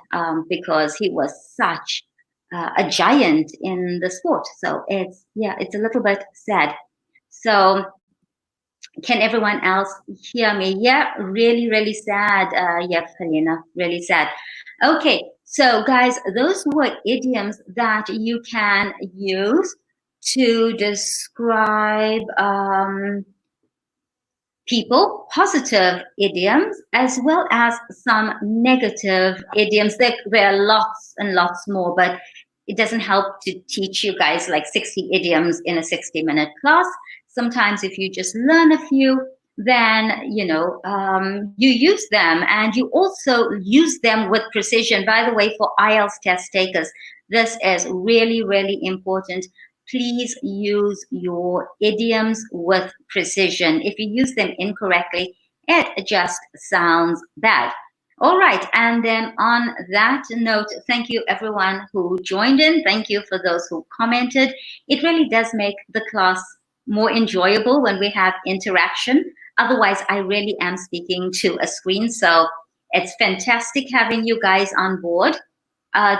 because he was such a giant in the sport. So it's a little bit sad. So can everyone else hear me? Yeah, really, really sad. Yeah, Helena, really sad. Okay, so guys, those were idioms that you can use to describe people, positive idioms, as well as some negative idioms. There are lots and lots more, but it doesn't help to teach you guys like 60 idioms in a 60-minute class. Sometimes if you just learn a few, then, you know, you use them, and you also use them with precision. By the way, for IELTS test takers, this is really, really important. Please use your idioms with precision. If you use them incorrectly, it just sounds bad. All right, and then on that note, thank you everyone who joined in. Thank you for those who commented. It really does make the class more enjoyable when we have interaction. Otherwise, I really am speaking to a screen, so it's fantastic having you guys on board.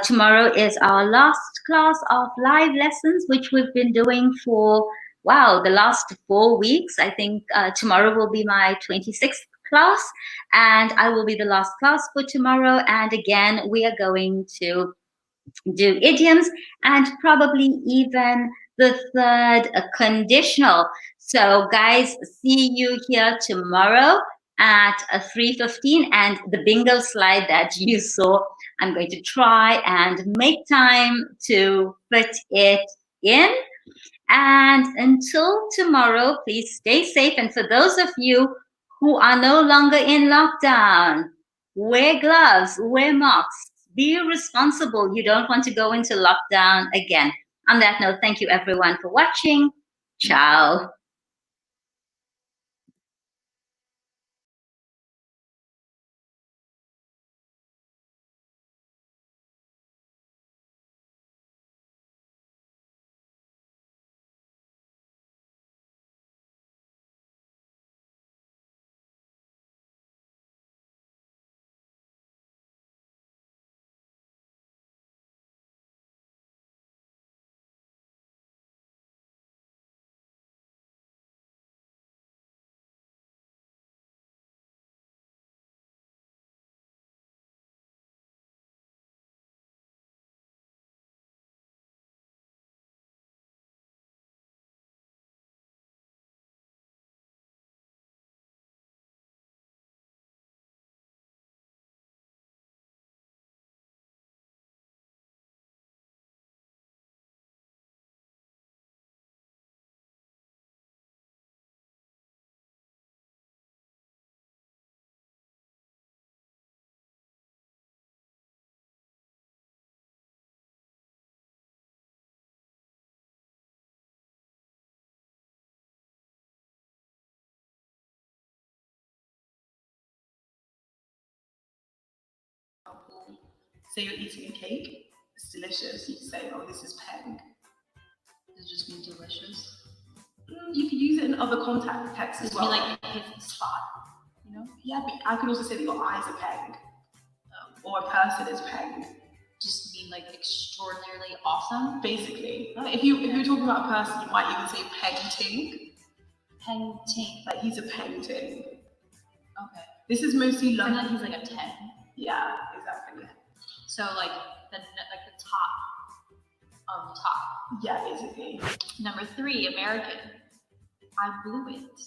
Tomorrow is our last class of live lessons, which we've been doing for, wow, the last 4 weeks. I think tomorrow will be my 26th class, and I will be the last class for tomorrow. And again, we are going to do idioms and probably even the third conditional. So guys, see you here tomorrow at 3:15, and the bingo slide that you saw, I'm going to try and make time to fit it in. And until tomorrow, please stay safe. And for those of you who are no longer in lockdown, wear gloves, wear masks, be responsible. You don't want to go into lockdown again. On that note, thank you everyone for watching. Ciao. Say you're eating a cake, it's delicious. You can say, oh, this is peng. Does it just mean delicious? You could use it in other contexts as well. Like it hits the spot, you know? Yeah, but I could also say that your eyes are peng, or a person is peng. Just mean like extraordinarily awesome. Basically, if you're talking about a person, you might even say peng ting. Peng ting. Like he's a peng ting. Okay. This is mostly I feel like he's like a 10. Yeah, exactly. So like the top of the top. Yeah, basically. Number 3, American. I blew it.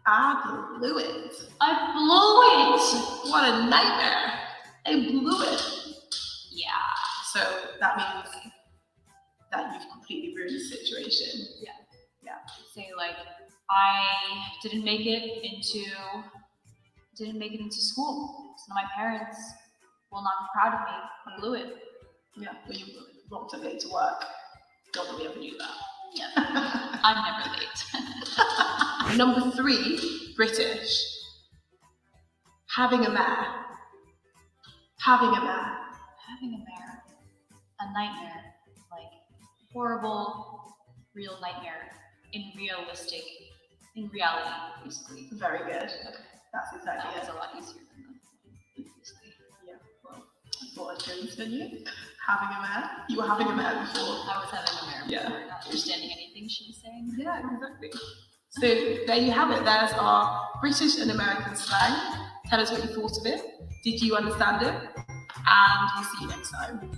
I blew it. I blew it. What a nightmare. I blew it. Yeah. So that means through this situation. Say like, I didn't make it into school. So my parents will not be proud of me. I blew it. Yeah, when you rocked up late to work. Not that we ever do that. Yeah, I'm never late. Number 3, British. Having a mare. Having a mare. Having a mare, a nightmare, like horrible, real nightmare in reality, basically. Very good. Okay. That's exactly That it. was a lot easier than the previously. Yeah, well, I thought I'd go with you. Having a mare. You were having a mare before. I was having a mare before, not understanding anything she was saying. Yeah, exactly. So there you have it. There's our British and American slang. Tell us what you thought of it. Did you understand it? And we'll see you next time.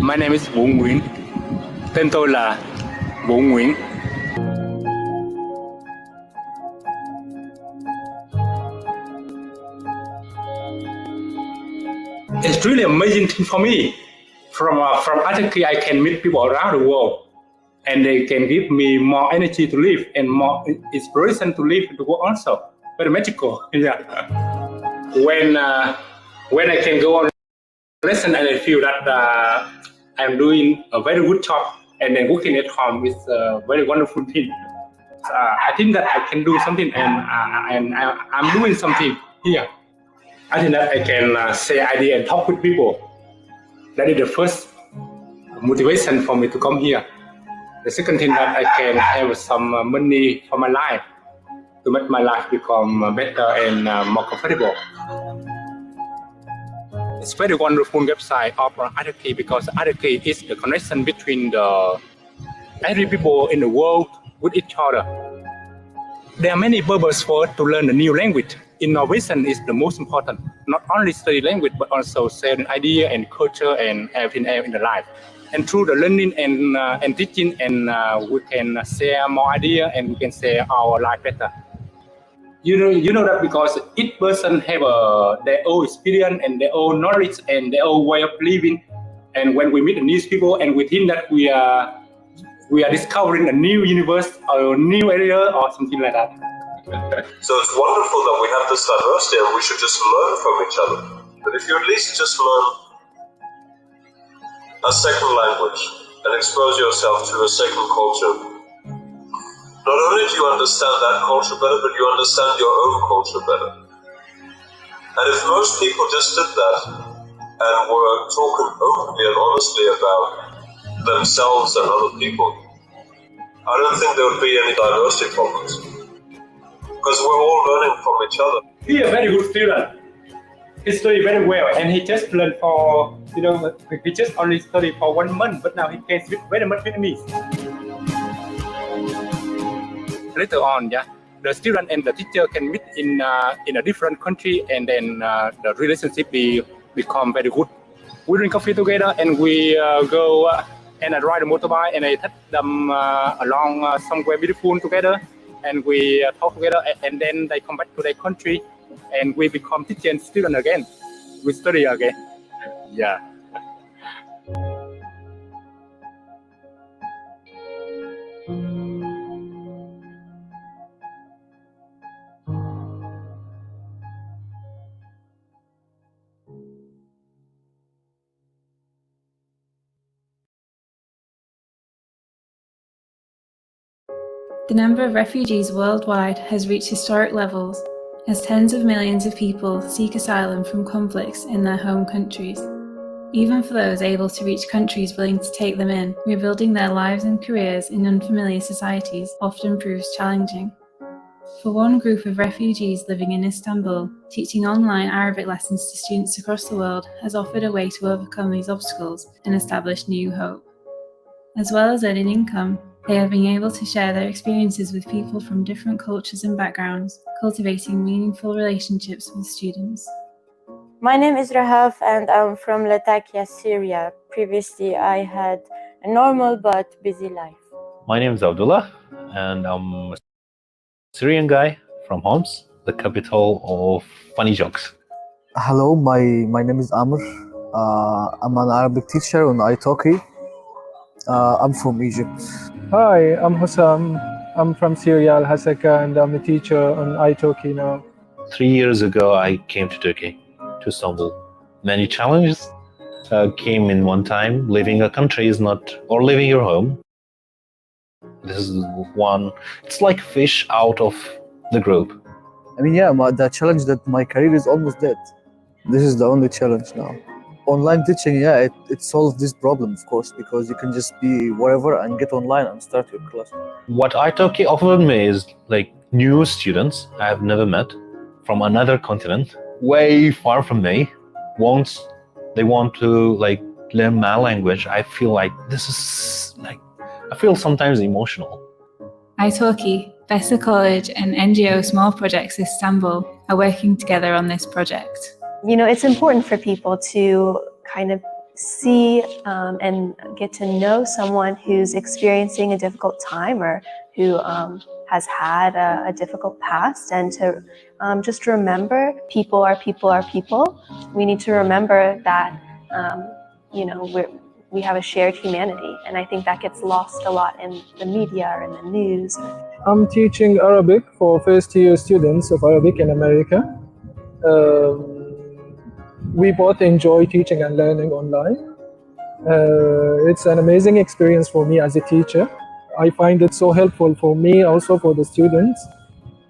My name is Vũ Nguyễn. Tên tôi là Vũ Nguyễn. It's really amazing thing for me. From italki, I can meet people around the world, and they can give me more energy to live and more inspiration to live in the world also. Very magical, yeah. When I can go on lesson and I feel that I'm doing a very good job, and then working at home is a very wonderful thing. I think that I can do something, and I'm doing something here. I think that I can say idea and talk with people. That is the first motivation for me to come here. The second thing that I can have some money for my life to make my life become better and more comfortable. It's very wonderful website of italki because italki is the connection between every people in the world with each other. There are many purposes for us to learn a new language. Innovation is the most important. Not only study language, but also sharing idea and culture and everything else in the life. And through the learning and teaching, and we can share more idea and we can share our life better. You know that because each person have their own experience and their own knowledge and their own way of living. And when we meet new people, and we think that we are discovering a new universe or a new area or something like that. So it's wonderful that we have this diversity and we should just learn from each other. But if you at least just learn a second language and expose yourself to a second culture, not only do you understand that culture better, but you understand your own culture better. And if most people just did that and were talking openly and honestly about themselves and other people, I don't think there would be any diversity problems. Because we're all learning from each other. He is a very good student. He studied very well, and he just learned for, he just only studied for 1 month, but now he can speak very much Vietnamese. Later on, the student and the teacher can meet in a different country, and then the relationship become very good. We drink coffee together, and we go and I ride a motorbike, and I take them along somewhere beautiful together. And we talk together, and then they come back to their country, and we become teacher and student again. We study again. Yeah. The number of refugees worldwide has reached historic levels, as tens of millions of people seek asylum from conflicts in their home countries. Even for those able to reach countries willing to take them in, rebuilding their lives and careers in unfamiliar societies often proves challenging. For one group of refugees living in Istanbul, teaching online Arabic lessons to students across the world has offered a way to overcome these obstacles and establish new hope. As well as earning income, they have been able to share their experiences with people from different cultures and backgrounds, cultivating meaningful relationships with students. My name is Rahaf and I'm from Latakia, Syria. Previously, I had a normal but busy life. My name is Abdullah, and I'm a Syrian guy from Homs, the capital of funny jokes. Hello, my name is Amr. I'm an Arabic teacher on italki. I'm from Egypt. Hi, I'm Hussam. I'm from Syria, Al Hasaka, and I'm a teacher on italki now. 3 years ago, I came to Turkey, to Istanbul. Many challenges came in one time. Leaving a country is not, or leaving your home. This is one, it's like fish out of the group. I mean, yeah, the challenge that my career is almost dead. This is the only challenge now. Online teaching, yeah, it solves this problem, of course, because you can just be wherever and get online and start your class. What italki offered me is like new students I have never met from another continent, way far from me. Once they want to like learn my language, I feel like this is like, I feel sometimes emotional. italki, Bessa College and NGO Small Projects Istanbul are working together on this project. You know, it's important for people to kind of see and get to know someone who's experiencing a difficult time or who has had a difficult past, and to just remember people are people are people. We need to remember that, you know, we have a shared humanity, and I think that gets lost a lot in the media or in the news. I'm teaching Arabic for first-year students of Arabic in America. We both enjoy teaching and learning online. It's an amazing experience for me as a teacher. I find it so helpful for me, also for the students.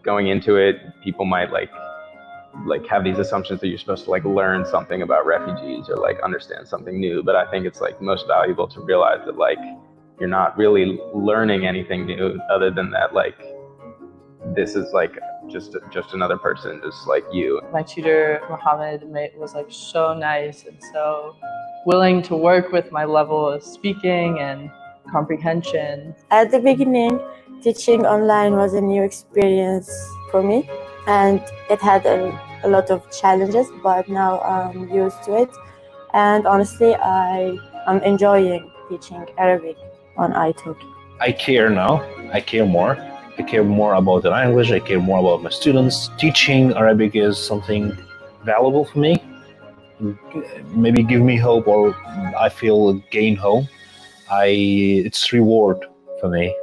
Going into it, people might like have these assumptions that you're supposed to like learn something about refugees or like understand something new. But I think it's like most valuable to realize that like you're not really learning anything new other than that like this is like just another person just like you. My tutor Mohammed was like so nice and so willing to work with my level of speaking and comprehension. At the beginning, teaching online was a new experience for me, and it had a lot of challenges, but now I'm used to it. And honestly, I'm enjoying teaching Arabic on italki. I care now, I care more. I care more about the language, I care more about my students. Teaching Arabic is something valuable for me. Maybe give me hope, or I feel gain hope. It's reward for me.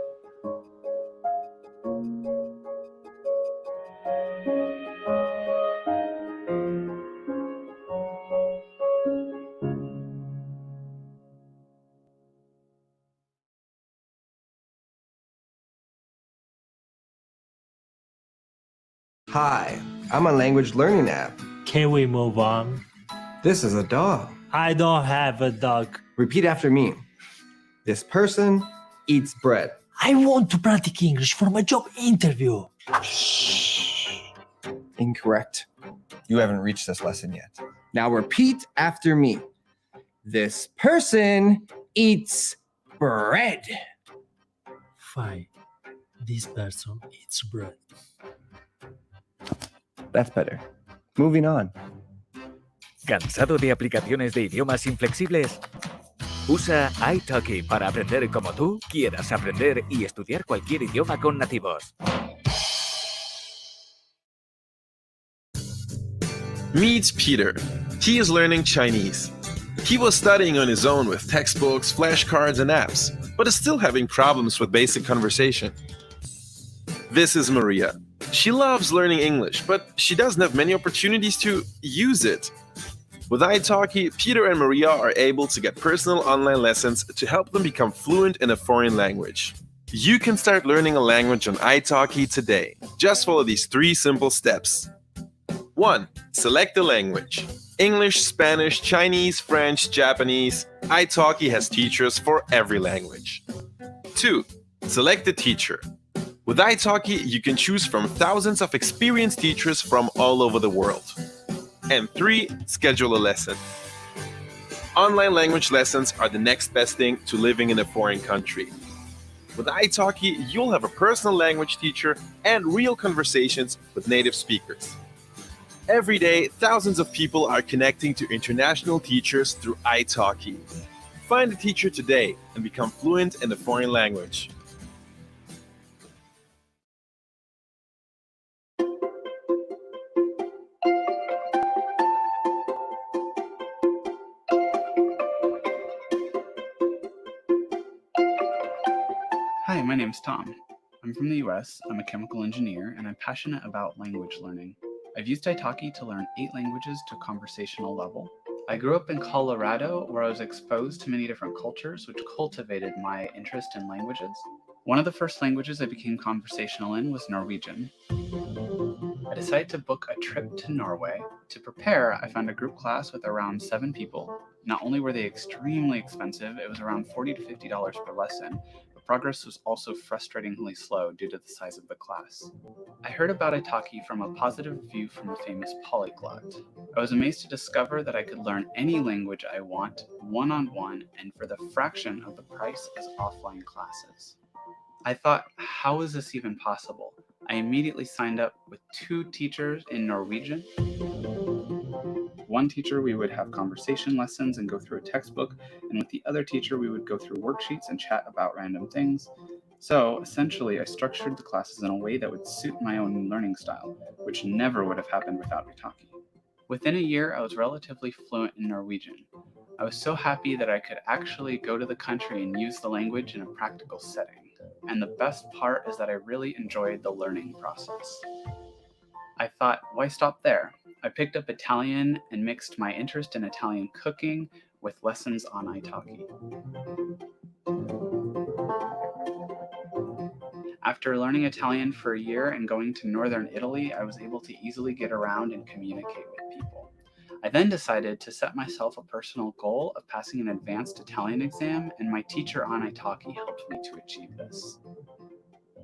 Hi, I'm a language learning app. Can we move on? This is a dog. I don't have a dog. Repeat after me. This person eats bread. I want to practice English for my job interview. Incorrect. You haven't reached this lesson yet. Now repeat after me. This person eats bread. Fine. This person eats bread. That's better. Moving on. ¿Cansado de aplicaciones de idiomas inflexibles? Usa italki para aprender como tú quieras aprender y estudiar cualquier idioma con nativos. Meet Peter. He is learning Chinese. He was studying on his own with textbooks, flashcards, and apps, but is still having problems with basic conversation. This is Maria. She loves learning English, but she doesn't have many opportunities to use it. With italki, Peter and Maria are able to get personal online lessons to help them become fluent in a foreign language. You can start learning a language on italki today. Just follow these 3 simple steps. 1. Select the language. English, Spanish, Chinese, French, Japanese. italki has teachers for every language. 2. Select the teacher. With italki, you can choose from thousands of experienced teachers from all over the world. And 3. Schedule a lesson. Online language lessons are the next best thing to living in a foreign country. With italki, you'll have a personal language teacher and real conversations with native speakers. Every day, thousands of people are connecting to international teachers through italki. Find a teacher today and become fluent in a foreign language. Hi, my name's Tom. I'm from the US, I'm a chemical engineer, and I'm passionate about language learning. I've used italki to learn 8 languages to a conversational level. I grew up in Colorado, where I was exposed to many different cultures, which cultivated my interest in languages. One of the first languages I became conversational in was Norwegian. I decided to book a trip to Norway. To prepare, I found a group class with around 7 people. Not only were they extremely expensive, it was around $40 to $50 per lesson, but progress was also frustratingly slow due to the size of the class. I heard about italki from a positive review from a famous polyglot. I was amazed to discover that I could learn any language I want, one-on-one, and for the fraction of the price as offline classes. I thought, how is this even possible? I immediately signed up with 2 teachers in Norwegian. One teacher, we would have conversation lessons and go through a textbook, and with the other teacher, we would go through worksheets and chat about random things. So, essentially, I structured the classes in a way that would suit my own learning style, which never would have happened without italki. Within a year, I was relatively fluent in Norwegian. I was so happy that I could actually go to the country and use the language in a practical setting. And the best part is that I really enjoyed the learning process. I thought, why stop there? I picked up Italian and mixed my interest in Italian cooking with lessons on italki. After learning Italian for a year and going to northern Italy, I was able to easily get around and communicate with people. I then decided to set myself a personal goal of passing an advanced Italian exam, and my teacher on italki helped me to achieve this.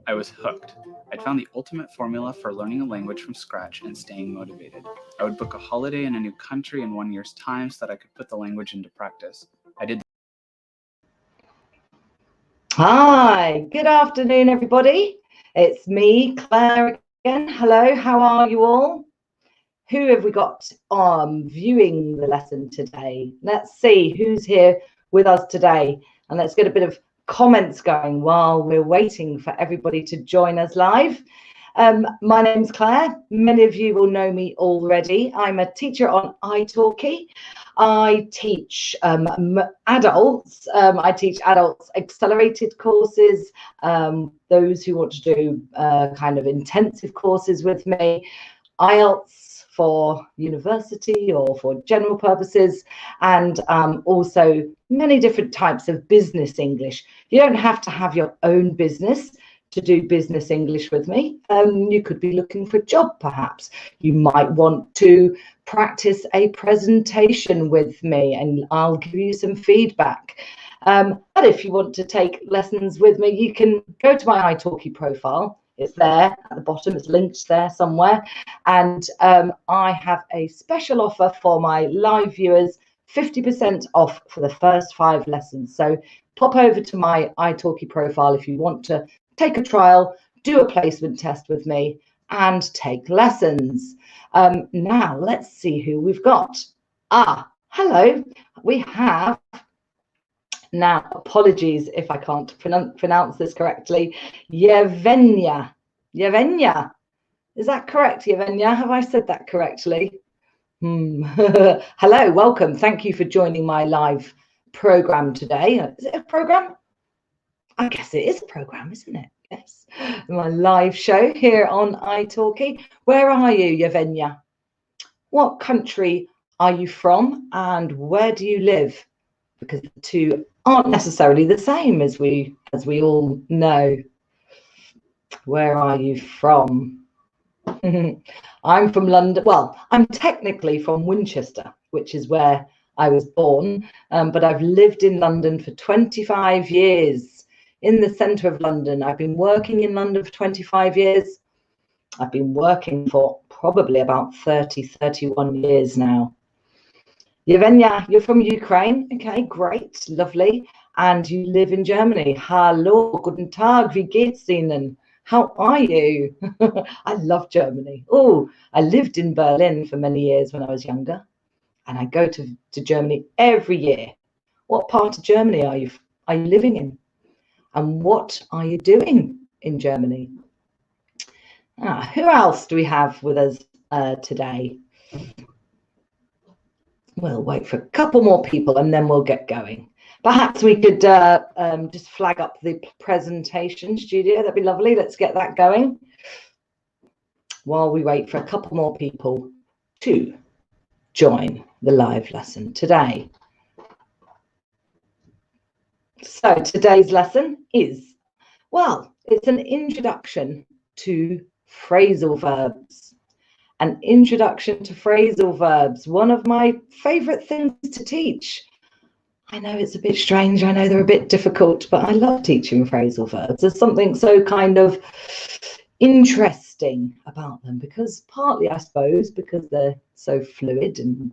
I was hooked. I'd found the ultimate formula for learning a language from scratch and staying motivated. I would book a holiday in a new country in 1 year's time so that I could put the language into practice. I did. Hi, good afternoon, everybody. It's me, Claire, again. Hello, how are you all? Who have we got viewing the lesson today? Let's see who's here with us today. And let's get a bit of comments going while we're waiting for everybody to join us live. My name's Claire. Many of you will know me already. I'm a teacher on italki. I teach adults. I teach adults accelerated courses, those who want to do kind of intensive courses with me, IELTS for university or for general purposes, and also many different types of business English. You don't have to have your own business to do business English with me. You could be looking for a job, perhaps. You might want to practice a presentation with me and I'll give you some feedback. But if you want to take lessons with me, you can go to my italki profile. It's there at the bottom, it's linked there somewhere. And I have a special offer for my live viewers, 50% off for the first 5 lessons. So pop over to my italki profile if you want to take a trial, do a placement test with me, and take lessons. Now, let's see who we've got. Hello. We have, now, apologies if I can't pronounce this correctly, Yevgenia. Yevgenia. Is that correct, Yevgenia? Have I said that correctly? Hello, welcome. Thank you for joining my live program today. Is it a program? I guess it is a program, isn't it? Yes. My live show here on italki. Where are you, Yevgenia? What country are you from and where do you live? Because the two aren't necessarily the same, as we all know. Where are you from? I'm from London. Well, I'm technically from Winchester, which is where I was born, but I've lived in London for 25 years, in the centre of London. I've been working in London for 25 years. I've been working for probably about 31 years now. Yevgenia, you're from Ukraine. Okay, great, lovely. And you live in Germany. Hallo, guten Tag, wie geht's Ihnen? How are you? I love Germany. Oh, I lived in Berlin for many years when I was younger. And I go to Germany every year. What part of Germany are you living in? And what are you doing in Germany? Who else do we have with us today? We'll wait for a couple more people and then we'll get going. Perhaps we could just flag up the presentation studio. That'd be lovely. Let's get that going while we wait for a couple more people to join the live lesson today. So today's lesson is, well, it's an introduction to phrasal verbs. An introduction to phrasal verbs, one of my favorite things to teach. I know it's a bit strange, I know they're a bit difficult, but I love teaching phrasal verbs. There's something so kind of interesting about them, because partly, I suppose, because they're so fluid and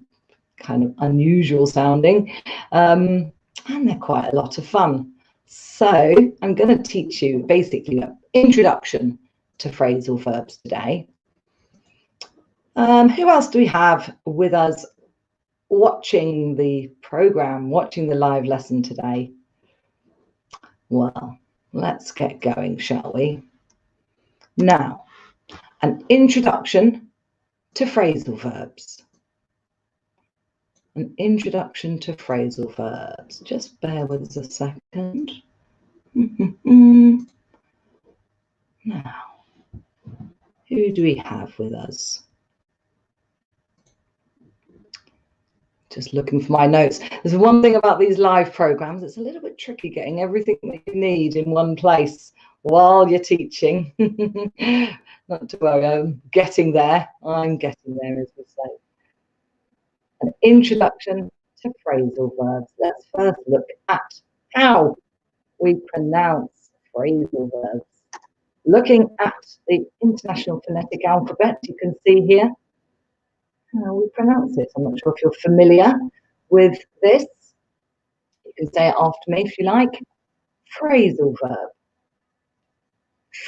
kind of unusual sounding, and they're quite a lot of fun. So I'm going to teach you basically an introduction to phrasal verbs today. Who else do we have with us watching the program, watching the live lesson today? Well, let's get going, shall we? Now, an introduction to phrasal verbs. An introduction to phrasal verbs. Just bear with us a second. Now, who do we have with us? Just looking for my notes. There's one thing about these live programs, it's a little bit tricky getting everything that you need in one place while you're teaching. Not to worry, I'm getting there. I'm getting there, as we say. An introduction to phrasal verbs. Let's first look at how we pronounce phrasal verbs. Looking at the International Phonetic Alphabet, you can see here how we pronounce it. I'm not sure if you're familiar with this. You can say it after me if you like. Phrasal verb.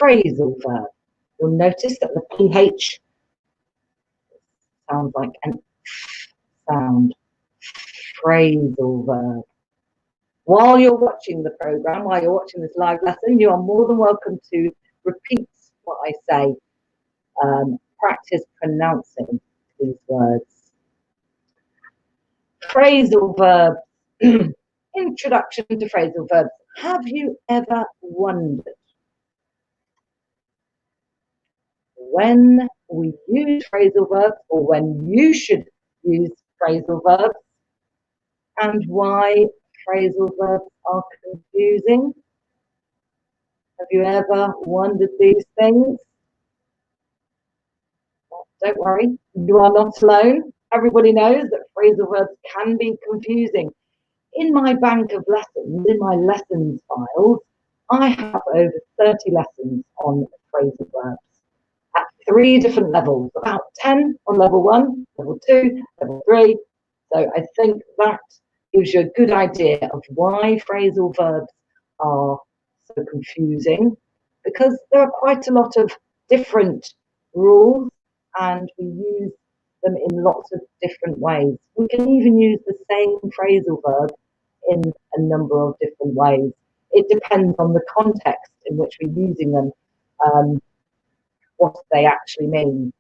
Phrasal verb. You'll notice that the PH sounds like an sound. Phrasal verb. While you're watching the program, while you're watching this live lesson, you are more than welcome to repeat what I say. Practice pronouncing these words. Phrasal verbs. Introduction to phrasal verbs. Have you ever wondered when we use phrasal verbs, or when you should use phrasal verbs, and why phrasal verbs are confusing? Have you ever wondered these things? Don't worry, you are not alone. Everybody knows that phrasal verbs can be confusing. In my bank of lessons, in my lessons files, I have over 30 lessons on phrasal verbs at 3 different levels, about 10 on level 1, level 2, level 3. So I think that gives you a good idea of why phrasal verbs are so confusing, because there are quite a lot of different rules and we use them in lots of different ways. We can even use the same phrasal verb in a number of different ways. It depends on the context in which we're using them, what they actually mean.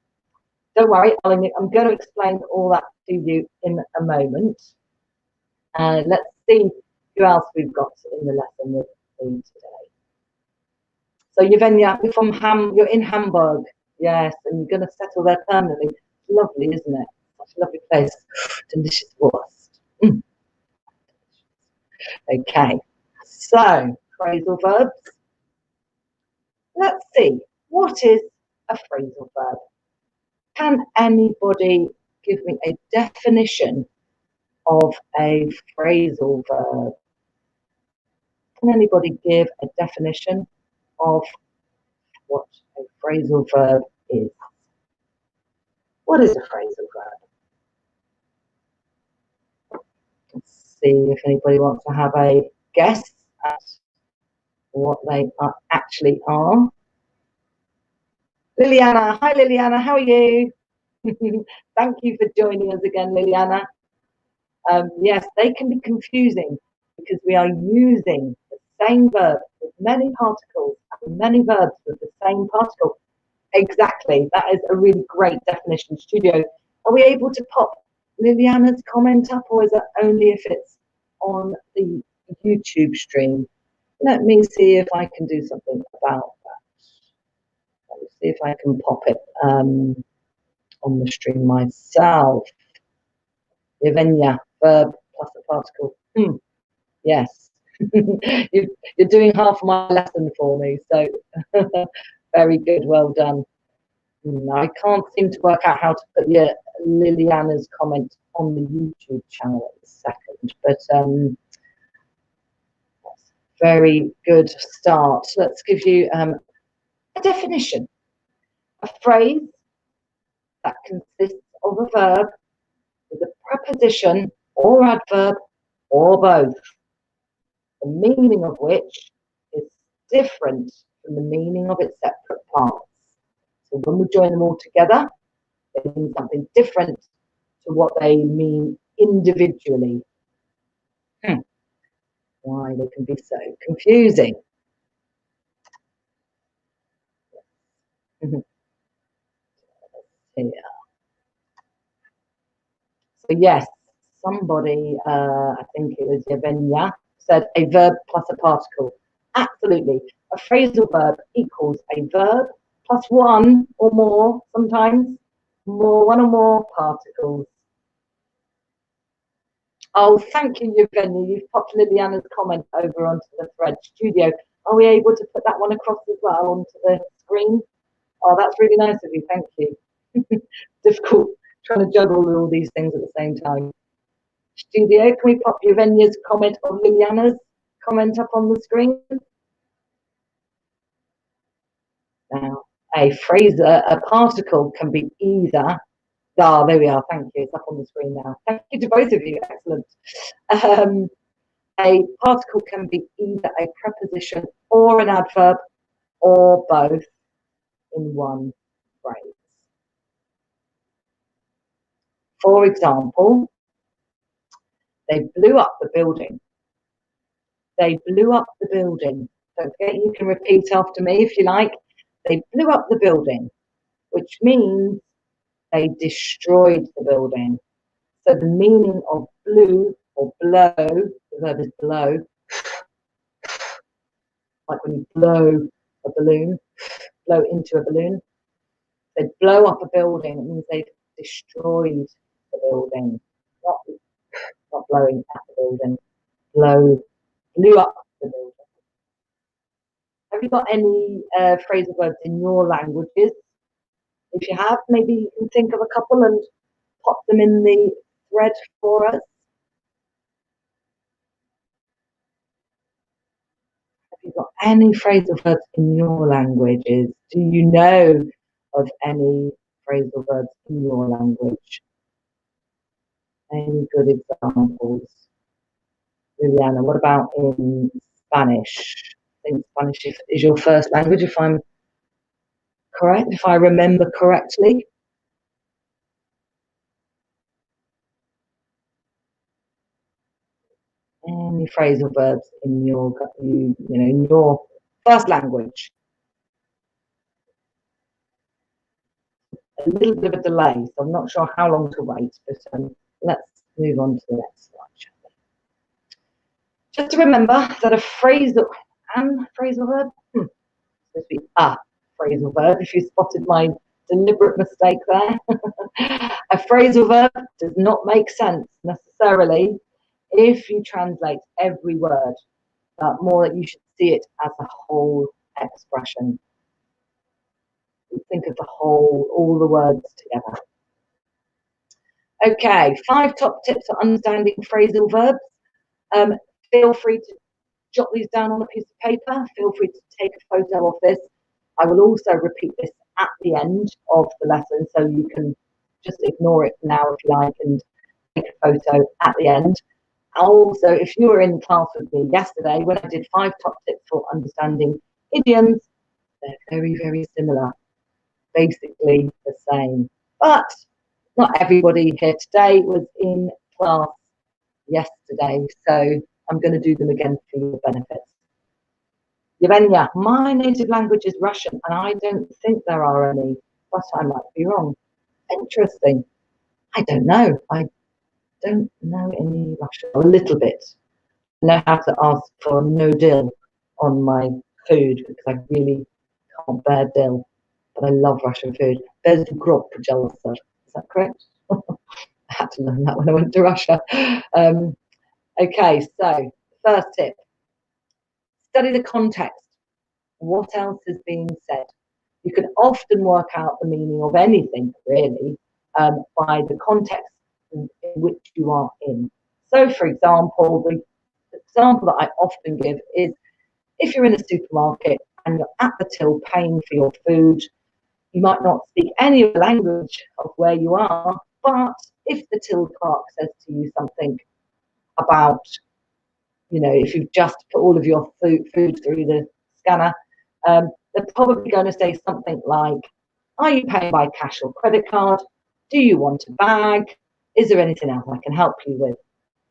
Don't worry, I'm going to explain all that to you in a moment. Let's see who else we've got in the lesson with me today. So Yevgenia, you're in Hamburg, yes, and you're going to settle there permanently. It's lovely, isn't it? Such a lovely place. Delicious wurst. Okay, so phrasal verbs. Let's see, what is a phrasal verb? Can anybody give me a definition of a phrasal verb? Can anybody give a definition of what a phrasal verb is? What is a phrasal verb? Let's see if anybody wants to have a guess at what they actually are. Liliana, hi Liliana, how are you? Thank you for joining us again, Liliana. Yes, they can be confusing because we are using the same verb with many particles and many verbs with the same particle. Exactly, that is a really great definition. Studio, are we able to pop Liliana's comment up, or is that only if it's on the YouTube stream. Let me see if I can do something about that. Let's see if I can pop it on the stream myself. Yevgenia, verb plus a particle. Yes. You're doing half my lesson for me, so very good, well done. I can't seem to work out how to put Liliana's comment on the YouTube channel at this second, but very good start. Let's give you a definition. A phrase that consists of a verb with a preposition or adverb or both, the meaning of which is different from the meaning of its separate parts. So when we join them all together, they mean something different to what they mean individually. Why they can be so confusing. Here. So yes, somebody, I think it was Yevgenia, said a verb plus a particle. Absolutely. A phrasal verb equals a verb plus one or more, sometimes one or more particles. Oh, thank you, Yevgenia. You've popped Liliana's comment over onto the thread. Studio, are we able to put that one across as well onto the screen? Oh, that's really nice of you. Thank you. Difficult trying to juggle all these things at the same time. Studio, can we pop Yevgenia's comment or Liliana's comment up on the screen? Now, a particle can be either. There we are. Thank you. It's up on the screen now. Thank you to both of you. Excellent. A particle can be either a preposition or an adverb or both in one phrase. For example, they blew up the building. They blew up the building. Don't forget, you can repeat after me if you like. They blew up the building, which means they destroyed the building. So the meaning of blew or blow, the verb is blow, like when you blow a balloon, blow into a balloon. They blow up a building, it means they've destroyed the building, not blowing at the building. Blew up the building. Have you got any phrasal verbs in your languages? If you have, maybe you can think of a couple and pop them in the thread for us. Have you got any phrasal verbs in your languages? Do you know of any phrasal verbs in your language? Any good examples? Liliana, what about in Spanish? I think Spanish is your first language, if I'm correct, if I remember correctly. Any phrasal verbs in your, in your first language? A little bit of a delay, so I'm not sure how long to wait, but let's move on to the next slide, shall we? Just to remember that a phrasal verb, supposed to be a phrasal verb, if you spotted my deliberate mistake there. A phrasal verb does not make sense necessarily if you translate every word, but more that you should see it as a whole expression. Think of the whole, all the words together. Okay, 5 top tips for understanding phrasal verbs. Feel free to jot these down on a piece of paper. Feel free to take a photo of this. I will also repeat this at the end of the lesson, so you can just ignore it now if you like and take a photo at the end. Also, if you were in class with me yesterday when I did 5 top tips for understanding idioms, they're very, very similar. Basically the same. But not everybody here today was in class yesterday, so I'm going to do them again for your benefit. Yevgenia, my native language is Russian, and I don't think there are any, but I might be wrong. Interesting. I don't know. I don't know any Russian. A little bit. I know how to ask for no dill on my food because I really can't bear dill, but I love Russian food. Bez grop, пожалуйста. Is that correct? I had to learn that when I went to Russia. Okay, so first tip. Study the context. What else is being said? You can often work out the meaning of anything, really, by the context in which you are in. So, for example, the example that I often give is if you're in a supermarket and you're at the till paying for your food, you might not speak any of the language of where you are, but if the till clerk says to you something about, you know, if you've just put all of your food through the scanner, they're probably going to say something like, are you paying by cash or credit card? Do you want a bag? Is there anything else I can help you with?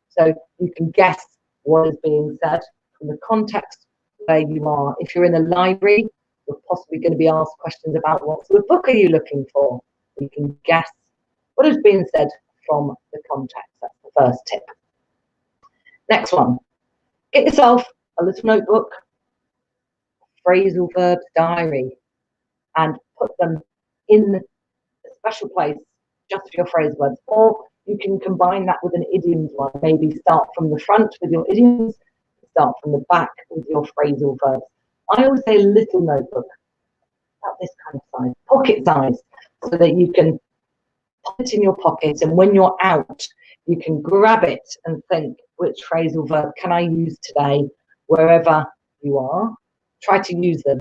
So you can guess what is being said from the context where you are. If you're in a library, you're possibly going to be asked questions about what sort of book are you looking for. You can guess what is being said from the context. That's the first tip. Next one. Get yourself a little notebook, phrasal verbs diary, and put them in a special place just for your phrasal verbs. Or you can combine that with an idioms one. Maybe start from the front with your idioms, start from the back with your phrasal verbs. I always say a little notebook, about this kind of size, pocket size, so that you can put it in your pocket, and when you're out, you can grab it and think, which phrasal verb can I use today, wherever you are? Try to use them.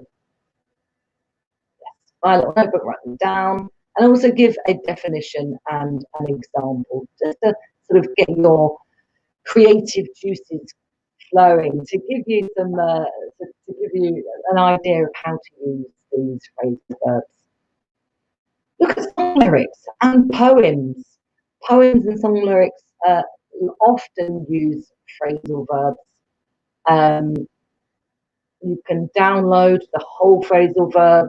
Yes, buy a little notebook, write them down, and also give a definition and an example, just to sort of get your creative juices flowing, to give you some, to give you an idea of how to use these phrasal verbs. Look at song lyrics and poems. Poems and song lyrics often use phrasal verbs. You can download the whole phrasal verb,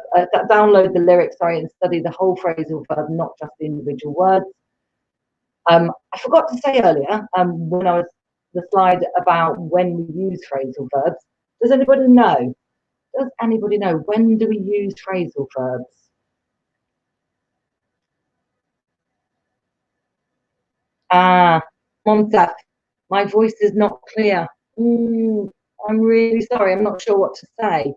download the lyrics, sorry, and study the whole phrasal verb, not just the individual words. I forgot to say earlier, when I was the slide about when we use phrasal verbs, does anybody know? Does anybody know when do we use phrasal verbs? Montaf, my voice is not clear. I'm really sorry, I'm not sure what to say.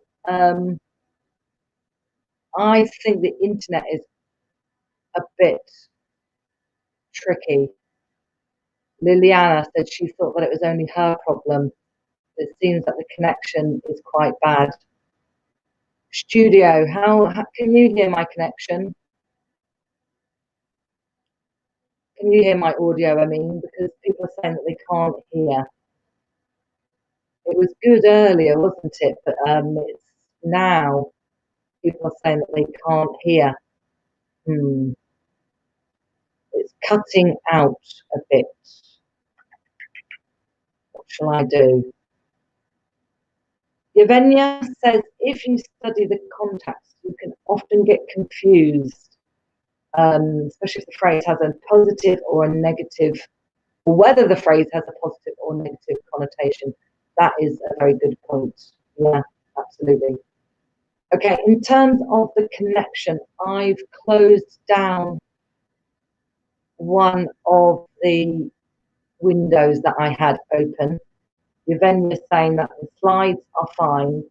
I think the internet is a bit tricky. Liliana said she thought that it was only her problem. It seems that the connection is quite bad. Studio, how can you hear my connection? Can you hear my audio, I mean, because people are saying that they can't hear. It was good earlier, wasn't it? But it's now people are saying that they can't hear. It's cutting out a bit. What shall I do? Yevgenia says, if you study the context, you can often get confused, especially if the phrase has a positive or a negative, or whether the phrase has a positive or negative connotation. That is a very good point. Yeah, absolutely. Okay, in terms of the connection, I've closed down one of the windows that I had open. Yvonne is saying that the slides are fine,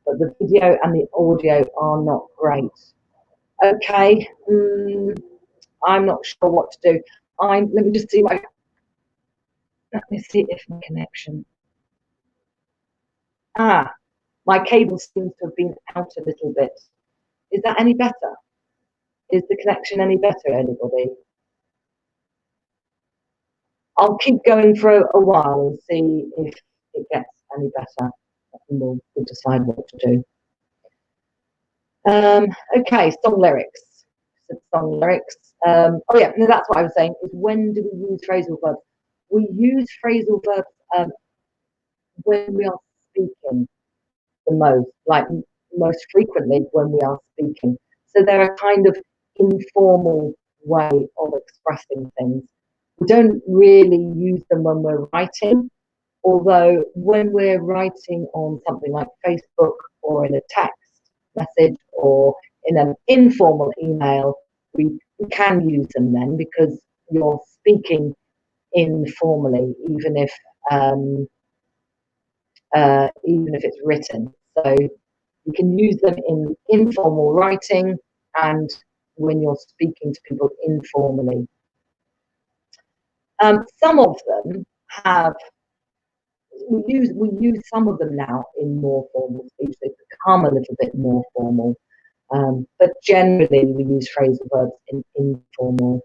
but the video and the audio are not great. Okay, I'm not sure what to do. Let me just see my, let me see if my connection. My cable seems to have been out a little bit. Is that any better? Is the connection any better, anybody? I'll keep going for a while and see if it gets any better, and we'll decide what to do. Okay, song lyrics. Song lyrics. Oh yeah, no, that's what I was saying, is when do we use phrasal verbs? We use phrasal verbs when we are speaking the most, like most frequently when we are speaking. So they're a kind of informal way of expressing things. We don't really use them when we're writing. Although when we're writing on something like Facebook or in a text message or in an informal email, we can use them then because you're speaking informally, even if it's written. So you can use them in informal writing and when you're speaking to people informally. Some of them have, we use some of them now in more formal speech. They've become a little bit more formal. But generally we use phrasal verbs in informal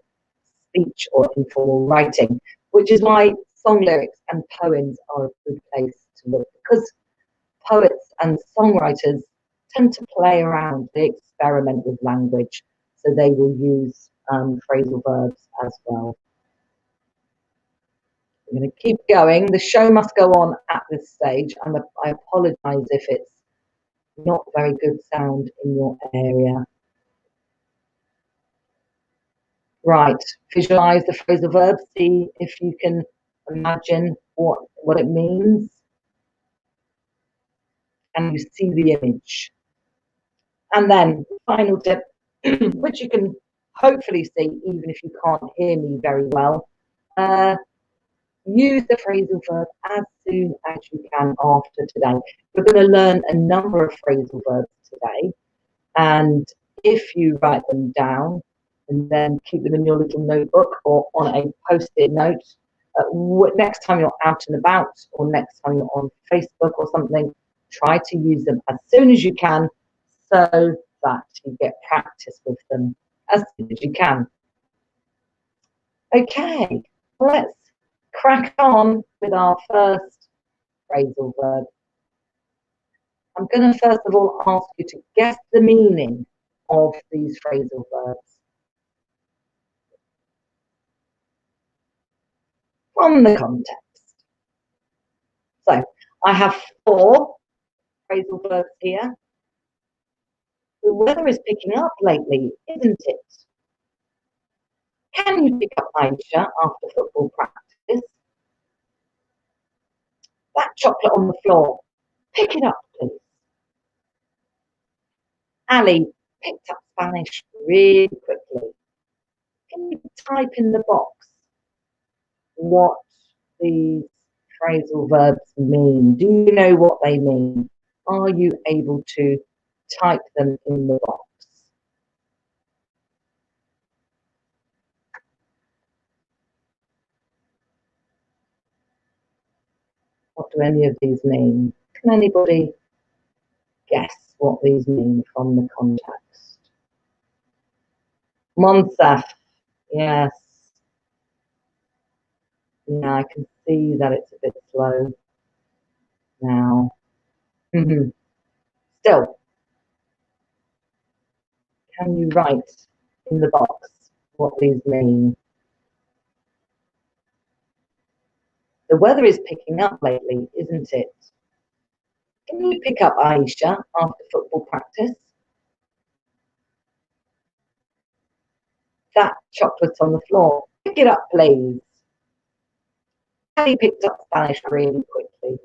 speech or informal writing, which is why song lyrics and poems are a good place to look, because poets and songwriters tend to play around, they experiment with language, so they will use phrasal verbs as well. I'm going to keep going. The show must go on at this stage, and I apologise if it's not very good sound in your area. Right, visualise the phrasal verb, see if you can imagine what it means. And you see the image. And then, final tip, which you can hopefully see even if you can't hear me very well, use the phrasal verb as soon as you can after today. We're going to learn a number of phrasal verbs today, and if you write them down and then keep them in your little notebook or on a post-it note, next time you're out and about or next time you're on Facebook or something, try to use them as soon as you can so that you get practice with them as soon as you can. Okay, let's crack on with our first phrasal verb. I'm going to first of all ask you to guess the meaning of these phrasal verbs from the context. So I have 4 phrasal verbs here. The weather is picking up lately, isn't it? Can you pick up Aisha after football practice? That chocolate on the floor, pick it up, please. Ali picked up Spanish really quickly. Can you type in the box what these phrasal verbs mean? Do you know what they mean? Are you able to type them in the box? What do any of these mean? Can anybody guess what these mean from the context? Monsaf, yes. Yeah, I can see that it's a bit slow now. Still, can you write in the box what these mean? The weather is picking up lately, isn't it? Can you pick up Aisha after football practice? That chocolate's on the floor. Pick it up, please. He picked up Spanish really quickly.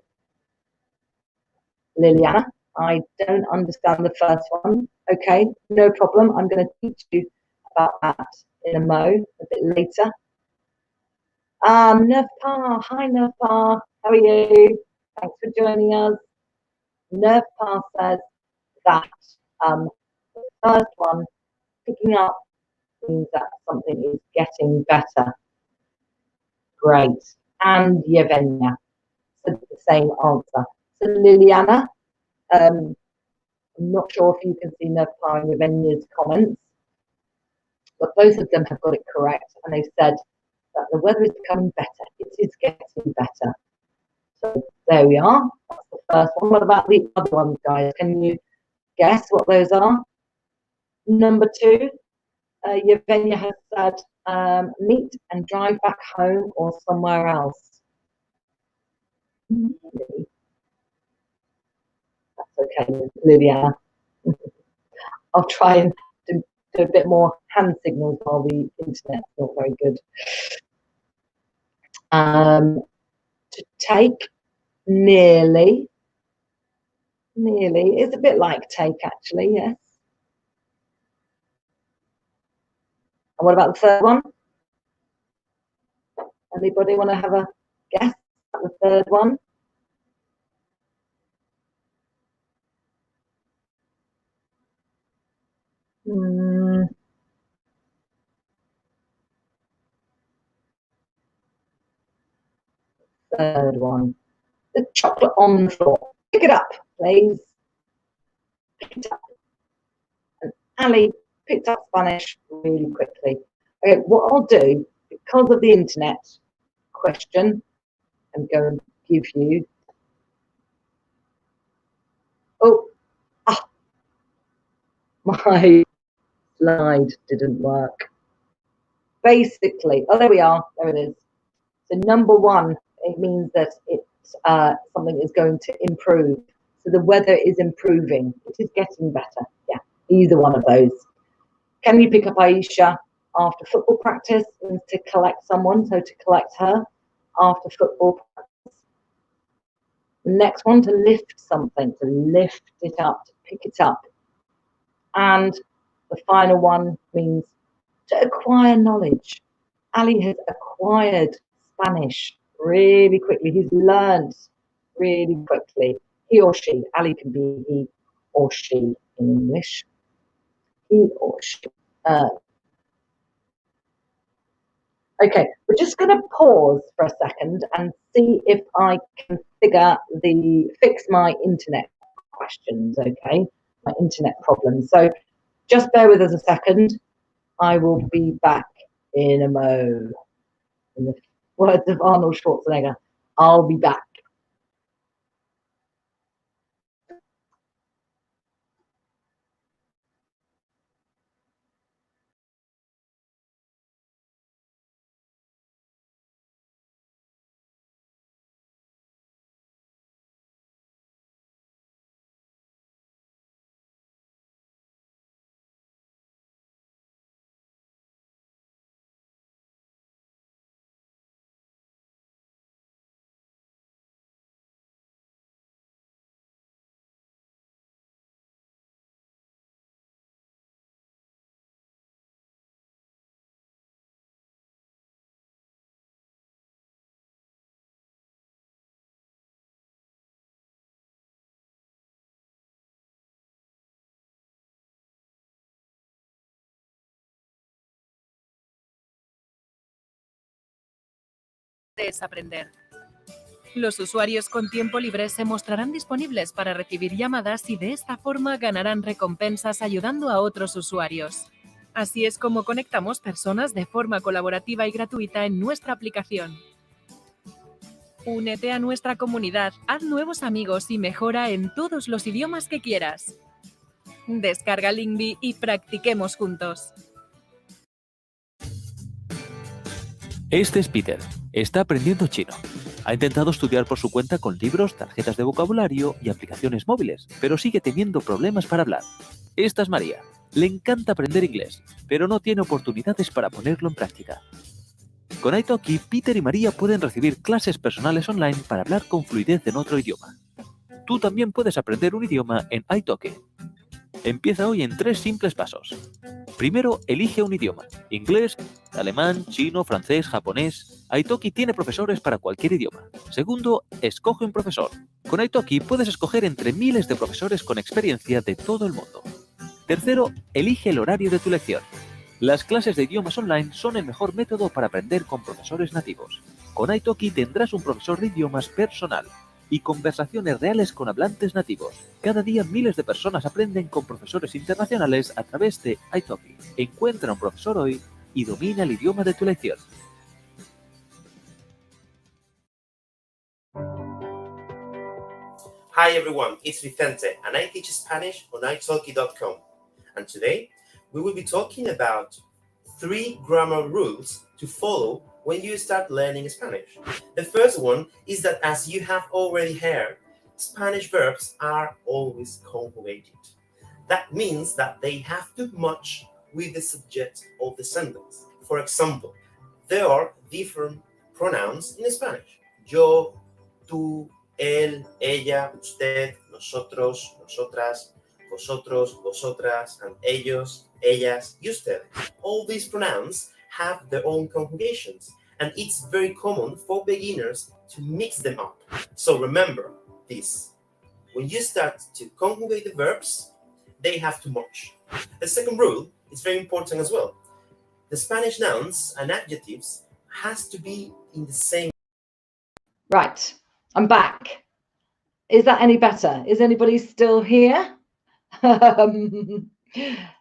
Liliana, I don't understand the first one. Okay, no problem. I'm going to teach you about that in a bit later. Nerfpa, hi Nerfpa, how are you? Thanks for joining us. Nerfpa says that the first one, picking up, means that something is getting better. Great. And Yevgenia said the same answer. So Liliana, I'm not sure if you can see Nerfpa and Yevgenia's comments, but both of them have got it correct, and they've said that the weather is becoming better. It is getting better. So there we are. That's the first one. What about the other ones, guys? Can you guess what those are? Number 2, Yevgenia has said meet and drive back home or somewhere else. Really? That's okay, Lydia. I'll try and do a bit more hand signals while the internet's not very good. To take Nearly. Nearly. It's a bit like take, actually, yes. And what about the third one? Anybody want to have a guess at the third one? Third one. The chocolate on the floor. Pick it up, please. Pick it up. And Ali picked up Spanish really quickly. Okay, what I'll do, because of the internet question, I'm going to give you. My slide didn't work. Basically, there we are. There it is. So number one, it means that something is going to improve. So the weather is improving. It is getting better. Yeah, either one of those. Can you pick up Aisha after football practice and to collect someone? So to collect her after football practice. The next one, to lift something, to lift it up, to pick it up. And the final one means to acquire knowledge. Ali has acquired Spanish really quickly. He's learned really quickly. He or she. Ali can be he or she in English. He or she. Okay, we're just going to pause for a second and see if I can fix my internet questions, okay? My internet problems. So just bear with us a second. I will be back in a mo. In the words of Arnold Schwarzenegger, I'll be back. Es aprender. Los usuarios con tiempo libre se mostrarán disponibles para recibir llamadas y de esta forma ganarán recompensas ayudando a otros usuarios. Así es como conectamos personas de forma colaborativa y gratuita en nuestra aplicación. Únete a nuestra comunidad, haz nuevos amigos y mejora en todos los idiomas que quieras. Descarga Lingvi y practiquemos juntos. Este es Peter. Está aprendiendo chino. Ha intentado estudiar por su cuenta con libros, tarjetas de vocabulario y aplicaciones móviles, pero sigue teniendo problemas para hablar. Esta es María. Le encanta aprender inglés, pero no tiene oportunidades para ponerlo en práctica. Con italki, Peter y María pueden recibir clases personales online para hablar con fluidez en otro idioma. Tú también puedes aprender un idioma en italki. Empieza hoy en 3 simples pasos. Primero, elige un idioma. Inglés, alemán, chino, francés, japonés. Italki tiene profesores para cualquier idioma. Segundo, escoge un profesor. Con italki puedes escoger entre miles de profesores con experiencia de todo el mundo. Tercero, elige el horario de tu lección. Las clases de idiomas online son el mejor método para aprender con profesores nativos. Con italki tendrás un profesor de idiomas personal y conversaciones reales con hablantes nativos. Cada día miles de personas aprenden con profesores internacionales a través de italki. Encuentra un profesor hoy y domina el idioma de tu lección. Hi everyone, it's Vicente and I teach Spanish on italki.com. And today we will be talking about 3 grammar rules to follow when you start learning Spanish. The first one is that, as you have already heard, Spanish verbs are always conjugated. That means that they have to match with the subject of the sentence. For example, there are different pronouns in Spanish. Yo, tú, él, ella, usted, nosotros, nosotras, vosotros, vosotras, and ellos, ellas, y ustedes. All these pronouns have their own conjugations, and it's very common for beginners to mix them up. So remember this. When you start to conjugate the verbs, they have to match. The second rule is very important as well. The Spanish nouns and adjectives has to be in the same. Right, I'm back. Is that any better? Is anybody still here?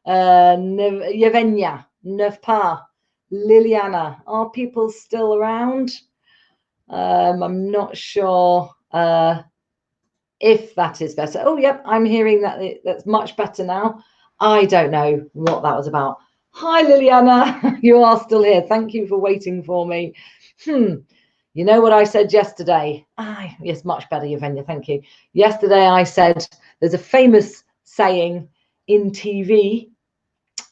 Yevgenia, neuf pas, Liliana, are people still around? I'm not sure if that is better. Oh, yep, I'm hearing that that's much better now. I don't know what that was about. Hi, Liliana, you are still here. Thank you for waiting for me. You know what I said yesterday? Yes, much better, Yevgenia, thank you. Yesterday I said there's a famous saying in TV,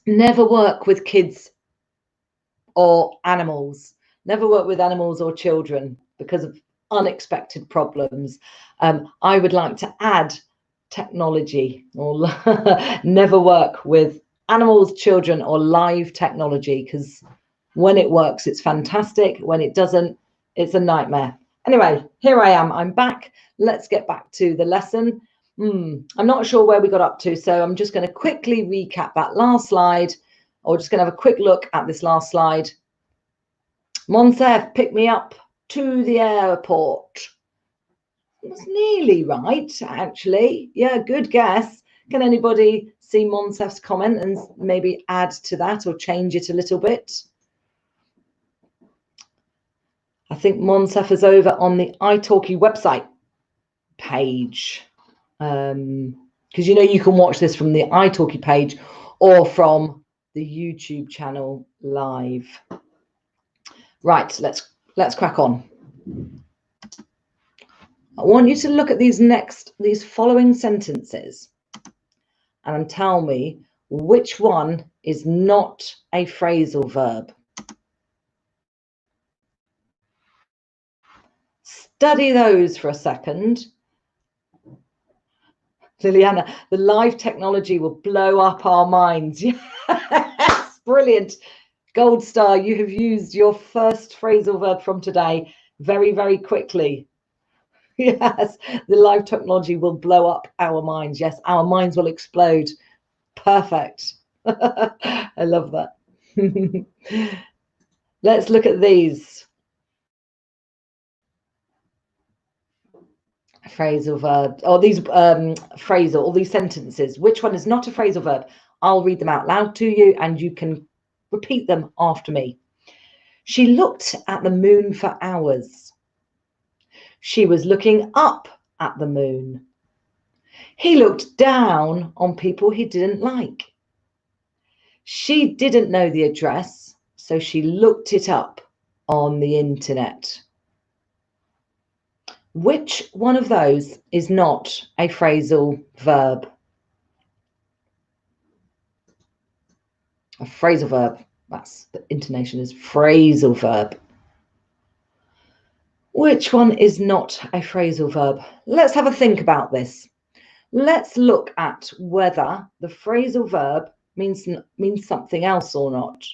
never work with kids or animals. Never work with animals or children because of unexpected problems. I would like to add technology, or never work with animals, children, or live technology, because when it works, it's fantastic. When it doesn't, it's a nightmare. Anyway, here I am. I'm back. Let's get back to the lesson. I'm not sure where we got up to, so I'm just going to quickly recap that last slide, or just going to have a quick look at this last slide. Monsef, pick me up to the airport. That's nearly right, actually. Yeah, good guess. Can anybody see Monsef's comment and maybe add to that or change it a little bit? I think Monsef is over on the italki website page. Because you know you can watch this from the italki page or from the YouTube channel live. Right, let's crack on. I want you to look at these following sentences and tell me which one is not a phrasal verb. Study those for a second. Liliana, the live technology will blow up our minds. Yes, brilliant. Gold star, you have used your first phrasal verb from today very, very quickly. Yes, the live technology will blow up our minds. Yes, our minds will explode. Perfect. I love that. Let's look at these. Phrasal verb, or these phrasal, all these sentences. Which one is not a phrasal verb? I'll read them out loud to you and you can repeat them after me. She looked at the moon for hours. She was looking up at the moon. He looked down on people he didn't like. She didn't know the address, so she looked it up on the internet. Which one of those is not a phrasal verb? A phrasal verb. That's the intonation is phrasal verb. Which one is not a phrasal verb? Let's have a think about this. Let's look at whether the phrasal verb means something else or not.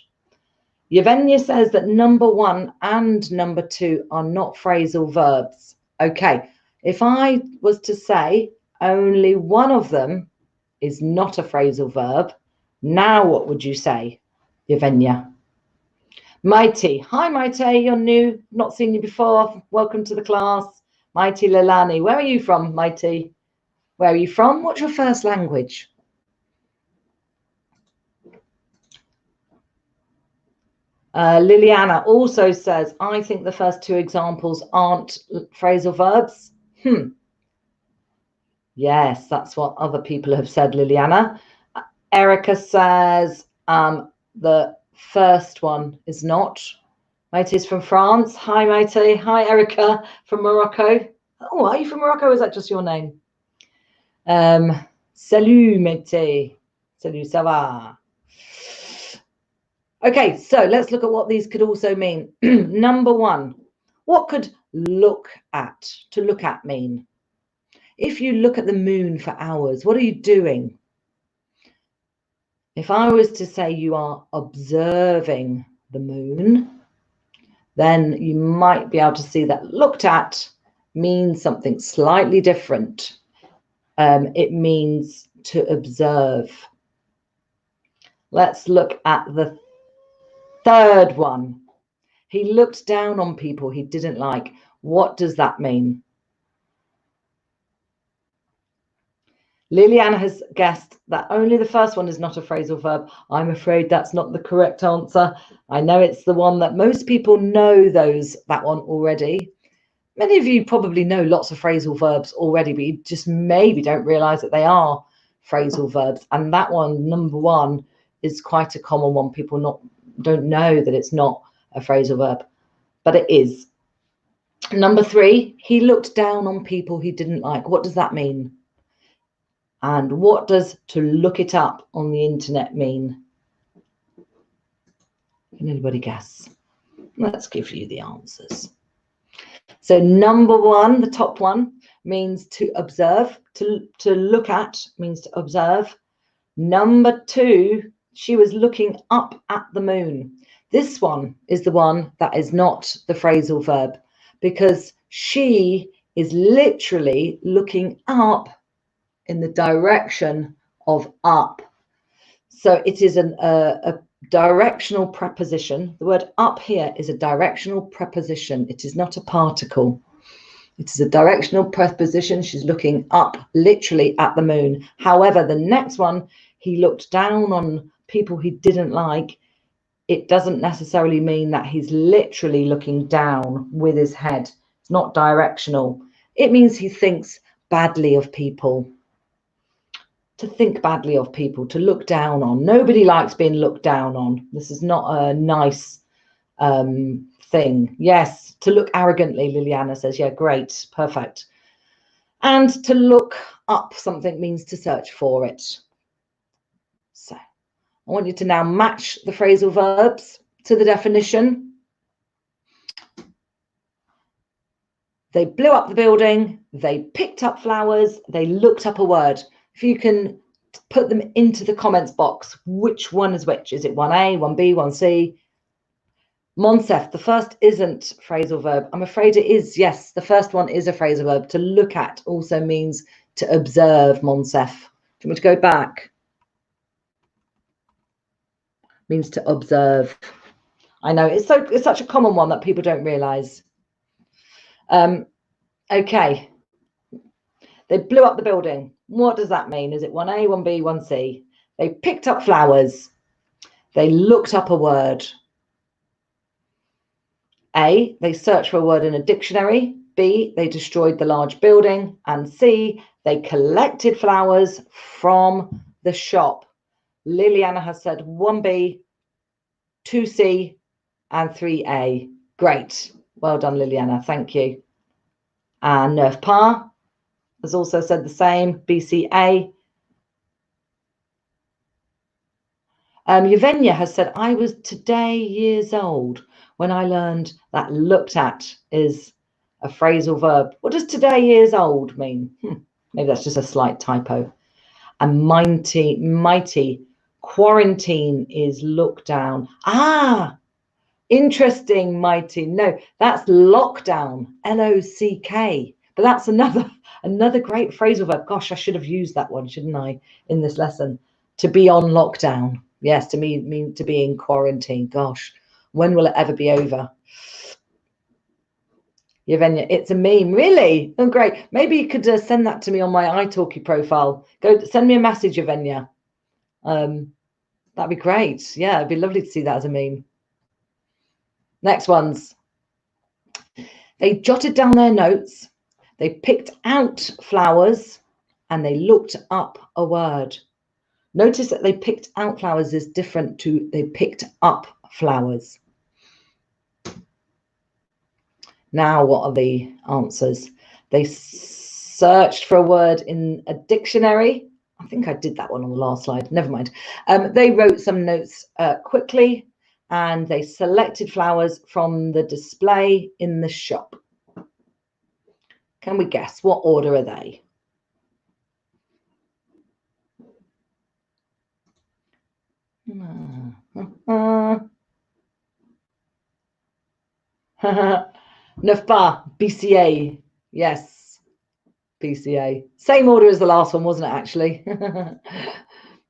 Yevgenia says that number 1 and number 2 are not phrasal verbs. Okay, if I was to say only one of them is not a phrasal verb, now what would you say, Yevgenia? Mighty. Hi, Mighty. You're new. Not seen you before. Welcome to the class. Mighty Lilani. Where are you from, Mighty? Where are you from? What's your first language? Liliana also says, I think the first 2 examples aren't phrasal verbs. Yes, that's what other people have said, Liliana. Erica says the first one is not. Maite's from France. Hi, Maite. Hi, Erica from Morocco. Oh, are you from Morocco? Or is that just your name? Salut, Maite. Salut, ça va? Okay, so let's look at what these could also mean. Number 1, What could look at, to look at mean? If you look at the moon for hours, what are you doing? If I was to say you are observing the moon, then you might be able to see that looked at means something slightly different. It means to observe. Let's look at the third one. He looked down on people he didn't like. What does that mean? Liliana has guessed that only the first one is not a phrasal verb. I'm afraid that's not the correct answer. I know it's the one that most people know that one already. Many of you probably know lots of phrasal verbs already, but you just maybe don't realize that they are phrasal verbs. And that one, number one, is quite a common one. People don't know that it's not a phrasal verb, but it is. Number three, he looked down on people he didn't like. What does that mean? And what does to look it up on the internet mean? Can anybody guess? Let's give you the answers. So number one, the top one, means to observe. To look at means to observe. Number two, she was looking up at the moon. This one is the one that is not the phrasal verb, because she is literally looking up in the direction of up. So it is a directional preposition. The word up here is a directional preposition. It is not a particle. It is a directional preposition. She's looking up literally at the moon. However, the next one, he looked down on people he didn't like. It doesn't necessarily mean that he's literally looking down with his head. It's not directional. It means he thinks badly of people. To think badly of people, to look down on. Nobody likes being looked down on. This is not a nice thing. Yes, to look arrogantly, Liliana says. Yeah, great, perfect. And to look up something means to search for it. So I want you to now match the phrasal verbs to the definition. They blew up the building. They picked up flowers. They looked up a word. If you can put them into the comments box, which one is which? Is it 1A, 1B, 1C? Monsef, the first isn't phrasal verb. I'm afraid it is. Yes, the first one is a phrasal verb. To look at also means to observe, Monsef. Do you want me to go back? Means to observe. I know, it's such a common one that people don't realise. Okay. They blew up the building. What does that mean? Is it 1A, 1B, 1C? They picked up flowers. They looked up a word. A, they searched for a word in a dictionary. B, they destroyed the large building. And C, they collected flowers from the shop. Liliana has said 1B, 2C, and 3A. Great. Well done, Liliana. Thank you. And Nerf Pa has also said the same, BCA. Yevgenia has said, I was today years old when I learned that looked at is a phrasal verb. What does today years old mean? Maybe that's just a slight typo. And mighty, quarantine is look down. Ah, interesting, mighty. No, that's lockdown, L-O-C-K. But that's another great phrasal verb. Gosh, I should have used that one, shouldn't I, in this lesson? To be on lockdown. Yes, to me mean to be in quarantine. Gosh, when will it ever be over? Yevgenia, it's a meme. Really? Oh, great. Maybe you could send that to me on my italki profile. Go send me a message, Yevgenia. That'd be great. Yeah, it'd be lovely to see that as a meme. Next ones. They jotted down their notes. They picked out flowers and they looked up a word. Notice that they picked out flowers is different to they picked up flowers. Now, what are the answers? They searched for a word in a dictionary. I think I did that one on the last slide. Never mind. They wrote some notes quickly. and they selected flowers from the display in the shop. Can we guess what order are they? Neuf pas, BCA. Yes, BCA. Same order as the last one, wasn't it, actually?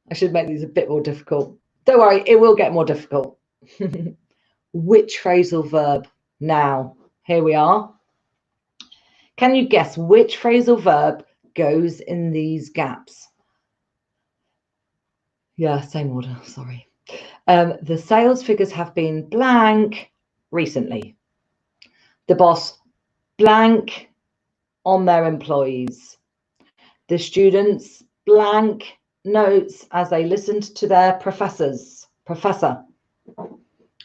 I should make these a bit more difficult. Don't worry, it will get more difficult. Which phrasal verb? Now, here we are. Can you guess which phrasal verb goes in these gaps? Yeah, same order, sorry. The sales figures have been blank recently. The boss blank on their employees. The students blank notes as they listened to their professor.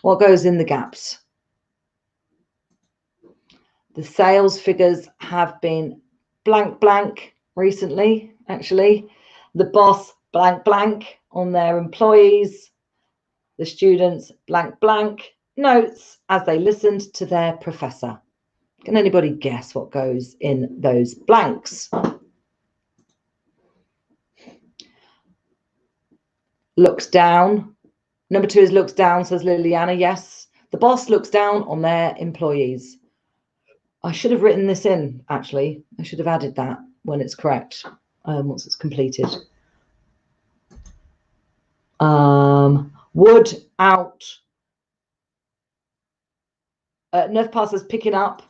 What goes in the gaps? The sales figures have been blank blank recently, actually. The boss blank blank on their employees. The students blank blank notes as they listened to their professor. Can anybody guess what goes in those blanks? Looks down. Number 2 is looks down, says Liliana. Yes. The boss looks down on their employees. I should have written this in, actually. I should have added that when it's correct, once it's completed. Would out. Neuf pas is picking up.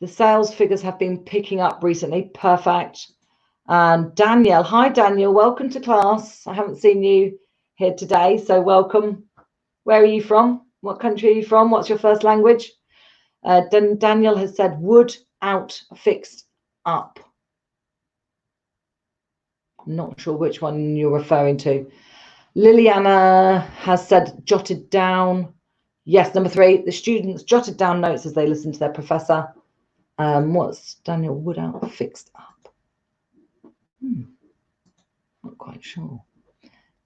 The sales figures have been picking up recently. Perfect. And Danielle. Hi, Danielle. Welcome to class. I haven't seen you here today, so welcome. Where are you from? What country are you from? What's your first language? Daniel has said would out fixed up. I'm not sure which one you're referring to. Liliana has said jotted down. Yes, number 3, the students jotted down notes as they listened to their professor. What's Daniel would out fixed up? Not quite sure.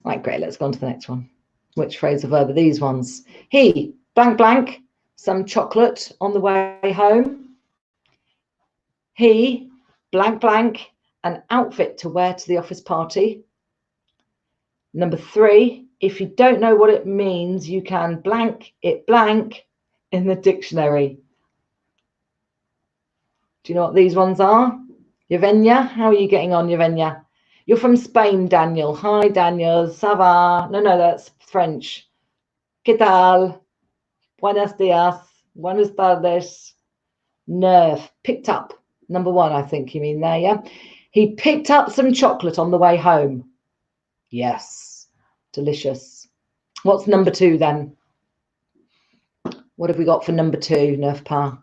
Right, great. Let's go on to the next one. Which phrasal verb are these ones? He blank blank some chocolate on the way home. He blank blank an outfit to wear to the office party. Number 3, if you don't know what it means, you can blank it blank in the dictionary. Do you know what these ones are? Yevenya, how are you getting on, Yevenya? You're from Spain, Daniel. Hi, Daniel. Ça va? No, that's French. ¿Qué tal? Buenos días. Buenas tardes. Nerve. Picked up. Number 1, I think you mean there, yeah? He picked up some chocolate on the way home. Yes. Delicious. What's number 2 then? What have we got for number 2, Neuf pas?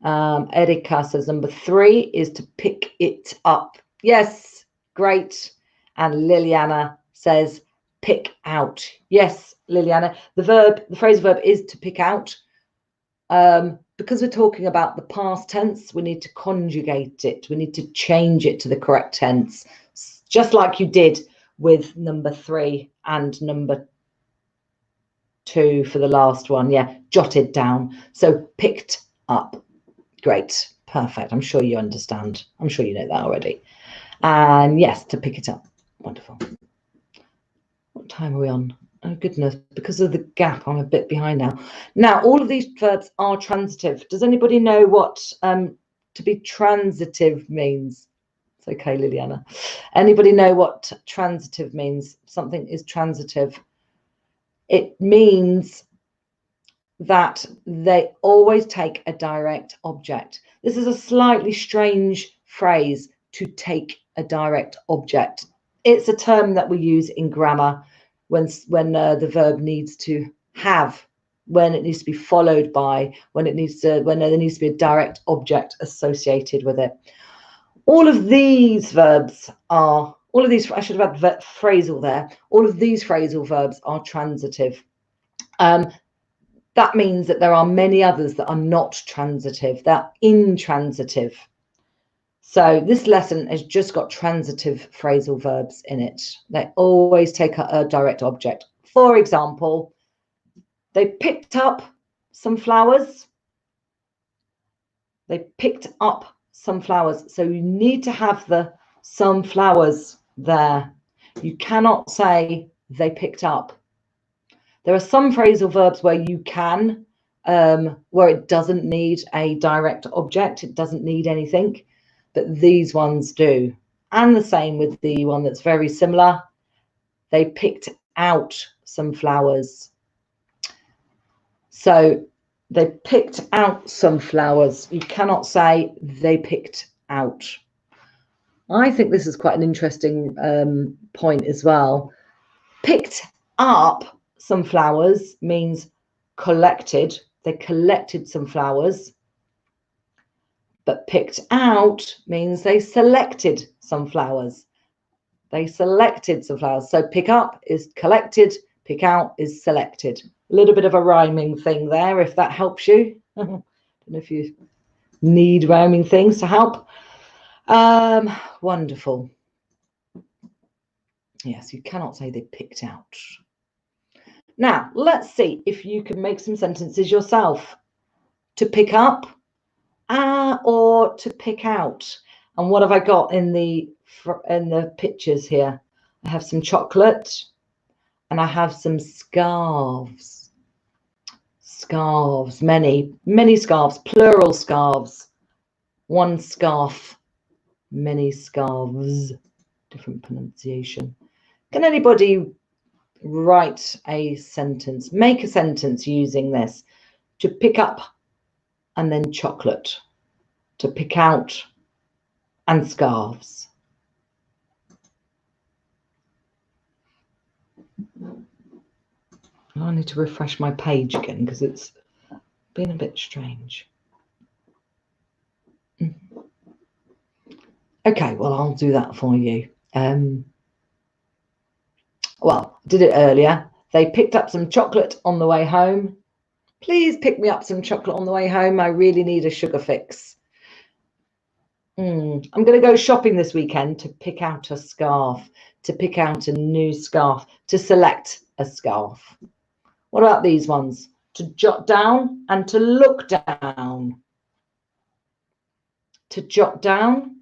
Erika says number 3 is to pick it up. Yes, great. And Liliana says pick out. Yes, Liliana. The phrasal verb is to pick out. Because we're talking about the past tense, we need to conjugate it. We need to change it to the correct tense, just like you did with number 3 and number 2 for the last one. Yeah, jotted down. So picked up. Great. Perfect. I'm sure you understand. I'm sure you know that already. And yes, to pick it up. Wonderful. What time are we on? Oh, goodness. Because of the gap, I'm a bit behind now. Now, all of these verbs are transitive. Does anybody know what to be transitive means? It's okay, Liliana. Anybody know what transitive means? Something is transitive. It means that they always take a direct object. This is a slightly strange phrase, to take a direct object. It's a term that we use in grammar when the verb needs to have, when it needs to be followed by, when there needs to be a direct object associated with it. All of these verbs are, I should have had phrasal there. All of these phrasal verbs are transitive. That means that there are many others that are not transitive. They're intransitive. So this lesson has just got transitive phrasal verbs in it. They always take a direct object. For example, they picked up some flowers. They picked up some flowers. So you need to have the some flowers there. You cannot say they picked up. There are some phrasal verbs where you can, where it doesn't need a direct object. It doesn't need anything, but these ones do. And the same with the one that's very similar. They picked out some flowers. So they picked out some flowers. You cannot say they picked out. I think this is quite an interesting point as well. Picked up some flowers means collected. They collected some flowers. But picked out means they selected some flowers. They selected some flowers. So pick up is collected, pick out is selected. A little bit of a rhyming thing there, if that helps you. I don't know if you need rhyming things to help. Wonderful. Yes, you cannot say they picked out. Now, let's see if you can make some sentences yourself. To pick up or to pick out. And what have I got in the pictures here? I have some chocolate and I have some scarves. Scarves, many scarves, plural scarves. One scarf, many scarves. Different pronunciation. Can anybody write a sentence? Make a sentence using this. To pick up and then chocolate. To pick out and scarves. I need to refresh my page again because it's been a bit strange. Okay, well, I'll do that for you. Well, did it earlier. They picked up some chocolate on the way home. Please pick me up some chocolate on the way home. I really need a sugar fix. I'm going to go shopping this weekend to pick out a scarf, to pick out a new scarf, to select a scarf. What about these ones? To jot down and to look down. To jot down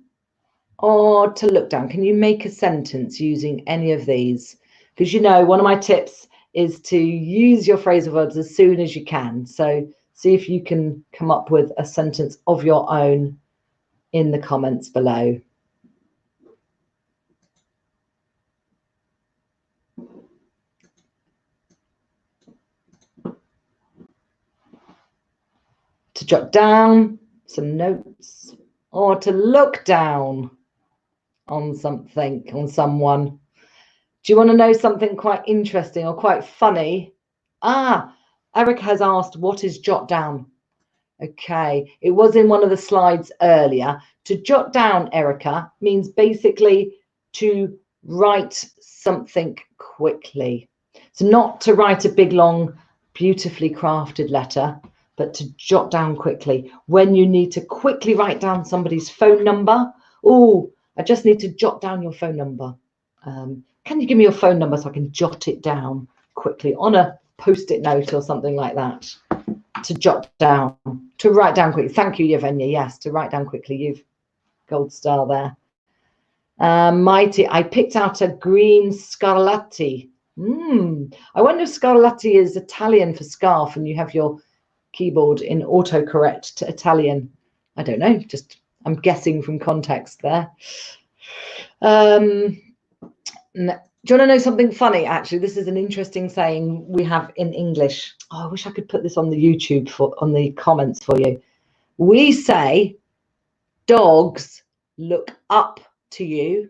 or to look down. Can you make a sentence using any of these? Because you know, one of my tips is to use your phrasal verbs as soon as you can. So see if you can come up with a sentence of your own in the comments below. To jot down some notes or to look down on something, on someone. Do you want to know something quite interesting or quite funny? Eric has asked, what is jot down? Okay, it was in one of the slides earlier. To jot down, Erica, means basically to write something quickly. So not to write a big, long, beautifully crafted letter, but to jot down quickly. When you need to quickly write down somebody's phone number. Oh, I just need to jot down your phone number. Can you give me your phone number so I can jot it down quickly on a post-it note or something like that? To jot down, to write down quickly. Thank you, Yevgenia. Yes, to write down quickly. You've gold star there. Mighty, I picked out a green scarlatti. I wonder if scarlatti is Italian for scarf and you have your keyboard in autocorrect to Italian. I don't know, just I'm guessing from context there. Do you want to know something funny? Actually, this is an interesting saying we have in English. Oh, I wish I could put this on the YouTube on the comments for you. We say dogs look up to you,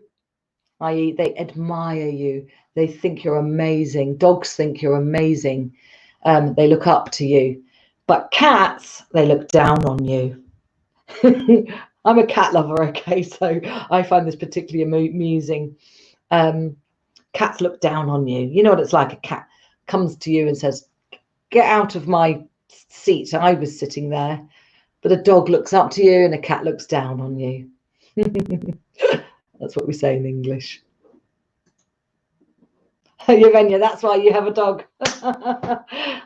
i.e. they admire you. They think you're amazing. Dogs think you're amazing. They look up to you. But cats, they look down on you. I'm a cat lover, okay, so I find this particularly amusing. Cats look down on you. You know what it's like? A cat comes to you and says, get out of my seat. I was sitting there. But a dog looks up to you and a cat looks down on you. That's what we say in English. Yevgenia, that's why you have a dog.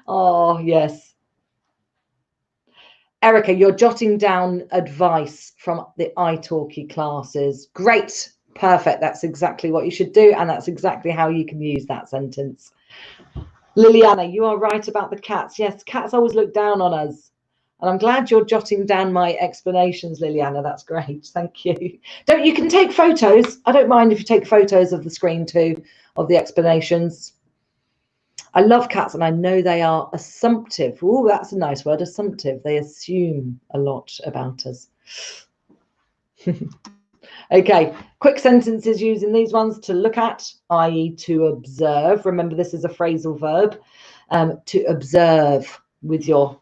Oh, yes. Erica, you're jotting down advice from the italki classes. Great. Perfect. That's exactly what you should do. And that's exactly how you can use that sentence. Liliana, you are right about the cats. Yes, cats always look down on us. And I'm glad you're jotting down my explanations, Liliana. That's great. Thank you. You can take photos. I don't mind if you take photos of the screen too, of the explanations. I love cats, and I know they are assumptive. Oh, that's a nice word, assumptive. They assume a lot about us. Okay, quick sentences using these ones: to look at, i.e. to observe. Remember, this is a phrasal verb. To observe with your,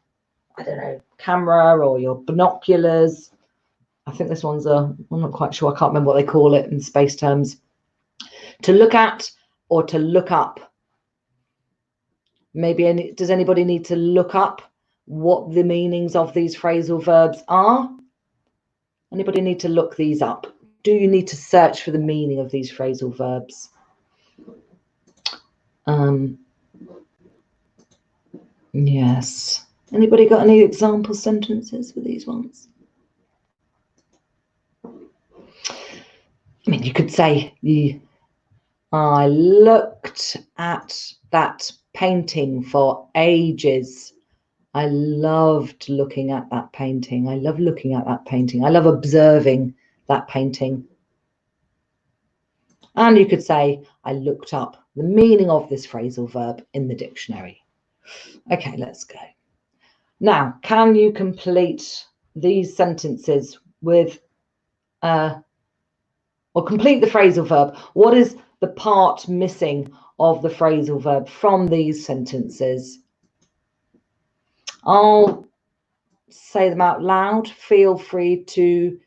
I don't know, camera or your binoculars. I think this one's I'm not quite sure. I can't remember what they call it in space terms. To look at or to look up. Maybe does anybody need to look up what the meanings of these phrasal verbs are? Anybody need to look these up? Do you need to search for the meaning of these phrasal verbs? Yes. Anybody got any example sentences for these ones? I mean, you could say, I looked at that painting for ages. I loved looking at that painting. I love looking at that painting. I love observing that painting. And you could say, I looked up the meaning of this phrasal verb in the dictionary. Okay, let's go. Now, can you complete these sentences with, or complete the phrasal verb? What is the part missing of the phrasal verb from these sentences? I'll say them out loud. Feel free to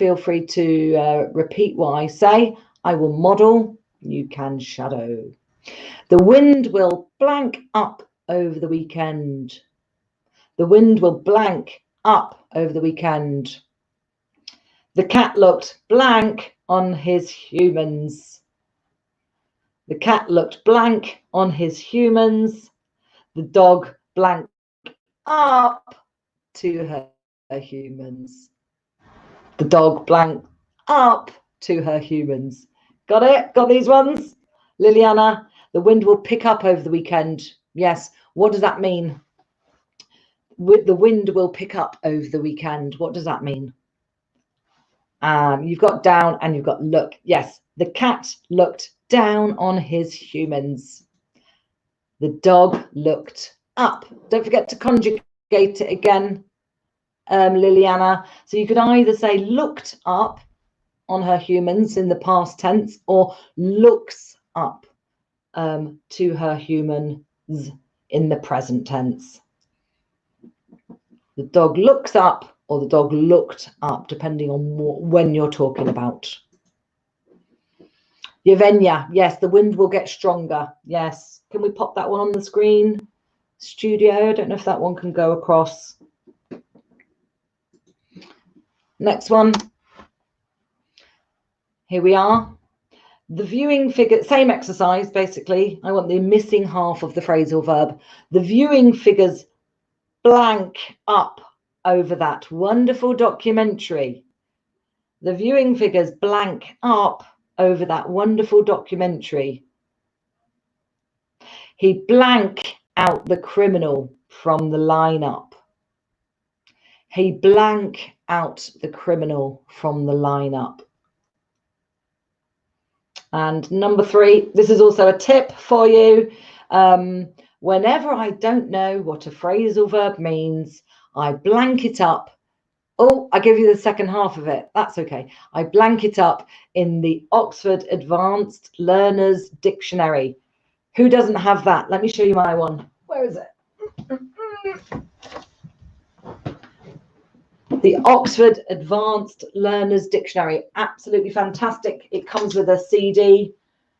repeat what I say. I will model. You can shadow. The wind will blank up over the weekend. The wind will blank up over the weekend. The cat looked blank on his humans. The cat looked blank on his humans. The dog blanked up to her humans. The dog blanked up to her humans. Got it? Got these ones? Liliana, the wind will pick up over the weekend. Yes. What does that mean? The wind will pick up over the weekend. What does that mean? You've got down and you've got look. Yes. The cat looked down on his humans. The dog looked up. Don't forget to conjugate it again, Liliana. So you could either say looked up on her humans in the past tense or looks up to her humans in the present tense. The dog looks up or the dog looked up, depending on when you're talking about. Yevgenia, yes, the wind will get stronger. Yes. Can we pop that one on the screen? Studio, I don't know if that one can go across. Next one. Here we are. The viewing figure, same exercise, basically. I want the missing half of the phrasal verb. The viewing figures blank up over that wonderful documentary. The viewing figures blank up over that wonderful documentary. He blank out the criminal from the lineup. He blank out the criminal from the lineup. And number 3, this is also a tip for you. Whenever I don't know what a phrasal verb means, I blank it up. Oh, I give you the second half of it. That's okay. I blank it up in the Oxford Advanced Learners Dictionary. Who doesn't have that? Let me show you my one. Where is it? The Oxford Advanced Learners Dictionary. Absolutely fantastic. It comes with a CD,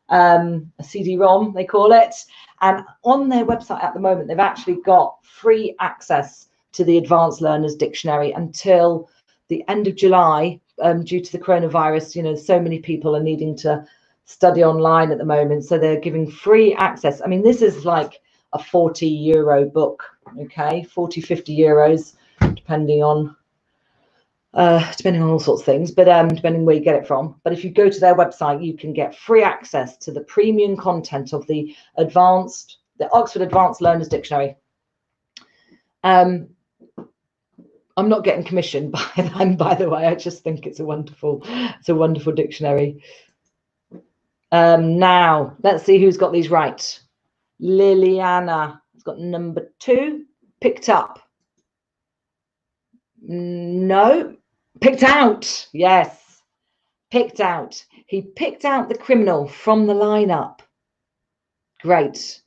a CD-ROM, they call it. And on their website at the moment, they've actually got free access to the Advanced Learners Dictionary until the end of July, due to the coronavirus. You know, so many people are needing to study online at the moment. So they're giving free access. I mean, this is like a €40 book, okay, 40, 50 euros, depending on all sorts of things, but depending where you get it from. But if you go to their website, you can get free access to the premium content of the Oxford Advanced Learners Dictionary. I'm not getting commissioned by them, by the way. I just think it's a wonderful dictionary. Now let's see who's got these right. Liliana has got number 2. Picked up. No. Picked out. Yes. Picked out. He picked out the criminal from the lineup. Great.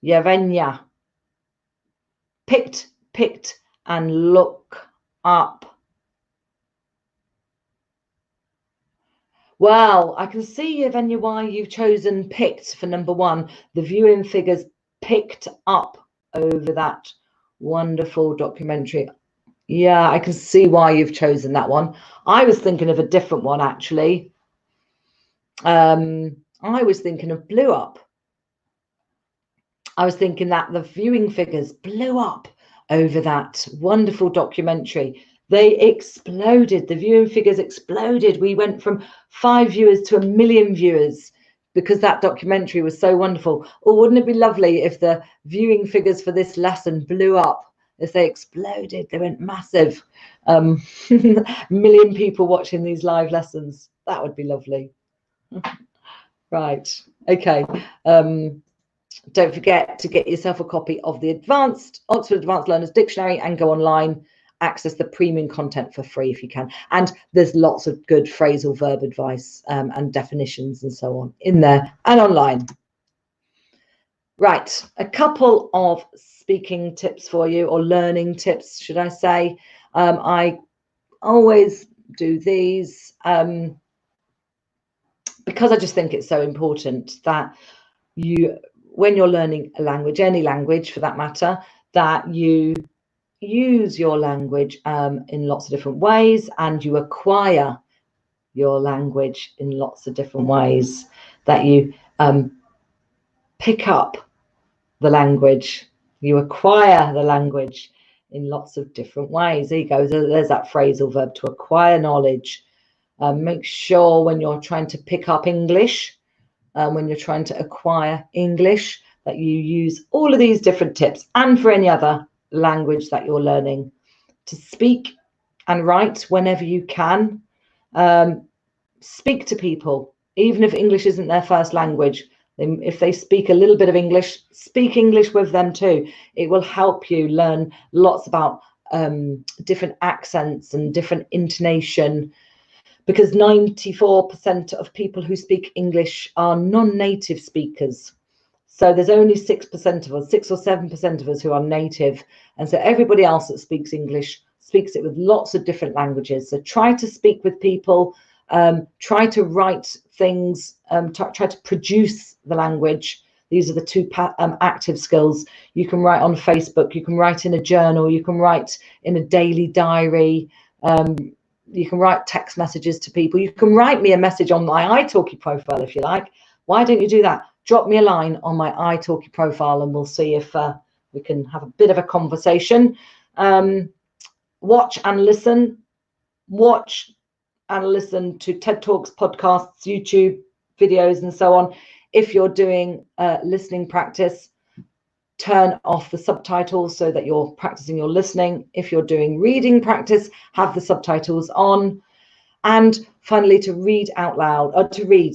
Yevgenia. Picked, and look up. Well, I can see, Yevgenia, why you've chosen picked for number 1. The viewing figures picked up over that wonderful documentary. Yeah, I can see why you've chosen that one. I was thinking of a different one, actually. I was thinking of blew up. I was thinking that the viewing figures blew up over that wonderful documentary. They exploded. The viewing figures exploded. We went from 5 viewers to 1 million viewers because that documentary was so wonderful. Or wouldn't it be lovely if the viewing figures for this lesson blew up? As they exploded, they went massive. 1 million people watching these live lessons. That would be lovely. Right. Okay. Don't forget to get yourself a copy of the Oxford Advanced Learners Dictionary and go online, access the premium content for free if you can. And there's lots of good phrasal verb advice and definitions and so on in there and online. Right, a couple of speaking tips for you, or learning tips, should I say. I always do these because I just think it's so important that when you're learning a language, any language for that matter, that you use your language in lots of different ways, and you acquire your language in lots of different ways, that you pick up the language, you acquire the language in lots of different ways. There you go. There's that phrasal verb, to acquire knowledge. Make sure when you're trying to pick up English, when you're trying to acquire English, that you use all of these different tips, and for any other language that you're learning, to speak and write whenever you can. Speak to people, even if English isn't their first language. If they speak a little bit of English, speak English with them too. It will help you learn lots about different accents and different intonation, because 94% of people who speak English are non-native speakers. So there's only 6% of us, 6 or 7% of us who are native. And so everybody else that speaks English speaks it with lots of different languages. So try to speak with people, try to write things, try to produce the language. These are the 2 active skills. You can write on Facebook, you can write in a journal, you can write in a daily diary, you can write text messages to people. You can write me a message on my italki profile if you like. Why don't you do that? Drop me a line on my italki profile and we'll see if we can have a bit of a conversation. Watch and listen. Watch and listen to TED Talks, podcasts, YouTube videos and so on. If you're doing listening practice, turn off the subtitles so that you're practicing your listening. If you're doing reading practice, have the subtitles on. And finally, to read out loud, read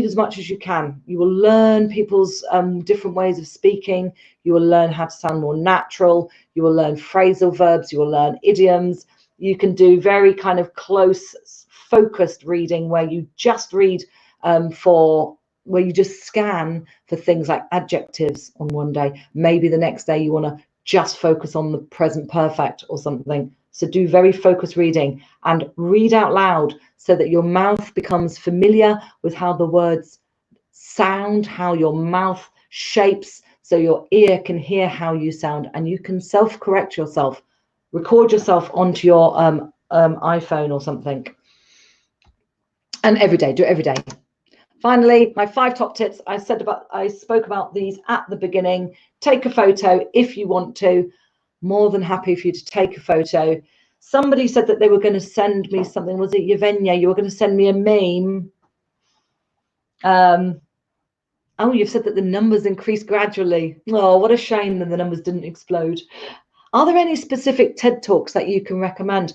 as much as you can. You will learn people's different ways of speaking. You will learn how to sound more natural. You will learn phrasal verbs. You will learn idioms. You can do very kind of close, focused reading where you just read where you just scan for things like adjectives on one day. Maybe the next day you want to just focus on the present perfect or something. So do very focused reading and read out loud so that your mouth becomes familiar with how the words sound, how your mouth shapes, so your ear can hear how you sound, and you can self-correct yourself. Record yourself onto your iPhone or something. And every day, do it every day. Finally, my 5 top tips. I spoke about these at the beginning. Take a photo if you want to. More than happy for you to take a photo. Somebody said that they were going to send me something. Was it Yevgenia? You were going to send me a meme. Oh, you've said that the numbers increase gradually. Oh, what a shame that the numbers didn't explode. Are there any specific TED Talks that you can recommend?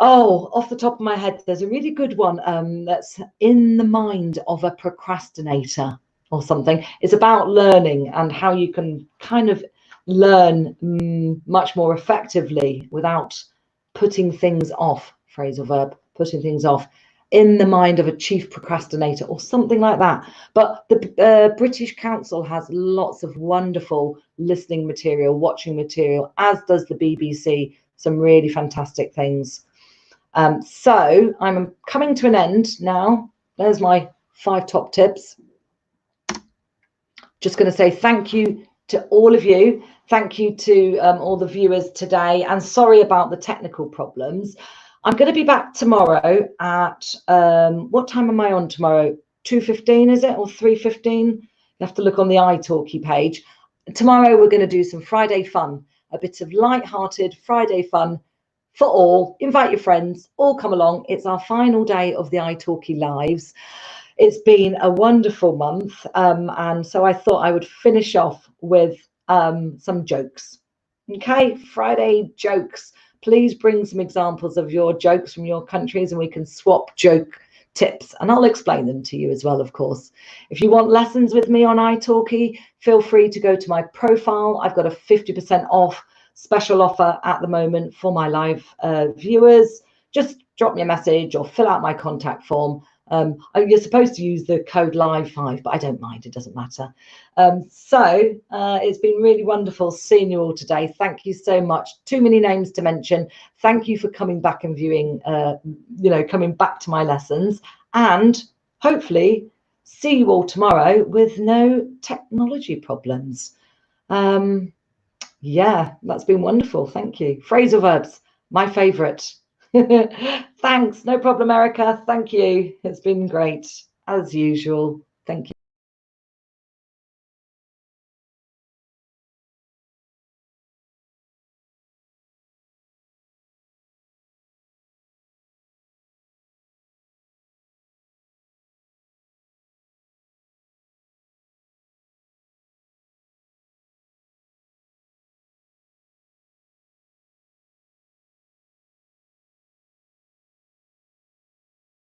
Oh, off the top of my head, there's a really good one that's In the Mind of a Procrastinator or something. It's about learning and how you can kind of learn much more effectively without putting things off, phrasal verb, putting things off. In the Mind of a Chief Procrastinator or something like that. But the British Council has lots of wonderful listening material, watching material, as does the BBC, some really fantastic things. So I'm coming to an end now. There's my 5 top tips. Just going to say thank you to all of you. Thank you to all the viewers today, and sorry about the technical problems. I'm going to be back tomorrow at, what time am I on tomorrow? 2:15, is it? Or 3:15? You have to look on the italki page. Tomorrow we're going to do some Friday fun, a bit of light-hearted Friday fun for all. Invite your friends, all come along. It's our final day of the italki lives. It's been a wonderful month, and so I thought I would finish off with some jokes. Okay, Friday jokes. Please bring some examples of your jokes from your countries and we can swap joke tips, and I'll explain them to you as well, of course. If you want lessons with me on italki, feel free to go to my profile. I've got a 50% off special offer at the moment for my live viewers. Just drop me a message or fill out my contact form. You're supposed to use the code LIVE5, but I don't mind, it doesn't matter. So it's been really wonderful seeing you all today. Thank you so much. Too many names to mention. Thank you for coming back and viewing, coming back to my lessons, and hopefully see you all tomorrow with no technology problems. Yeah, that's been wonderful. Thank you. Phrasal verbs, my favorite. Thanks. No problem, Erica. Thank you. It's been great as usual. Thank you.